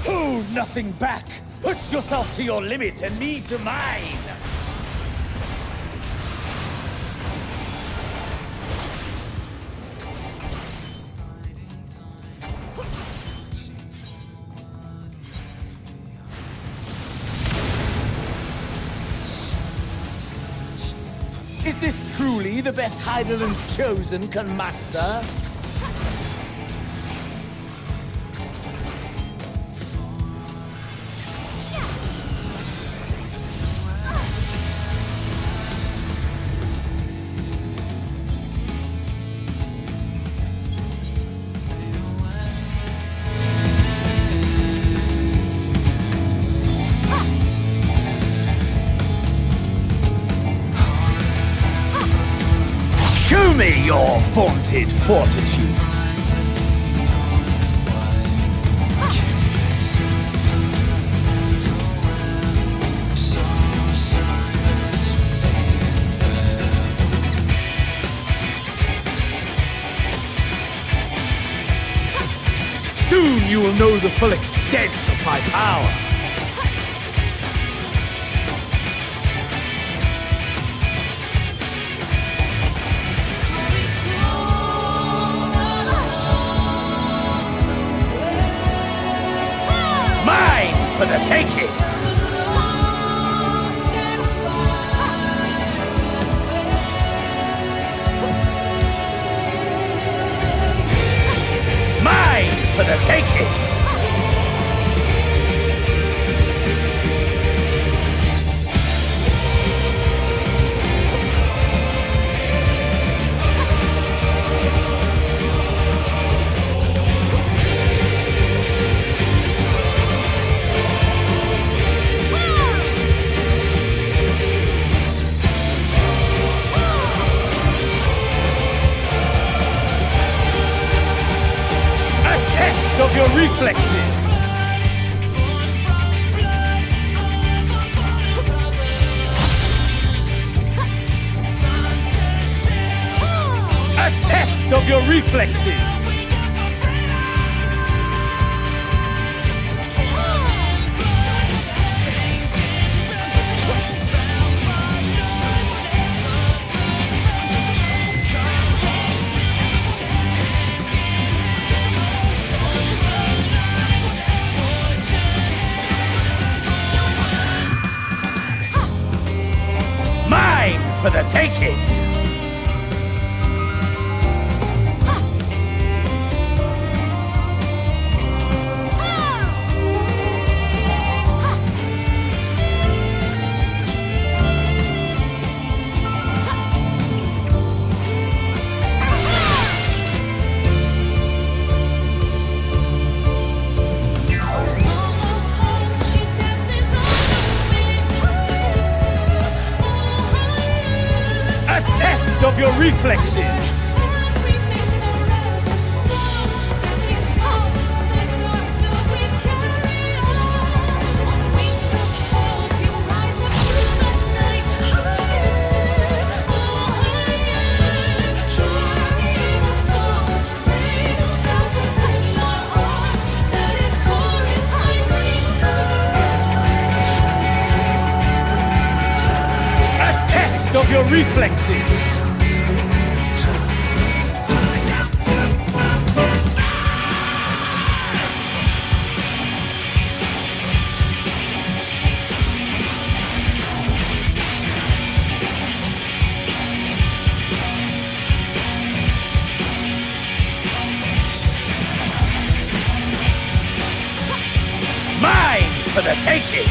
Hold nothing back! Push yourself to your limit and me to mine! Is this truly the best Heidelland's chosen can master? Show me your vaunted fortitude! Soon you will know the full extent of my power. Mine for the taking! Mine for the taking! Test of your reflexes! A test of your reflexes! For the taking! Test of your reflexes! A test of your reflexes! Mine for the taking!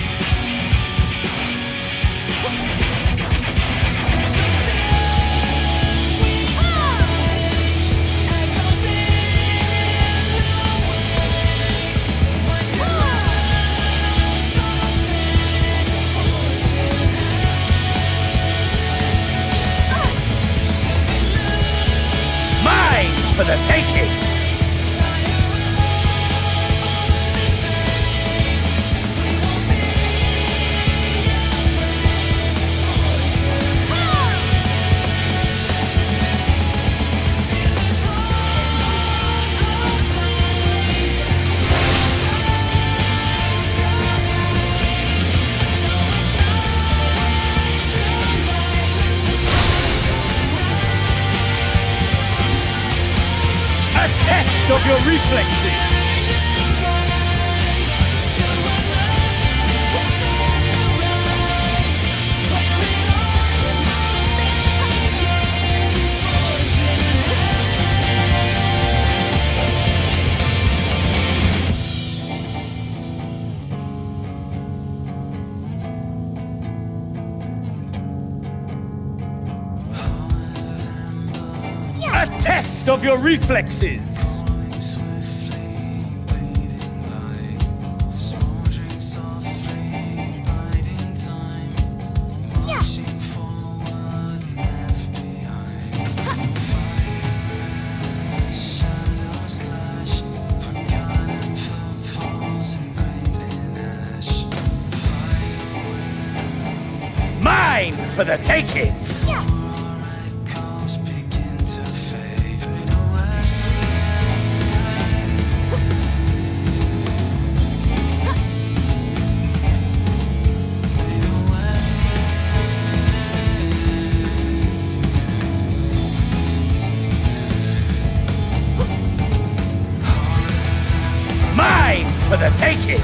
Mine for the taking! Test of your reflexes! A test of your reflexes! Mine for the taking! for the taking!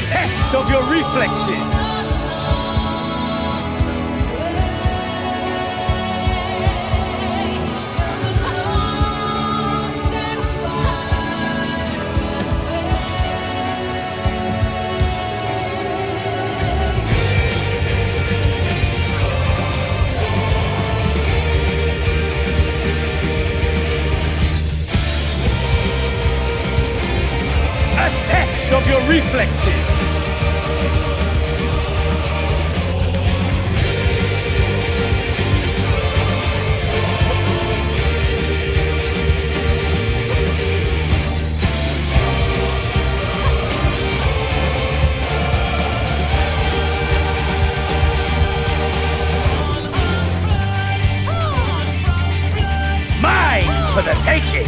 Test of your reflexes! A test of your reflexes! For the taking!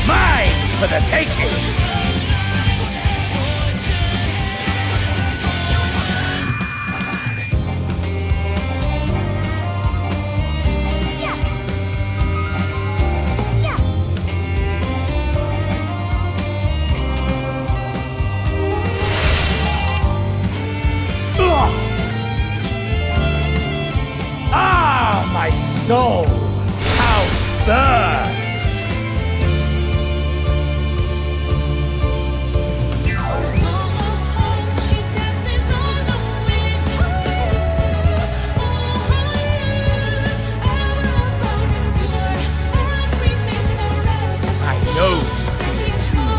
Mine for the taking! My soul, how it burns! I know you feel it too.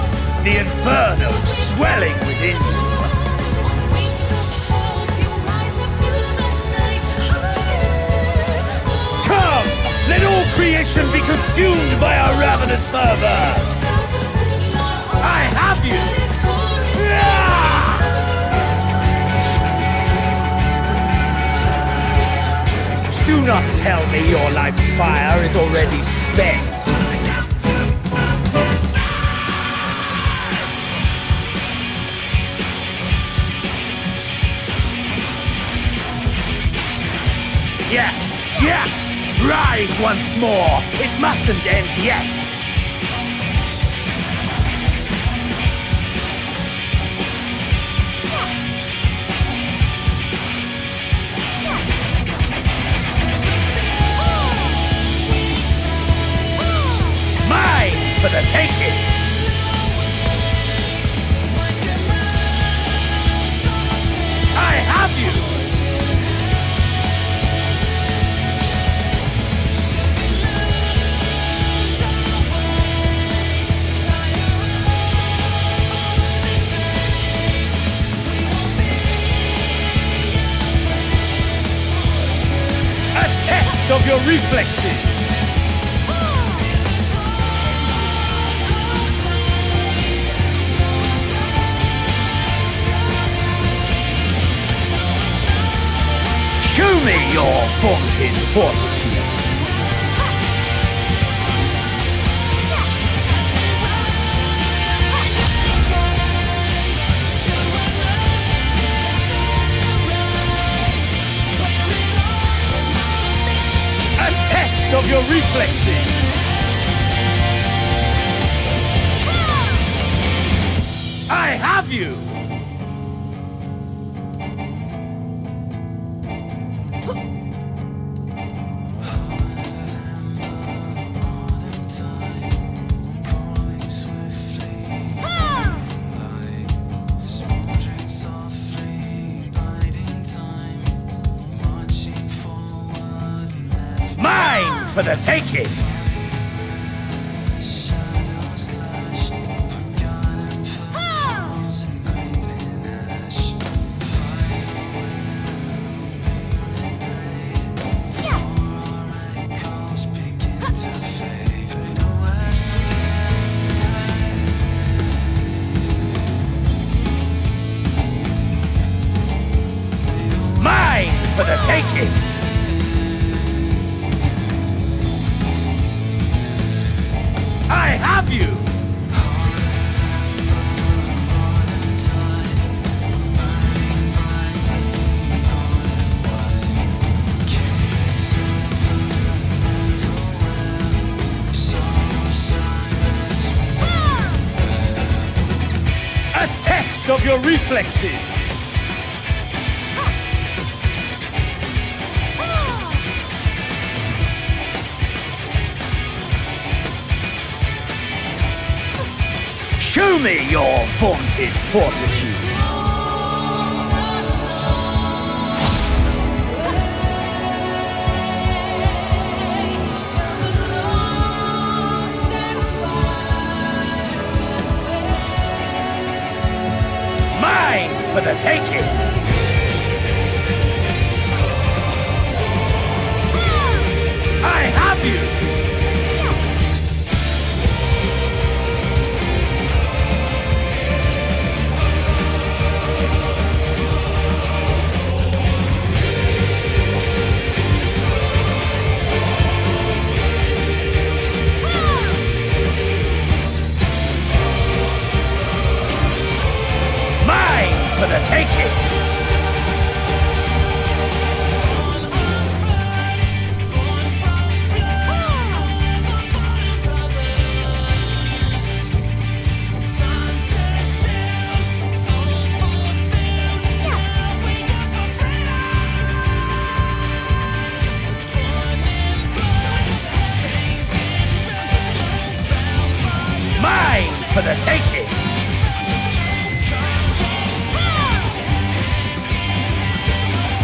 The inferno swelling within you. Let all creation be consumed by our ravenous fervor! I have you! Do not tell me your life's fire is already spent. Yes! Yes! Rise once more! It mustn't end yet! Mine for the taking! I have you! Of your reflexes! Show me your vaunted fortitude! Of your reflexes! I have you! for the taking! Mine for the taking! I have you! A test of your reflexes! Show me your vaunted fortitude! Mine for the taking! I have you! For the taking! Mine for the taking!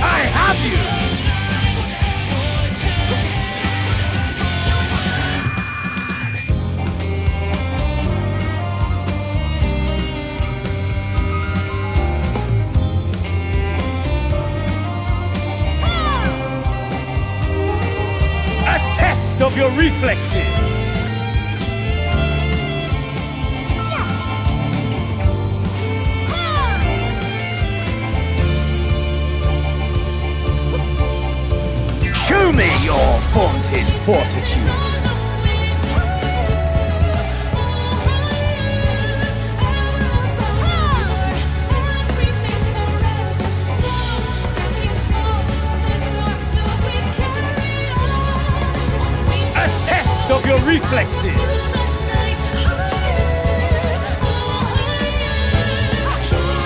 I have you! A test of your reflexes! Show me your vaunted fortitude! A test of your reflexes!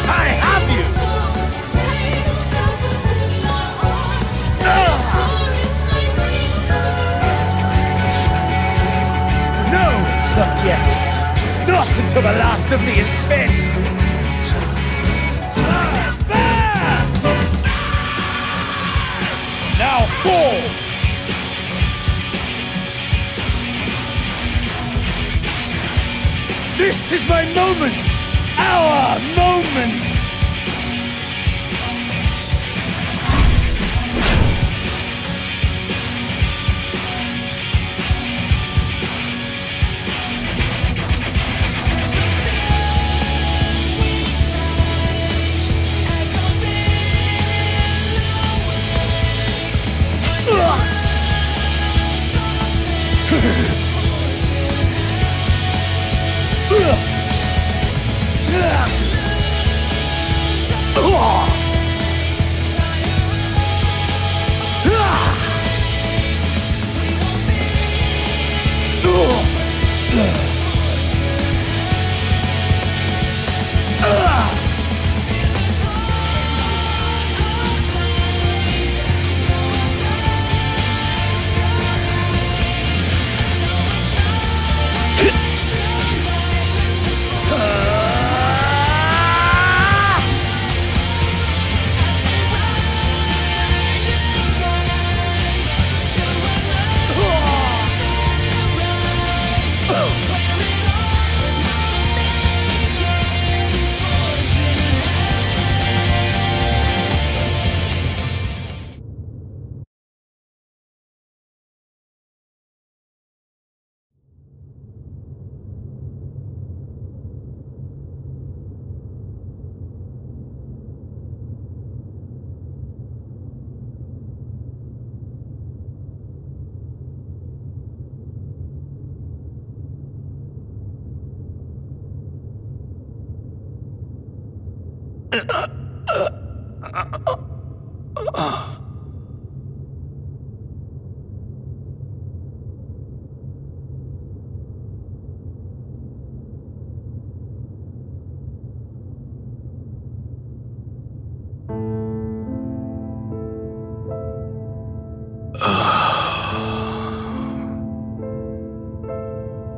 I have you! Not yet. Not until the last of me is spent. Now fall! This is my moment! Our moment!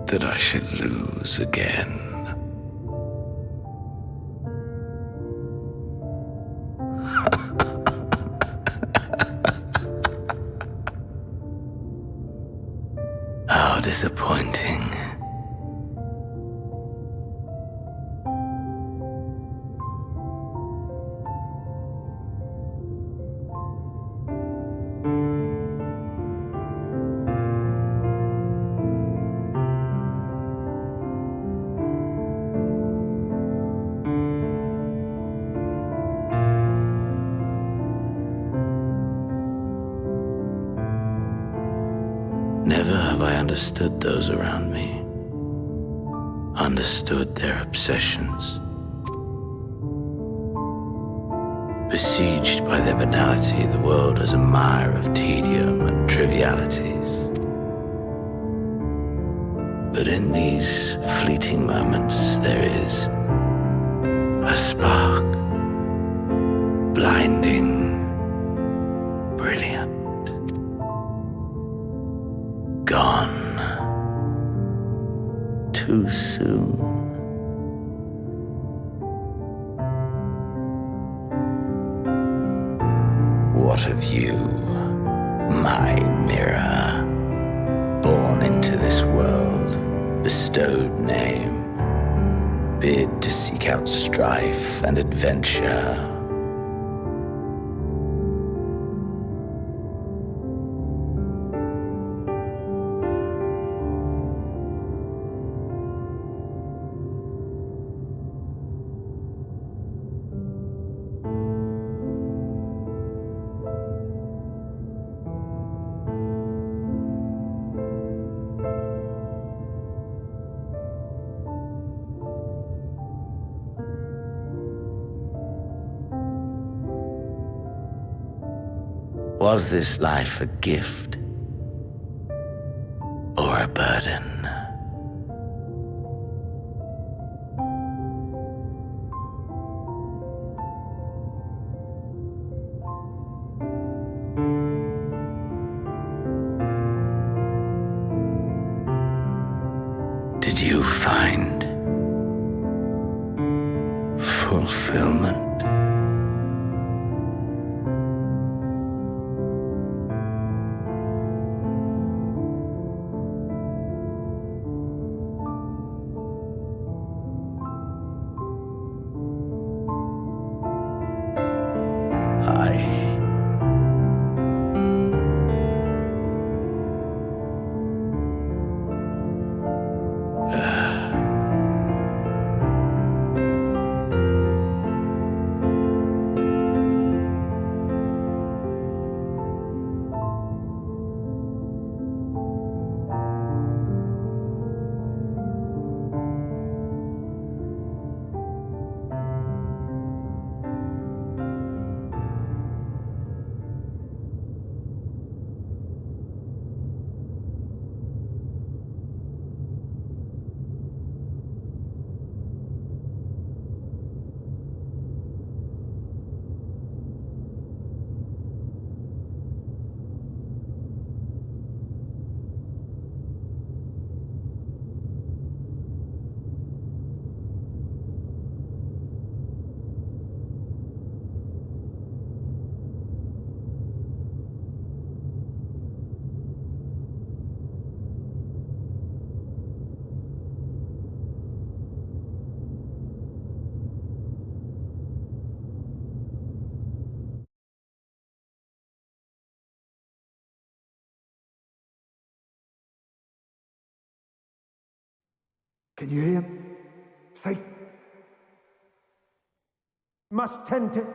That I should lose again. How disappointing. Never have I understood those around me, understood their obsessions. Besieged by their banality, the world is a mire of tedium and trivialities. But in these fleeting moments, there is a spark, blinding, brilliant. Gone too soon. What of you, my mirror, born into this world, bestowed name, bid to seek out strife and adventure? Was this life a gift or a burden? Did you find fulfillment? Can you hear? Safe. Must tend to.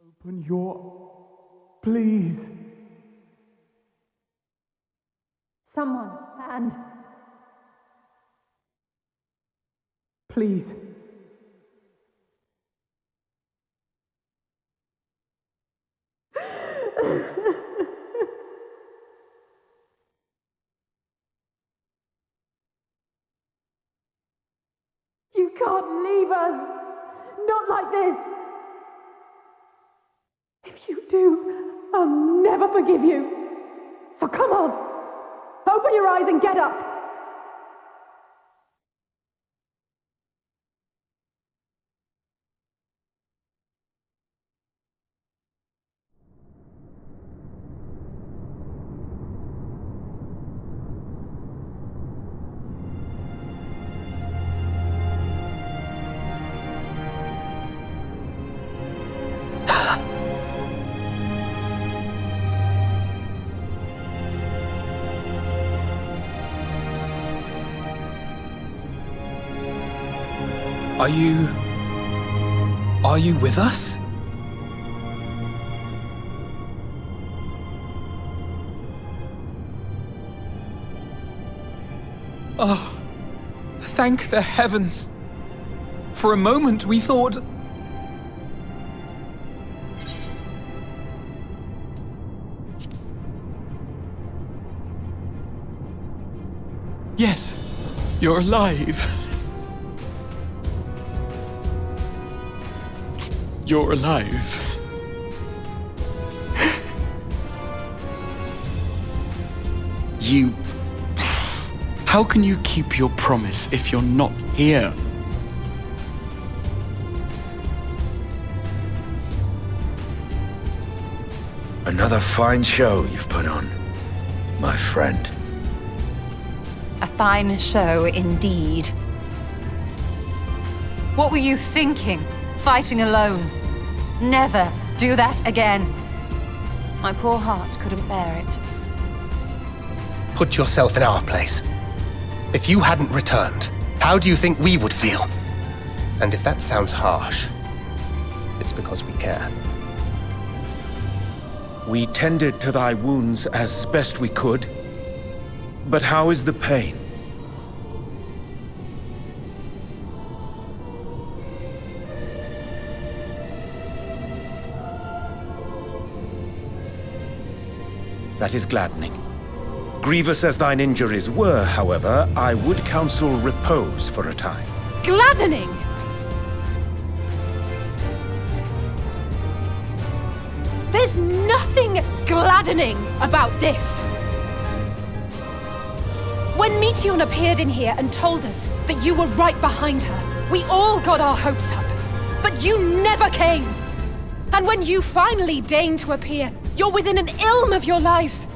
Open your. Please. Someone, and please. You can't leave us! Not like this! If you do, I'll never forgive you. So come on! Open your eyes and get up! Are you with us? Oh, thank the heavens. For a moment we thought... Yes, you're alive. You're alive. You... How can you keep your promise if you're not here? Another fine show you've put on, my friend. A fine show indeed. What were you thinking? Fighting alone? Never do that again. My poor heart couldn't bear it. Put yourself in our place. If you hadn't returned, how do you think we would feel? And if that sounds harsh, it's because we care. We tended to thy wounds as best we could. But how is the pain? That is gladdening. Grievous as thine injuries were, however, I would counsel repose for a time. Gladdening! There's nothing gladdening about this! When Meteion appeared in here and told us that you were right behind her, we all got our hopes up. But you never came! And when you finally deigned to appear, you're within an ilm of your life!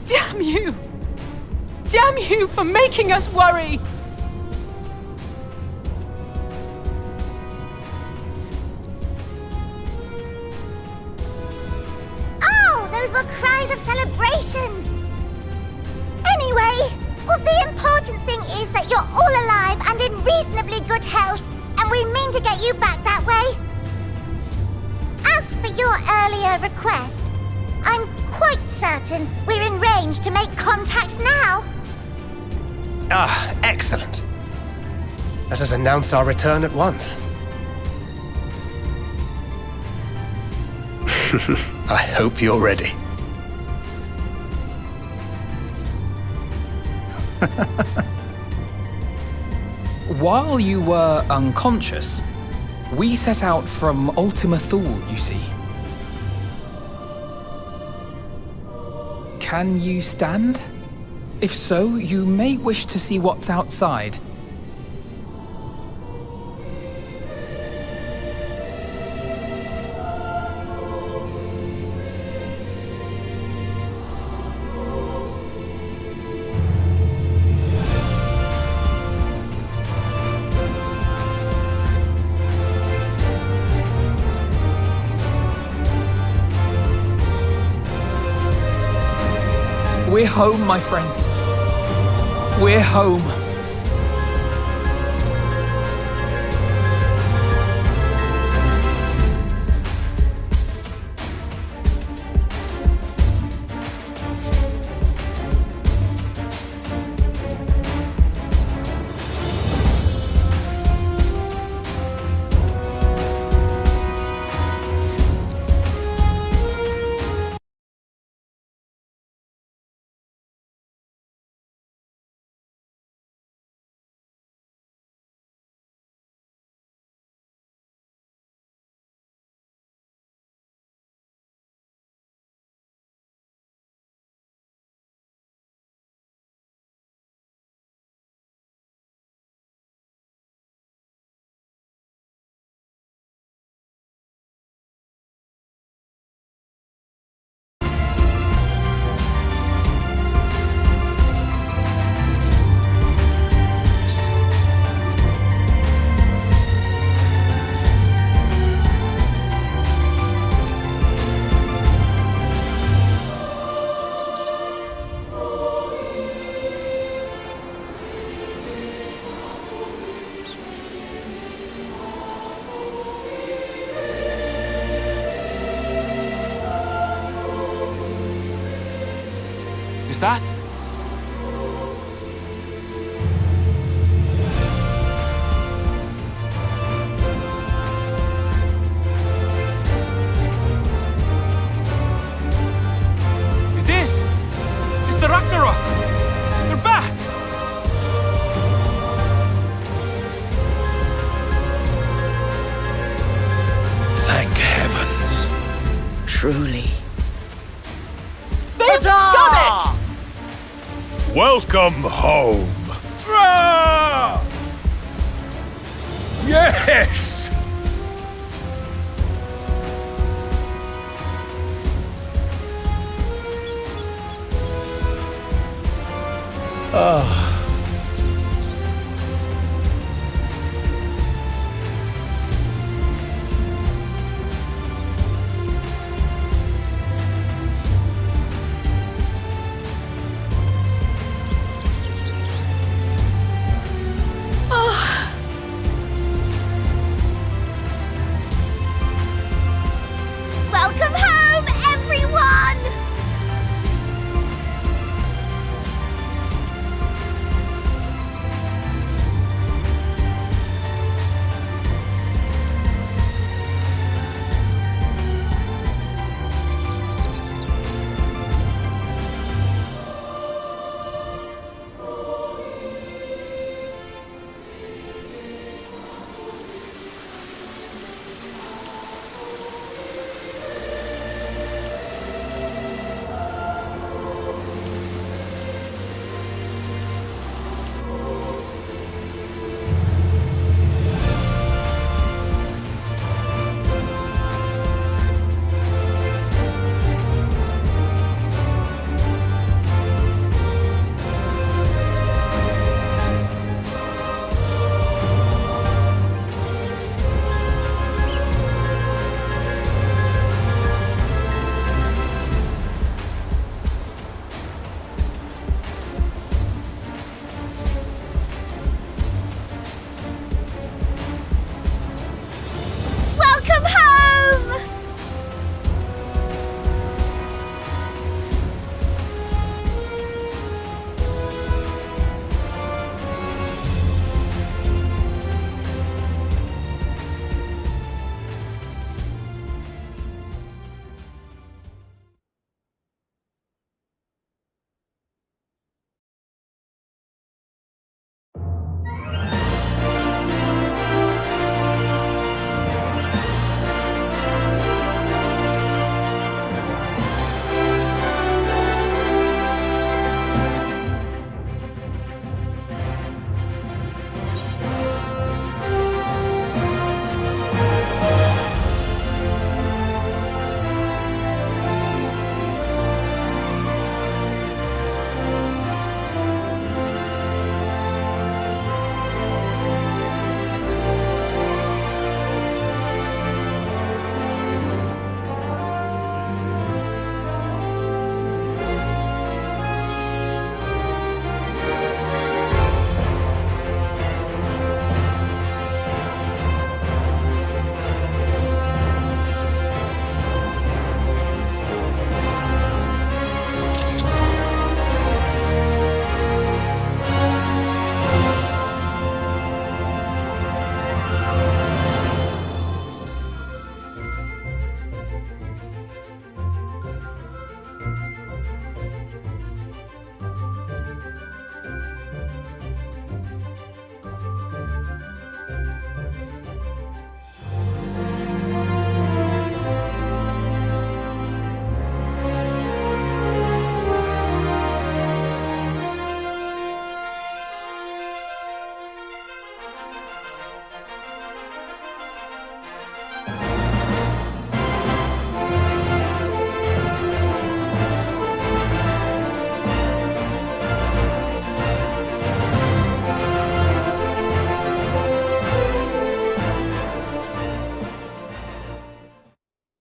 Damn you! Damn you for making us worry! Oh, those were cries of celebration! Anyway, well, the important thing is that you're all alive and in reasonably good health, and we mean to get you back that way. As for your earlier request, I'm quite certain we're in range to make contact now. Ah, excellent. Let us announce our return at once. I hope you're ready. While you were unconscious, we set out from Ultima Thule, you see. Can you stand? If so, you may wish to see what's outside. We're home, my friend. We're home. Is that? It is! It's the Ragnarok! They're back! Thank heavens. Truly. They've done it! Welcome home. Ah! Yes! Ah. Welcome home, everyone! Welcome home!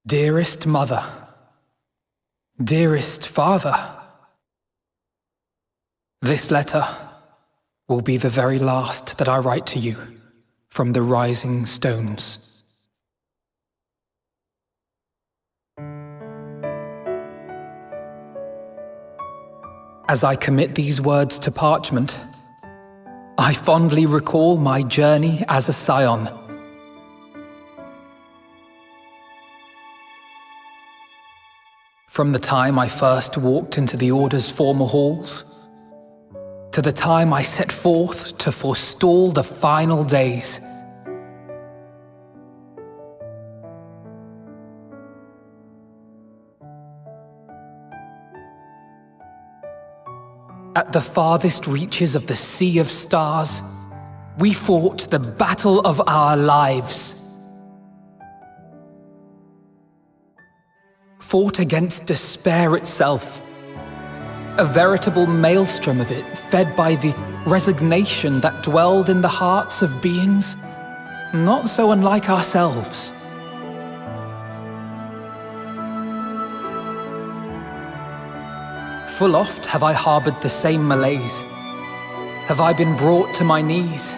Dearest mother, dearest father, this letter will be the very last that I write to you from the rising stones. As I commit these words to parchment, I fondly recall my journey as a scion. From the time I first walked into the Order's former halls, to the time I set forth to forestall the final days. At the farthest reaches of the Sea of Stars, we fought the battle of our lives. Fought against despair itself, a veritable maelstrom of it, fed by the resignation that dwelled in the hearts of beings not so unlike ourselves. Full oft have I harbored the same malaise. Have I been brought to my knees,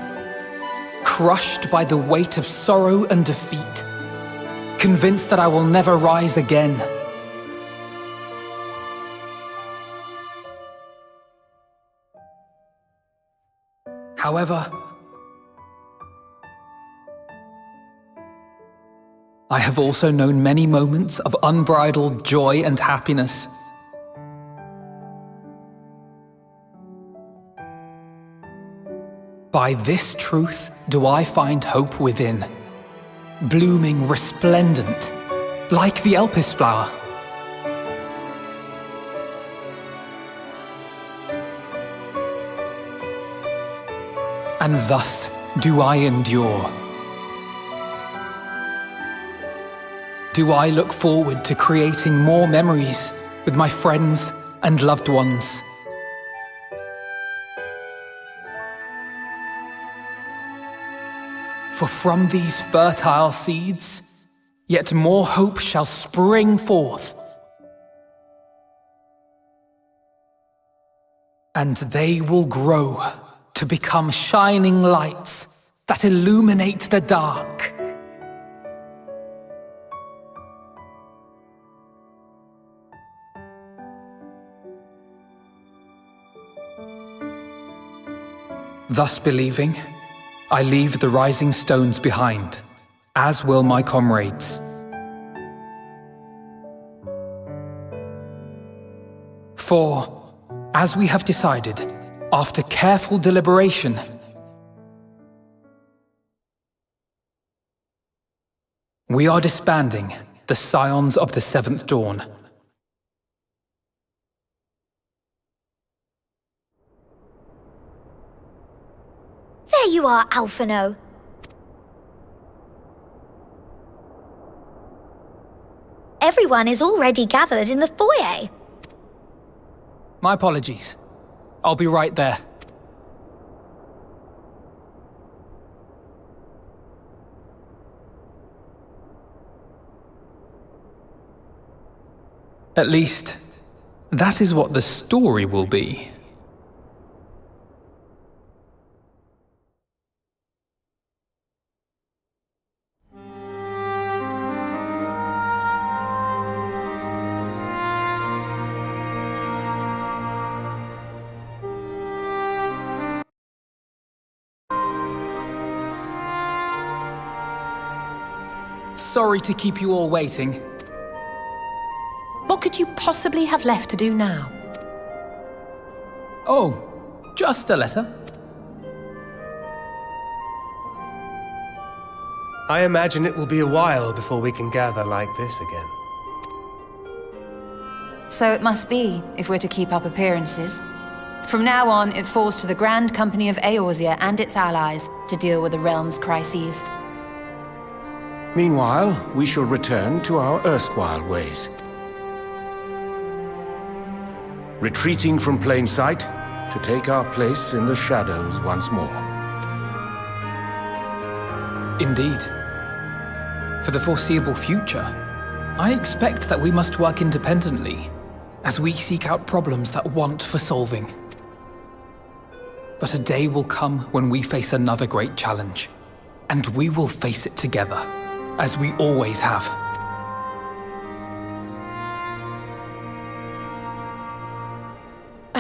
crushed by the weight of sorrow and defeat, convinced that I will never rise again. However, I have also known many moments of unbridled joy and happiness. By this truth do I find hope within, blooming resplendent, like the Elpis flower. And thus do I endure. Do I look forward to creating more memories with my friends and loved ones. For from these fertile seeds, yet more hope shall spring forth. And they will grow to become shining lights that illuminate the dark. Thus believing, I leave the rising stones behind, as will my comrades. For, as we have decided, after careful deliberation, we are disbanding the Scions of the Seventh Dawn. There you are, Alphino. Everyone is already gathered in the foyer. My apologies. I'll be right there. At least, that is what the story will be. Sorry to keep you all waiting. What could you possibly have left to do now? Oh, just a letter. I imagine it will be a while before we can gather like this again. So it must be, if we're to keep up appearances. From now on, it falls to the Grand Company of Eorzea and its allies to deal with the realm's crises. Meanwhile, we shall return to our erstwhile ways. Retreating from plain sight to take our place in the shadows once more. Indeed. For the foreseeable future, I expect that we must work independently as we seek out problems that want for solving. But a day will come when we face another great challenge, and we will face it together, as we always have.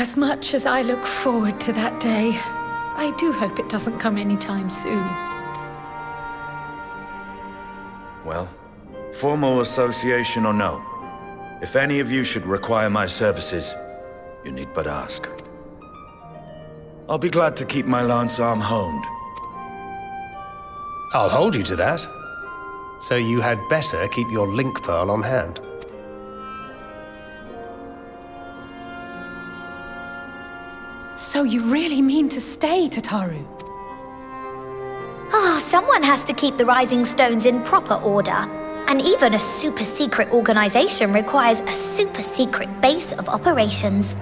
As much as I look forward to that day, I do hope it doesn't come anytime soon. Well, formal association or no, if any of you should require my services, you need but ask. I'll be glad to keep my lance arm honed. I'll hold you to that. So you had better keep your link pearl on hand. So you really mean to stay, Tataru? Oh, someone has to keep the Rising Stones in proper order. And even a super-secret organization requires a super-secret base of operations.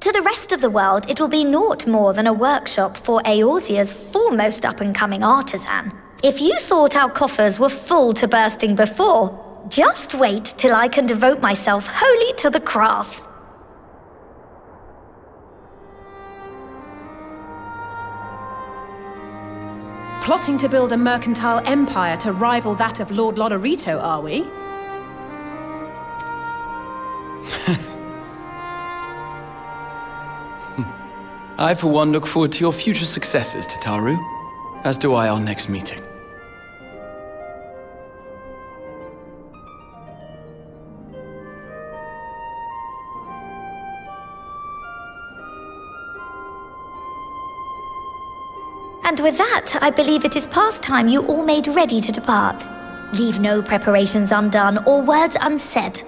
To the rest of the world, it will be naught more than a workshop for Eorzea's foremost up-and-coming artisan. If you thought our coffers were full to bursting before, just wait till I can devote myself wholly to the crafts. Plotting to build a mercantile empire to rival that of Lord Lodorito, are we? I, for one, look forward to your future successes, Tataru. As do I our next meeting. And with that, I believe it is past time you all made ready to depart. Leave no preparations undone or words unsaid.